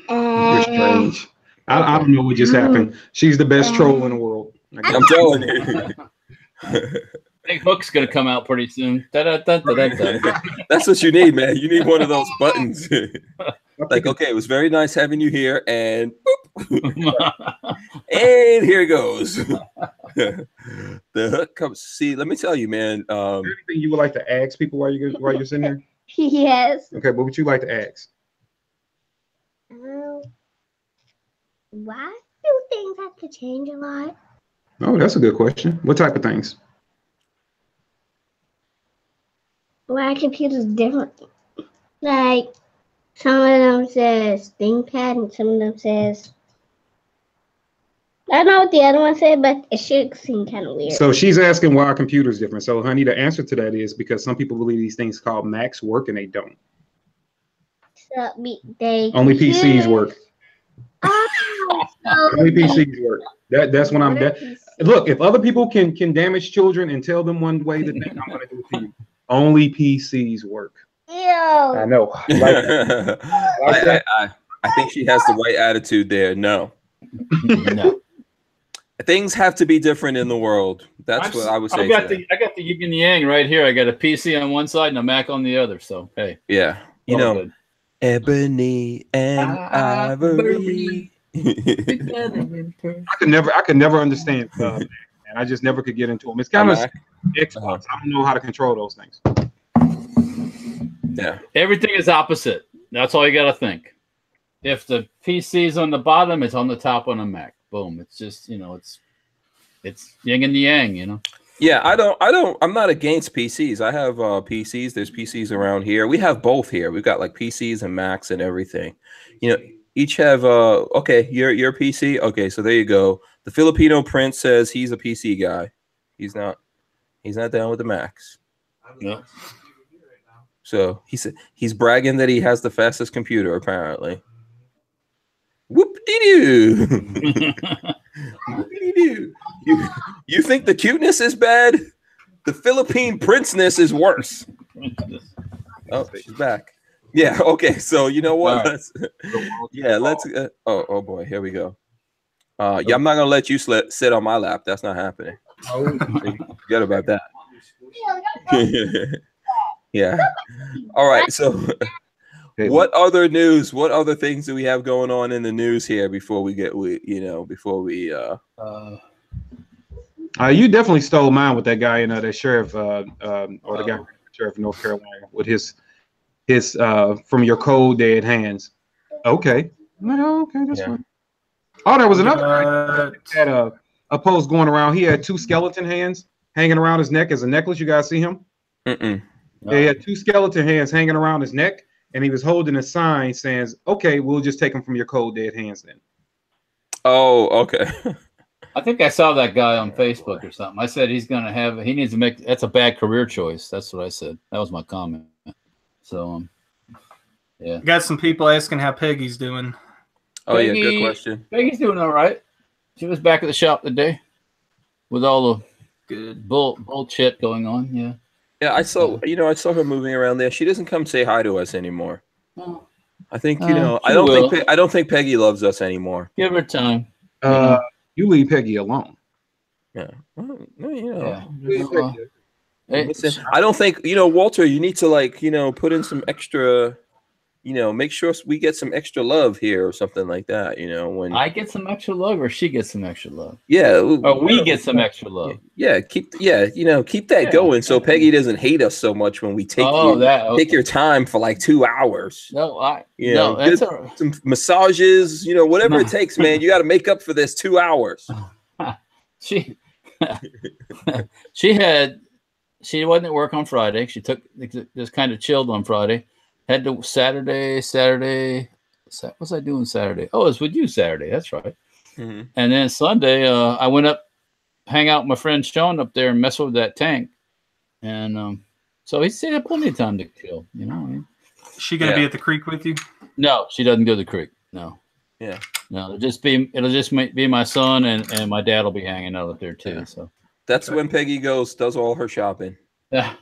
You're strange. I don't know what just happened. She's the best troll in the world. I'm telling you. I think Hook's gonna come out pretty soon. Da-da-da-da-da-da. That's what you need, man. You need one of those buttons. Like, okay, it was very nice having you here, and boop. And here it goes. The hook comes. See, let me tell you, man. Is there anything you would like to ask people while you're sitting here? Yes. Okay, what would you like to ask? Why do things have to change a lot? Oh, that's a good question. What type of things? Why are computers different? Like, some of them says ThinkPad and some of them says, I don't know what the other one said, but it should seem kind of weird. So she's asking why our computer's different. So, honey, the answer to that is because some people believe these things called Macs work and they don't. So they only PCs work. Oh, only PCs work. That's when I'm dead. Look, if other people can damage children and tell them one way to think, I'm going to do it to you. Only PCs work. Ew. I know. I think she has the right attitude there. No. No. Things have to be different in the world. That's what I would say. I got the yin and yang right here. I got a PC on one side and a Mac on the other. So hey. Yeah. You know, good. Ebony and ivory. I could never understand and I just never could get into them. It's kind of Xbox. I don't know how to control those things. Yeah. Everything is opposite. That's all you got to think. If the PC is on the bottom, it's on the top on a Mac. Boom. It's just, it's yin and yang, Yeah, I'm not against PCs. I have PCs. There's PCs around here. We have both here. We've got like PCs and Macs and everything. Each have okay, your PC. Okay, so there you go. The Filipino Prince says he's a PC guy. He's not down with the Macs. No. So he's bragging that he has the fastest computer, apparently. Whoop-de-doo. Whoop-de-doo. You think the cuteness is bad? The Philippine princeness is worse. Oh, she's back. Yeah. Okay. So you know what? Right. Let's. Oh boy. Here we go. Yeah, I'm not gonna let you sit on my lap. That's not happening. Forget about that. Yeah. All right. So, what other news? What other things do we have going on in the news here before we get? You definitely stole mine with that guy in the sheriff, or the guy sheriff of North Carolina with his from your cold dead hands. Okay. No. Okay. That's fine. Oh, there was another guy had a post going around. He had 2 skeleton hands hanging around his neck as a necklace. You guys see him? Mm-mm. Yeah, he had 2 skeleton hands hanging around his neck, and he was holding a sign saying, "Okay, we'll just take them from your cold dead hands then." Oh, okay. I think I saw that guy on Facebook or something. I said he needs to make. That's a bad career choice. That's what I said. That was my comment. So, yeah. Got some people asking how Peggy's doing. Oh, Peggy, yeah, good question. Peggy's doing all right. She was back at the shop today with all the good bullshit going on. Yeah. Yeah, I saw her moving around there. She doesn't come say hi to us anymore. Oh. I think I don't think Peggy loves us anymore. Give her time. You leave Peggy alone. Yeah. Hey, listen, I don't think Walter. You need to put in some extra you know, make sure we get some extra love here or something like that. You know, when I get some extra love or she gets some extra love. Yeah, or we get some extra love. Yeah, keep that going so Peggy doesn't hate us so much when we take take your time for like 2 hours. No, that's some massages, you know, whatever it takes, man. You got to make up for this 2 hours. She wasn't at work on Friday. She just kind of chilled on Friday. Had to Saturday. What was I doing Saturday? Oh, it was with you Saturday. That's right. Mm-hmm. And then Sunday, I went up, hang out with my friend Sean up there and mess with that tank. And so he had plenty of time to chill. You know, Is she gonna be at the creek with you? No, she doesn't go to the creek. No. Yeah. No, it'll just be my son and my dad will be hanging out up there too. So that's when Peggy does all her shopping. Yeah.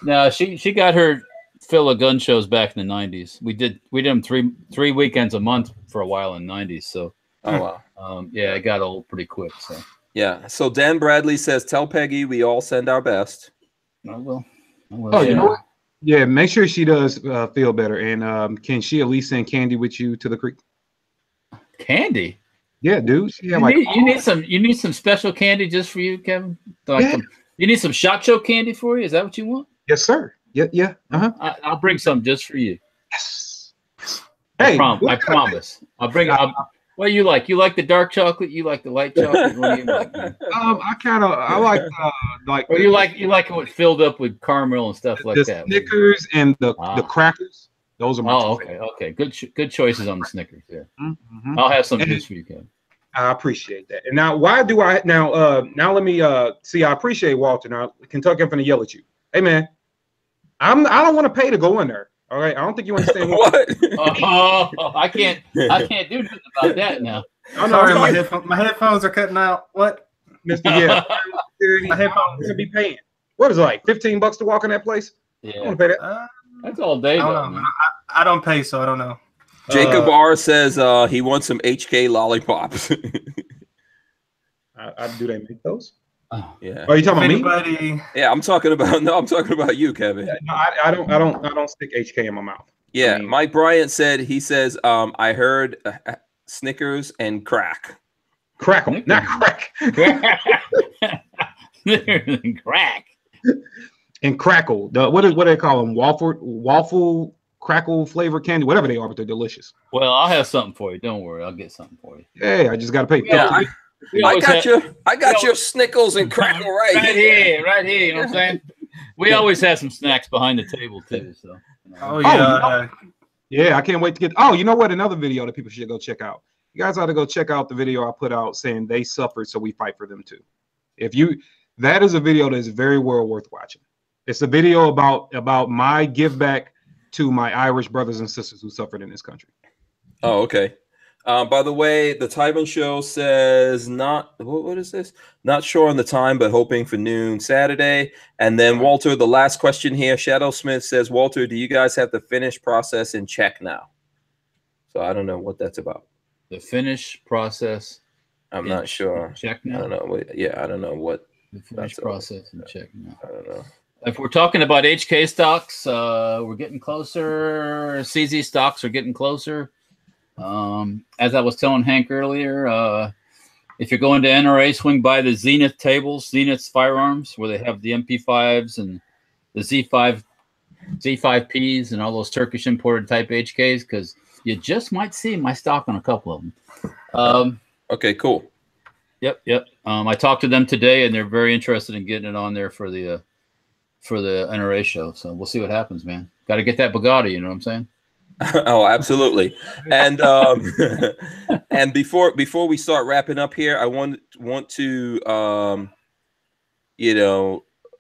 No, she got her fill of gun shows back in the 90s. We did them three weekends a month for a while in the 90s. So oh wow. It got old pretty quick. So yeah. So Dan Bradley says, tell Peggy we all send our best. I will. Oh, you know what? Yeah, make sure she does feel better. And can she at least send candy with you to the creek? Candy? Yeah, dude. You need some special candy just for you, Kevin? You need some SHOT Show candy for you? Is that what you want? Yes, sir. Yeah. Uh-huh. I'll bring some just for you. Yes. Hey, I promise. I'll bring. What do you like? You like the dark chocolate? You like the light chocolate? What do you like? I like Or you like it filled up with caramel and stuff like that. The Snickers and the crackers. Those are my okay. Good choices on the Snickers. Yeah. Mm-hmm. I'll have some juice for you, Kevin. I appreciate that. And now, why do I now let me see? I appreciate Walter. Now, Kentucky, I'm gonna yell at you. Hey, man, I don't want to pay to go in there. All right, I don't think you understand what. I can't do nothing about that now. I'm sorry, my headphones are cutting out. What, Mister? Yeah, my headphones gonna be paying. What is it, like $15 to walk in that place? Yeah, I want to pay that. That's all day. I don't pay, so I don't know. Jacob R says he wants some HK lollipops. Do they make those? Yeah. Are you talking about me? Yeah, I'm talking about you, Kevin. Yeah, no, I don't stick HK in my mouth. Yeah, I mean, Mike Bryant says I heard Snickers and crack. Crackle, not crack. Snickers and crack. And crackle. What do they call them? Waffle crackle flavored candy, whatever they are, but they're delicious. Well, I'll have something for you. Don't worry, I'll get something for you. Hey, I just got to pay. Yeah, I got your Snickles and crackle right here. You know what I'm saying? We always have some snacks behind the table too. So. Oh yeah. Yeah, I can't wait to get. Oh, you know what? Another video that people should go check out. You guys ought to go check out the video I put out saying they suffered, so we fight for them too. That is a video that is very well worth watching. It's a video about my give back to my Irish brothers and sisters who suffered in this country. Oh, okay. By the way, the Tyban show says what is this? Not sure on the time, but hoping for noon Saturday. And then Walter, the last question here. Shadow Smith says, Walter, do you guys have the finish process in check now? So I don't know what that's about. The finish process. I'm not sure. Check now. I don't know. I don't know what the finish process in check now. I don't know. If we're talking about HK stocks, we're getting closer. CZ stocks are getting closer. As I was telling Hank earlier, if you're going to NRA, swing by the Zenith tables, Zenith's firearms, where they have the MP5s and the Z5Ps and all those Turkish imported type HKs, because you just might see my stock on a couple of them. Okay, cool. Yep. I talked to them today, and they're very interested in getting it on there for the NRA show. So we'll see what happens, man. Got to get that Bugatti. You know what I'm saying? Oh, absolutely. And and before we start wrapping up here, I want to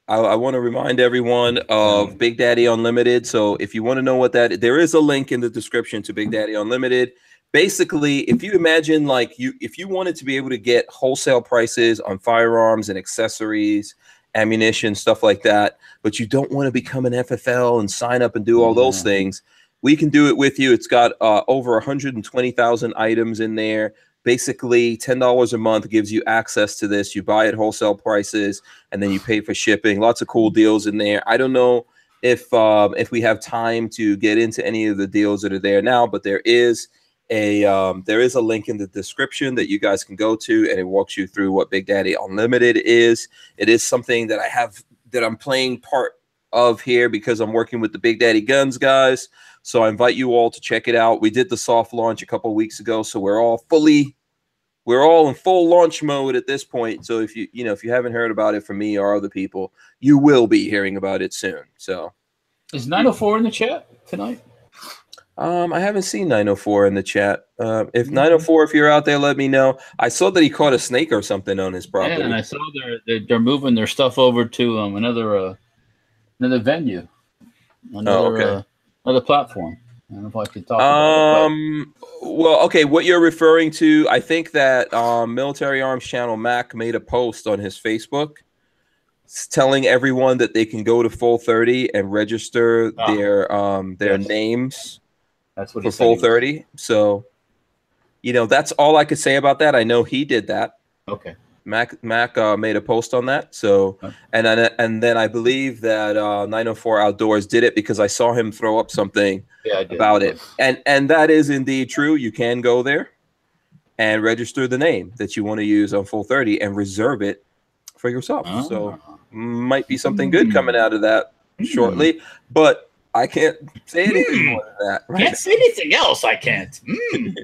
I want to remind everyone of Big Daddy Unlimited. So if you want to know what there is a link in the description to Big Daddy Unlimited. Basically, if you imagine if you wanted to be able to get wholesale prices on firearms and accessories, ammunition, stuff like that, but you don't want to become an FFL and sign up and do all those things, we can do it with you. It's got over 120,000 items in there. Basically, $10 a month gives you access to this. You buy at wholesale prices, and then you pay for shipping. Lots of cool deals in there. I don't know if we have time to get into any of the deals that are there now, but there is a link in the description that you guys can go to, and it walks you through what Big Daddy Unlimited is. It is something that I'm playing part of here because I'm working with the Big Daddy Guns guys. So I invite you all to check it out. We did the soft launch a couple of weeks ago, so we're all in full launch mode at this point. So if you haven't heard about it from me or other people, you will be hearing about it soon. So is 904 in the chat tonight? I haven't seen 904 in the chat. If 904, if you're out there, let me know. I saw that he caught a snake or something on his property. Yeah, and I saw they're moving their stuff over to another venue, another platform. I don't know if I could talk about it. Well, okay, what you're referring to, I think that Military Arms Channel Mac made a post on his Facebook telling everyone that they can go to Full 30 and register their names. That's what for Full 30. So, that's all I could say about that. I know he did that. Okay. Mac made a post on that. So, and then I believe that 904 Outdoors did it because I saw him throw up something about it. And that is indeed true. You can go there and register the name that you want to use on Full 30 and reserve it for yourself. So might be something good coming out of that shortly, but I can't say anything more than that. Right? Can't say anything else. I can't.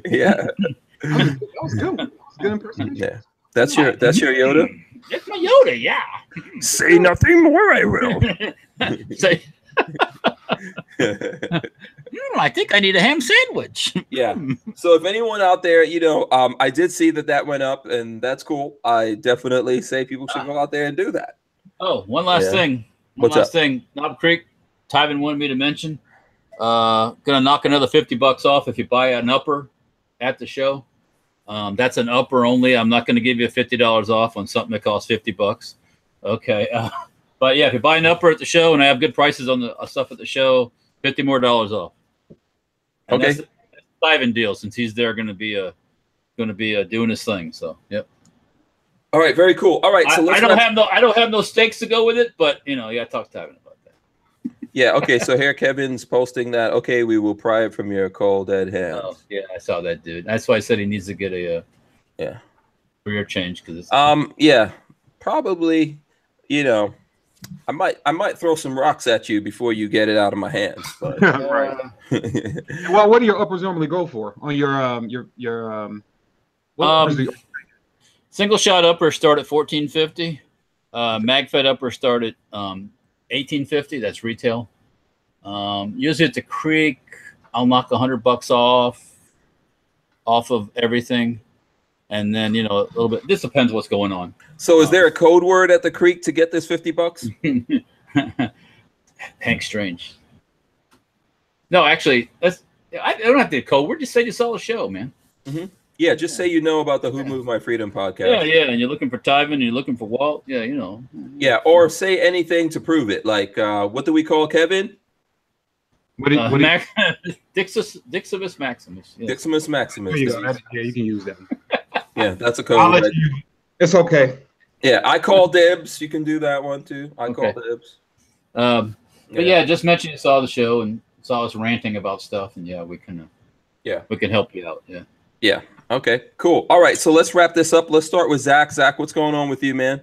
Yeah. That was good. That was good impersonation. Yeah. That's your Yoda? That's my Yoda, yeah. Say nothing more, I will. Say I think I need a ham sandwich. Yeah. So if anyone out there, I did see that went up, and that's cool. I definitely say people should go out there and do that. Oh, one last thing. What's up? Knob Creek, Tyven wanted me to mention. Gonna knock another $50 off if you buy an upper at the show. That's an upper only. I'm not going to give you $50 off on something that costs $50. Okay. But yeah, if you buy an upper at the show, and I have good prices on the stuff at the show, $50 more off. And okay. That's a Tyven deal since he's there going to be doing his thing. So, yep. All right. Very cool. All right. So I don't have no stakes to go with it, but talk to Tyven about that. Yeah. Okay. So here Kevin's posting that. Okay, we will pry it from your cold dead hands. Oh, yeah, I saw that, dude. That's why I said he needs to get a career change because yeah, probably. I might throw some rocks at you before you get it out of my hands. But. Right. Well, what do your uppers normally go for on your single shot upper start at $14.50. Mag fed upper start at $18.50. That's retail. Usually at the creek, I'll knock $100 off of everything, and then a little bit. This depends what's going on. So, is there a code word at the creek to get this $50? Hank Strange. No, actually, I don't have to code word. Just say you saw the show, man. Mm-hmm. Yeah, just say about the Who Moved My Freedom podcast. Yeah, and you're looking for Tyven, and you're looking for Walt. Yeah, Yeah, or say anything to prove it. Like, what do we call Kevin? Diximus Maximus. Yeah. Diximus Maximus. Yeah, you can use that. Yeah, that's a code. It's okay. Yeah, I call dibs. You can do that one too. I call dibs. But yeah, just mention you saw the show and saw us ranting about stuff, and we can help you out. Yeah. Yeah. Okay. Cool. All right. So let's wrap this up. Let's start with Zach. Zach, what's going on with you, man?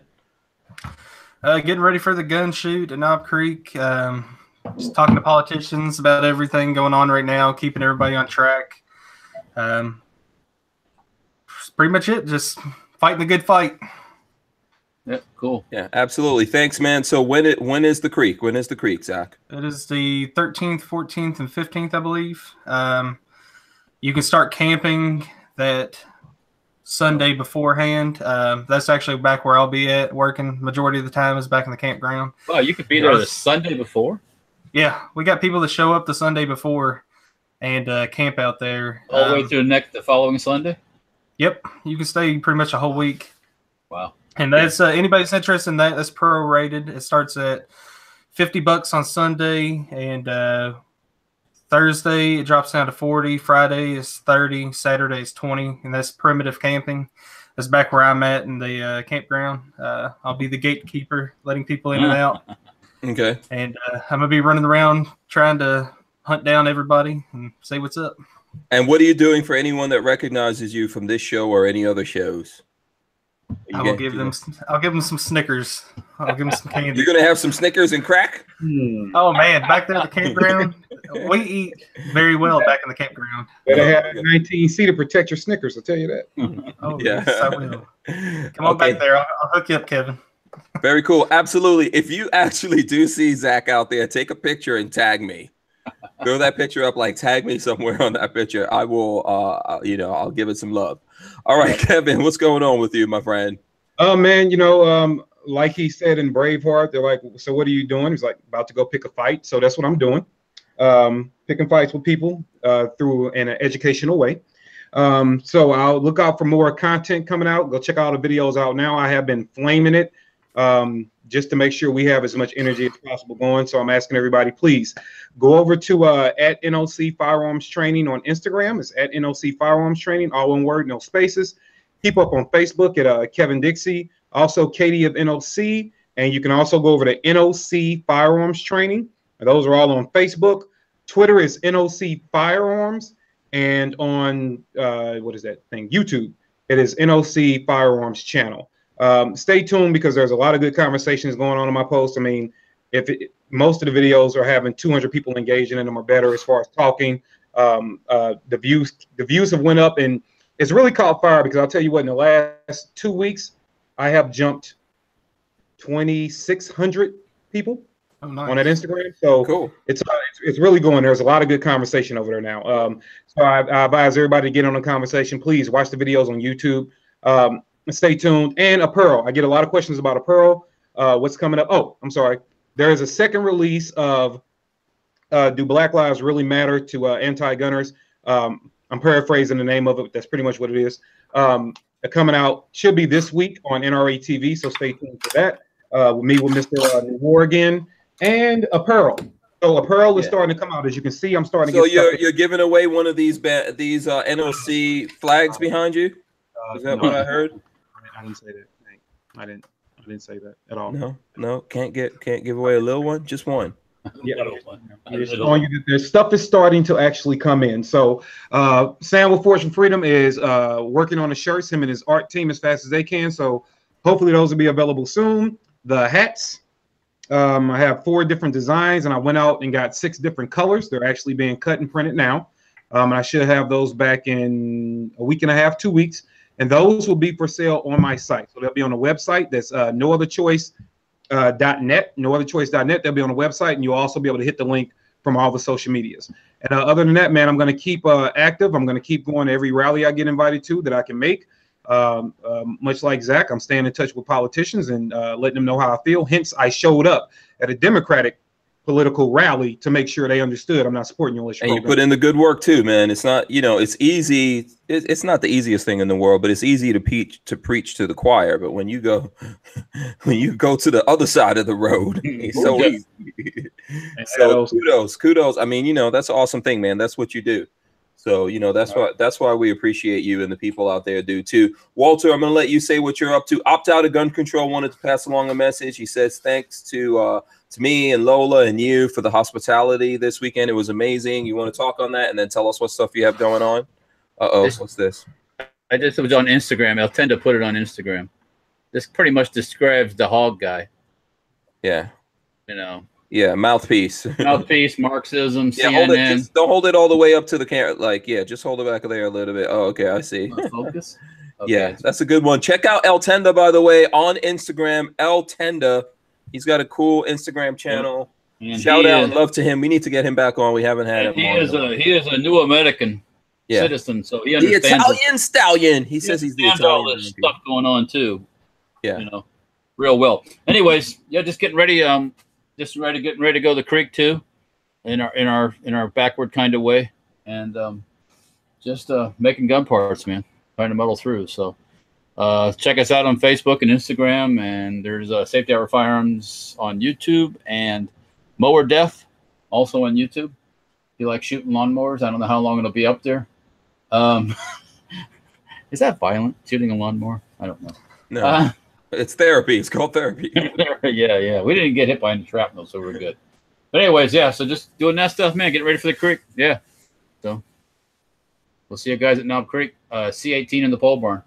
Getting ready for the gun shoot at Knob Creek. Just talking to politicians about everything going on right now, keeping everybody on track. That's pretty much it. Just fighting the good fight. Yeah, cool. Yeah, absolutely. Thanks, man. So when is the creek? When is the creek, Zach? It is the 13th, 14th, and 15th, I believe. You can start camping that Sunday beforehand. That's actually back where I'll be at working. Majority of the time is back in the campground. Oh, you could be there the Sunday before? Yeah, we got people that show up the Sunday before and camp out there. All the way through the following Sunday? Yep, you can stay pretty much a whole week. Wow. And that's anybody's interested in that. That's prorated. It starts at $50 on Sunday, and Thursday it drops down to $40. Friday is $30. Saturday is $20, and that's primitive camping. That's back where I'm at in the campground. I'll be the gatekeeper, letting people in and out. Okay. And I'm gonna be running around trying to hunt down everybody and say what's up. And what are you doing for anyone that recognizes you from this show or any other shows? I'll give them some Snickers. I'll give them some candy. You're gonna have some Snickers and crack? Oh man, back there at the campground, we eat very well back in the campground. Better have a 19C to protect your Snickers. I'll tell you that. Oh yeah, yes, I will. Come on back there. I'll hook you up, Kevin. Very cool. Absolutely. If you actually do see Zach out there, take a picture and tag me. Throw that picture up, like tag me somewhere on that picture. I will, I'll give it some love. All right, Kevin, what's going on with you, my friend? Oh man, like he said in Braveheart, they're like, so what are you doing? He's like, about to go pick a fight. So that's what I'm doing. Picking fights with people through in an educational way. So I'll look out for more content coming out. Go check out the videos out now. I have been flaming it just to make sure we have as much energy as possible going. So I'm asking everybody, please go over to at NOC Firearms Training on Instagram. It's at NOC Firearms Training, all one word, no spaces. Keep up on Facebook at Kevin Dixie, also Katie of NOC, and you can also go over to NOC Firearms Training. And those are all on Facebook. Twitter is NOC Firearms, and on what is that thing? YouTube, it is NOC Firearms Channel. Stay tuned because there's a lot of good conversations going on in my post. I mean, most of the videos are having 200 people engaging in them or better as far as talking. The views have went up, and it's really caught fire because I'll tell you what, in the last 2 weeks, I have jumped 2,600 people on that Instagram. So cool. It's really going. There's a lot of good conversation over there now. So I advise everybody to get on the conversation. Please watch the videos on YouTube. Stay tuned. And Apparel. I get a lot of questions about Apparel. What's coming up? Oh, I'm sorry. There is a second release of Do Black Lives Really Matter to anti-gunners. I'm paraphrasing the name of it, but that's pretty much what it is. Coming out should be this week on NRA TV, so stay tuned for that. With me, with Mr. War again, and Apparel. So Apparel is starting to come out. As you can see, I'm starting to get you're giving away one of these NOC flags behind you? Is that what I heard? I didn't say that. I didn't say that at all. No, can't give away a little one, just one. Yeah, their stuff is starting to actually come in. So Sam with Fortune Freedom is working on the shirts, him and his art team, as fast as they can. So hopefully those will be available soon. The hats, I have 4 different designs, and I went out and got 6 different colors. They're actually being cut and printed now. And I should have those back in a week and a half, 2 weeks. And those will be for sale on my site. So they'll be on the website. That's nootherchoice.net, nootherchoice.net. They'll be on the website, and you'll also be able to hit the link from all the social medias. And other than that, man, I'm going to keep active. I'm going to keep going to every rally I get invited to that I can make. Much like Zach, I'm staying in touch with politicians and letting them know how I feel. Hence, I showed up at a Democratic political rally to make sure they understood I'm not supporting your issue. And you put in the good work too, man. It's not, it's easy. It's not the easiest thing in the world, but it's easy to preach to the choir. But when you go to the other side of the road, it's so easy. So kudos. I mean, that's an awesome thing, man. That's what you do. So, that's why we appreciate you, and the people out there do too. Walter, I'm going to let you say what you're up to. Opt Out of Gun Control wanted to pass along a message. He says thanks to me and Lola and you for the hospitality this weekend. It was amazing. You want to talk on that and then tell us what stuff you have going on? What's this? I just was on Instagram. I'll tend to put it on Instagram. This pretty much describes the hog guy. Yeah. Yeah, mouthpiece. Mouthpiece, Marxism, yeah, CNN. Don't hold it all the way up to the camera. Just hold it back there a little bit. Oh, okay, I see. Focus? Okay. Yeah, that's a good one. Check out El Tenda, by the way, on Instagram. El Tenda. He's got a cool Instagram channel. And shout out and love to him. We need to get him back on. We haven't had him on. He is a new American citizen, so he understands the Italian stallion. He says he's the Italian. All this stuff going on too. Yeah, real well. Anyways, just getting ready. Getting ready to go to the creek too, in our backward kind of way, and just making gun parts, man. Trying to muddle through. So check us out on Facebook and Instagram, and there's Safety Hour Firearms on YouTube, and Mower Death also on YouTube. If you like shooting lawnmowers, I don't know how long it'll be up there. Is that violent, shooting a lawnmower? I don't know. No. It's therapy. It's called therapy. Yeah. We didn't get hit by any shrapnel, so we're good. But anyways, yeah. So just doing that stuff, man. Getting ready for the creek. Yeah. So we'll see you guys at Knob Creek, C18 in the pole barn.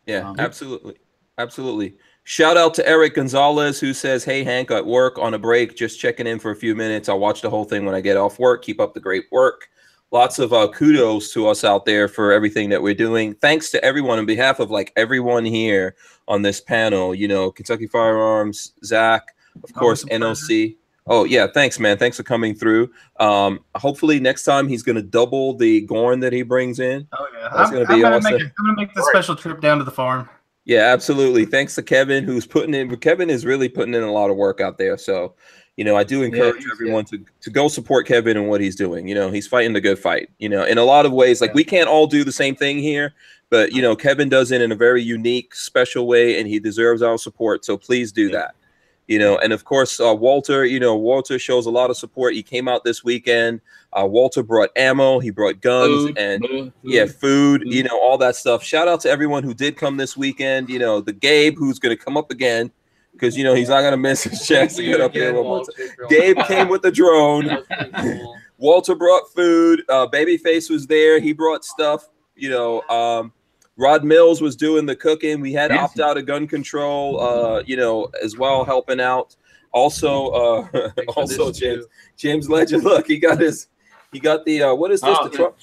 Yeah, absolutely. Shout out to Eric Gonzalez, who says, "Hey Hank, at work on a break, just checking in for a few minutes. I'll watch the whole thing when I get off work. Keep up the great work." Lots of kudos to us out there for everything that we're doing. Thanks to everyone on behalf of like everyone here on this panel. You know, Kentucky Firearms, Zach, of course, NOC. Oh yeah, thanks, man. Thanks for coming through. Hopefully next time he's going to double the Gorn that he brings in. Oh yeah, That's going to be awesome. I'm going to make the special trip down to the farm. Yeah, absolutely. Thanks to Kevin, who's putting in. Kevin is really putting in a lot of work out there. So, you know, I do encourage everyone to go support Kevin and what he's doing. You know, he's fighting the good fight. You know, in a lot of ways, like we can't all do the same thing here, but you know, Kevin does it in a very unique, special way, and he deserves our support. So please do that. You know, and of course, Walter, you know, Walter shows a lot of support. He came out this weekend. Walter brought ammo. He brought guns food, you know, all that stuff. Shout out to everyone who did come this weekend. You know, the Gabe, who's going to come up again because, you know, he's not going to miss his chance to get up there one more time. Gabe came with the drone. Cool. Walter brought food. Babyface was there. He brought stuff, you know, Rod Mills was doing the cooking. We had opt out of gun control, you know, as well, helping out. Also, James Legend. Look, he got the what is this? The Trump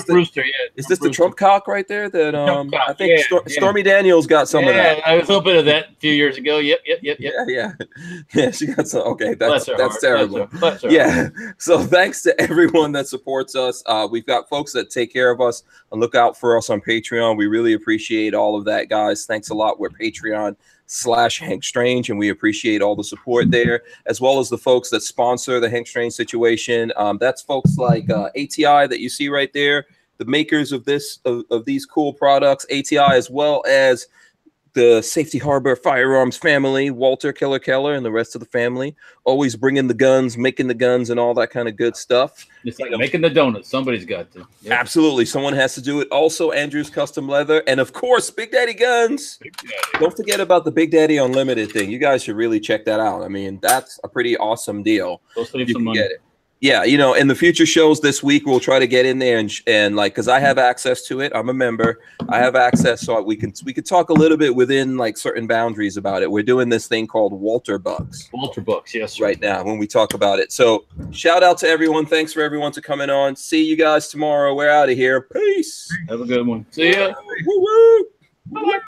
rooster. Yeah. Is this the Trump cock right there? That I think Stormy Daniels got some of that. I was a little bit of that a few years ago. Yep. Yeah, she got some. Okay, that's terrible. Bless her. Yeah. So thanks to everyone that supports us. We've got folks that take care of us and look out for us on Patreon. We really appreciate all of that, guys. Thanks a lot. We're Patreon/Hank Strange, and we appreciate all the support there, as well as the folks that sponsor the Hank Strange situation. That's folks like ATI that you see right there, the makers of these cool products, ATI, as well as the Safety Harbor Firearms family, Walter Keller, and the rest of the family, always bringing the guns, making the guns, and all that kind of good stuff. It's like making the donuts. Somebody's got to. Yep. Absolutely. Someone has to do it. Also, Andrew's Custom Leather. And, of course, Big Daddy Guns. Don't forget about the Big Daddy Unlimited thing. You guys should really check that out. I mean, that's a pretty awesome deal. Go save some money. Get it. Yeah, you know, in the future shows this week, we'll try to get in there and like, because I have access to it. I'm a member. I have access, so we can talk a little bit within like certain boundaries about it. We're doing this thing called Walter Bucks. Walter Bucks, yes, sir. Right now when we talk about it. So shout out to everyone. Thanks for everyone to coming on. See you guys tomorrow. We're out of here. Peace. Have a good one. See ya. Woo-woo. Bye-bye.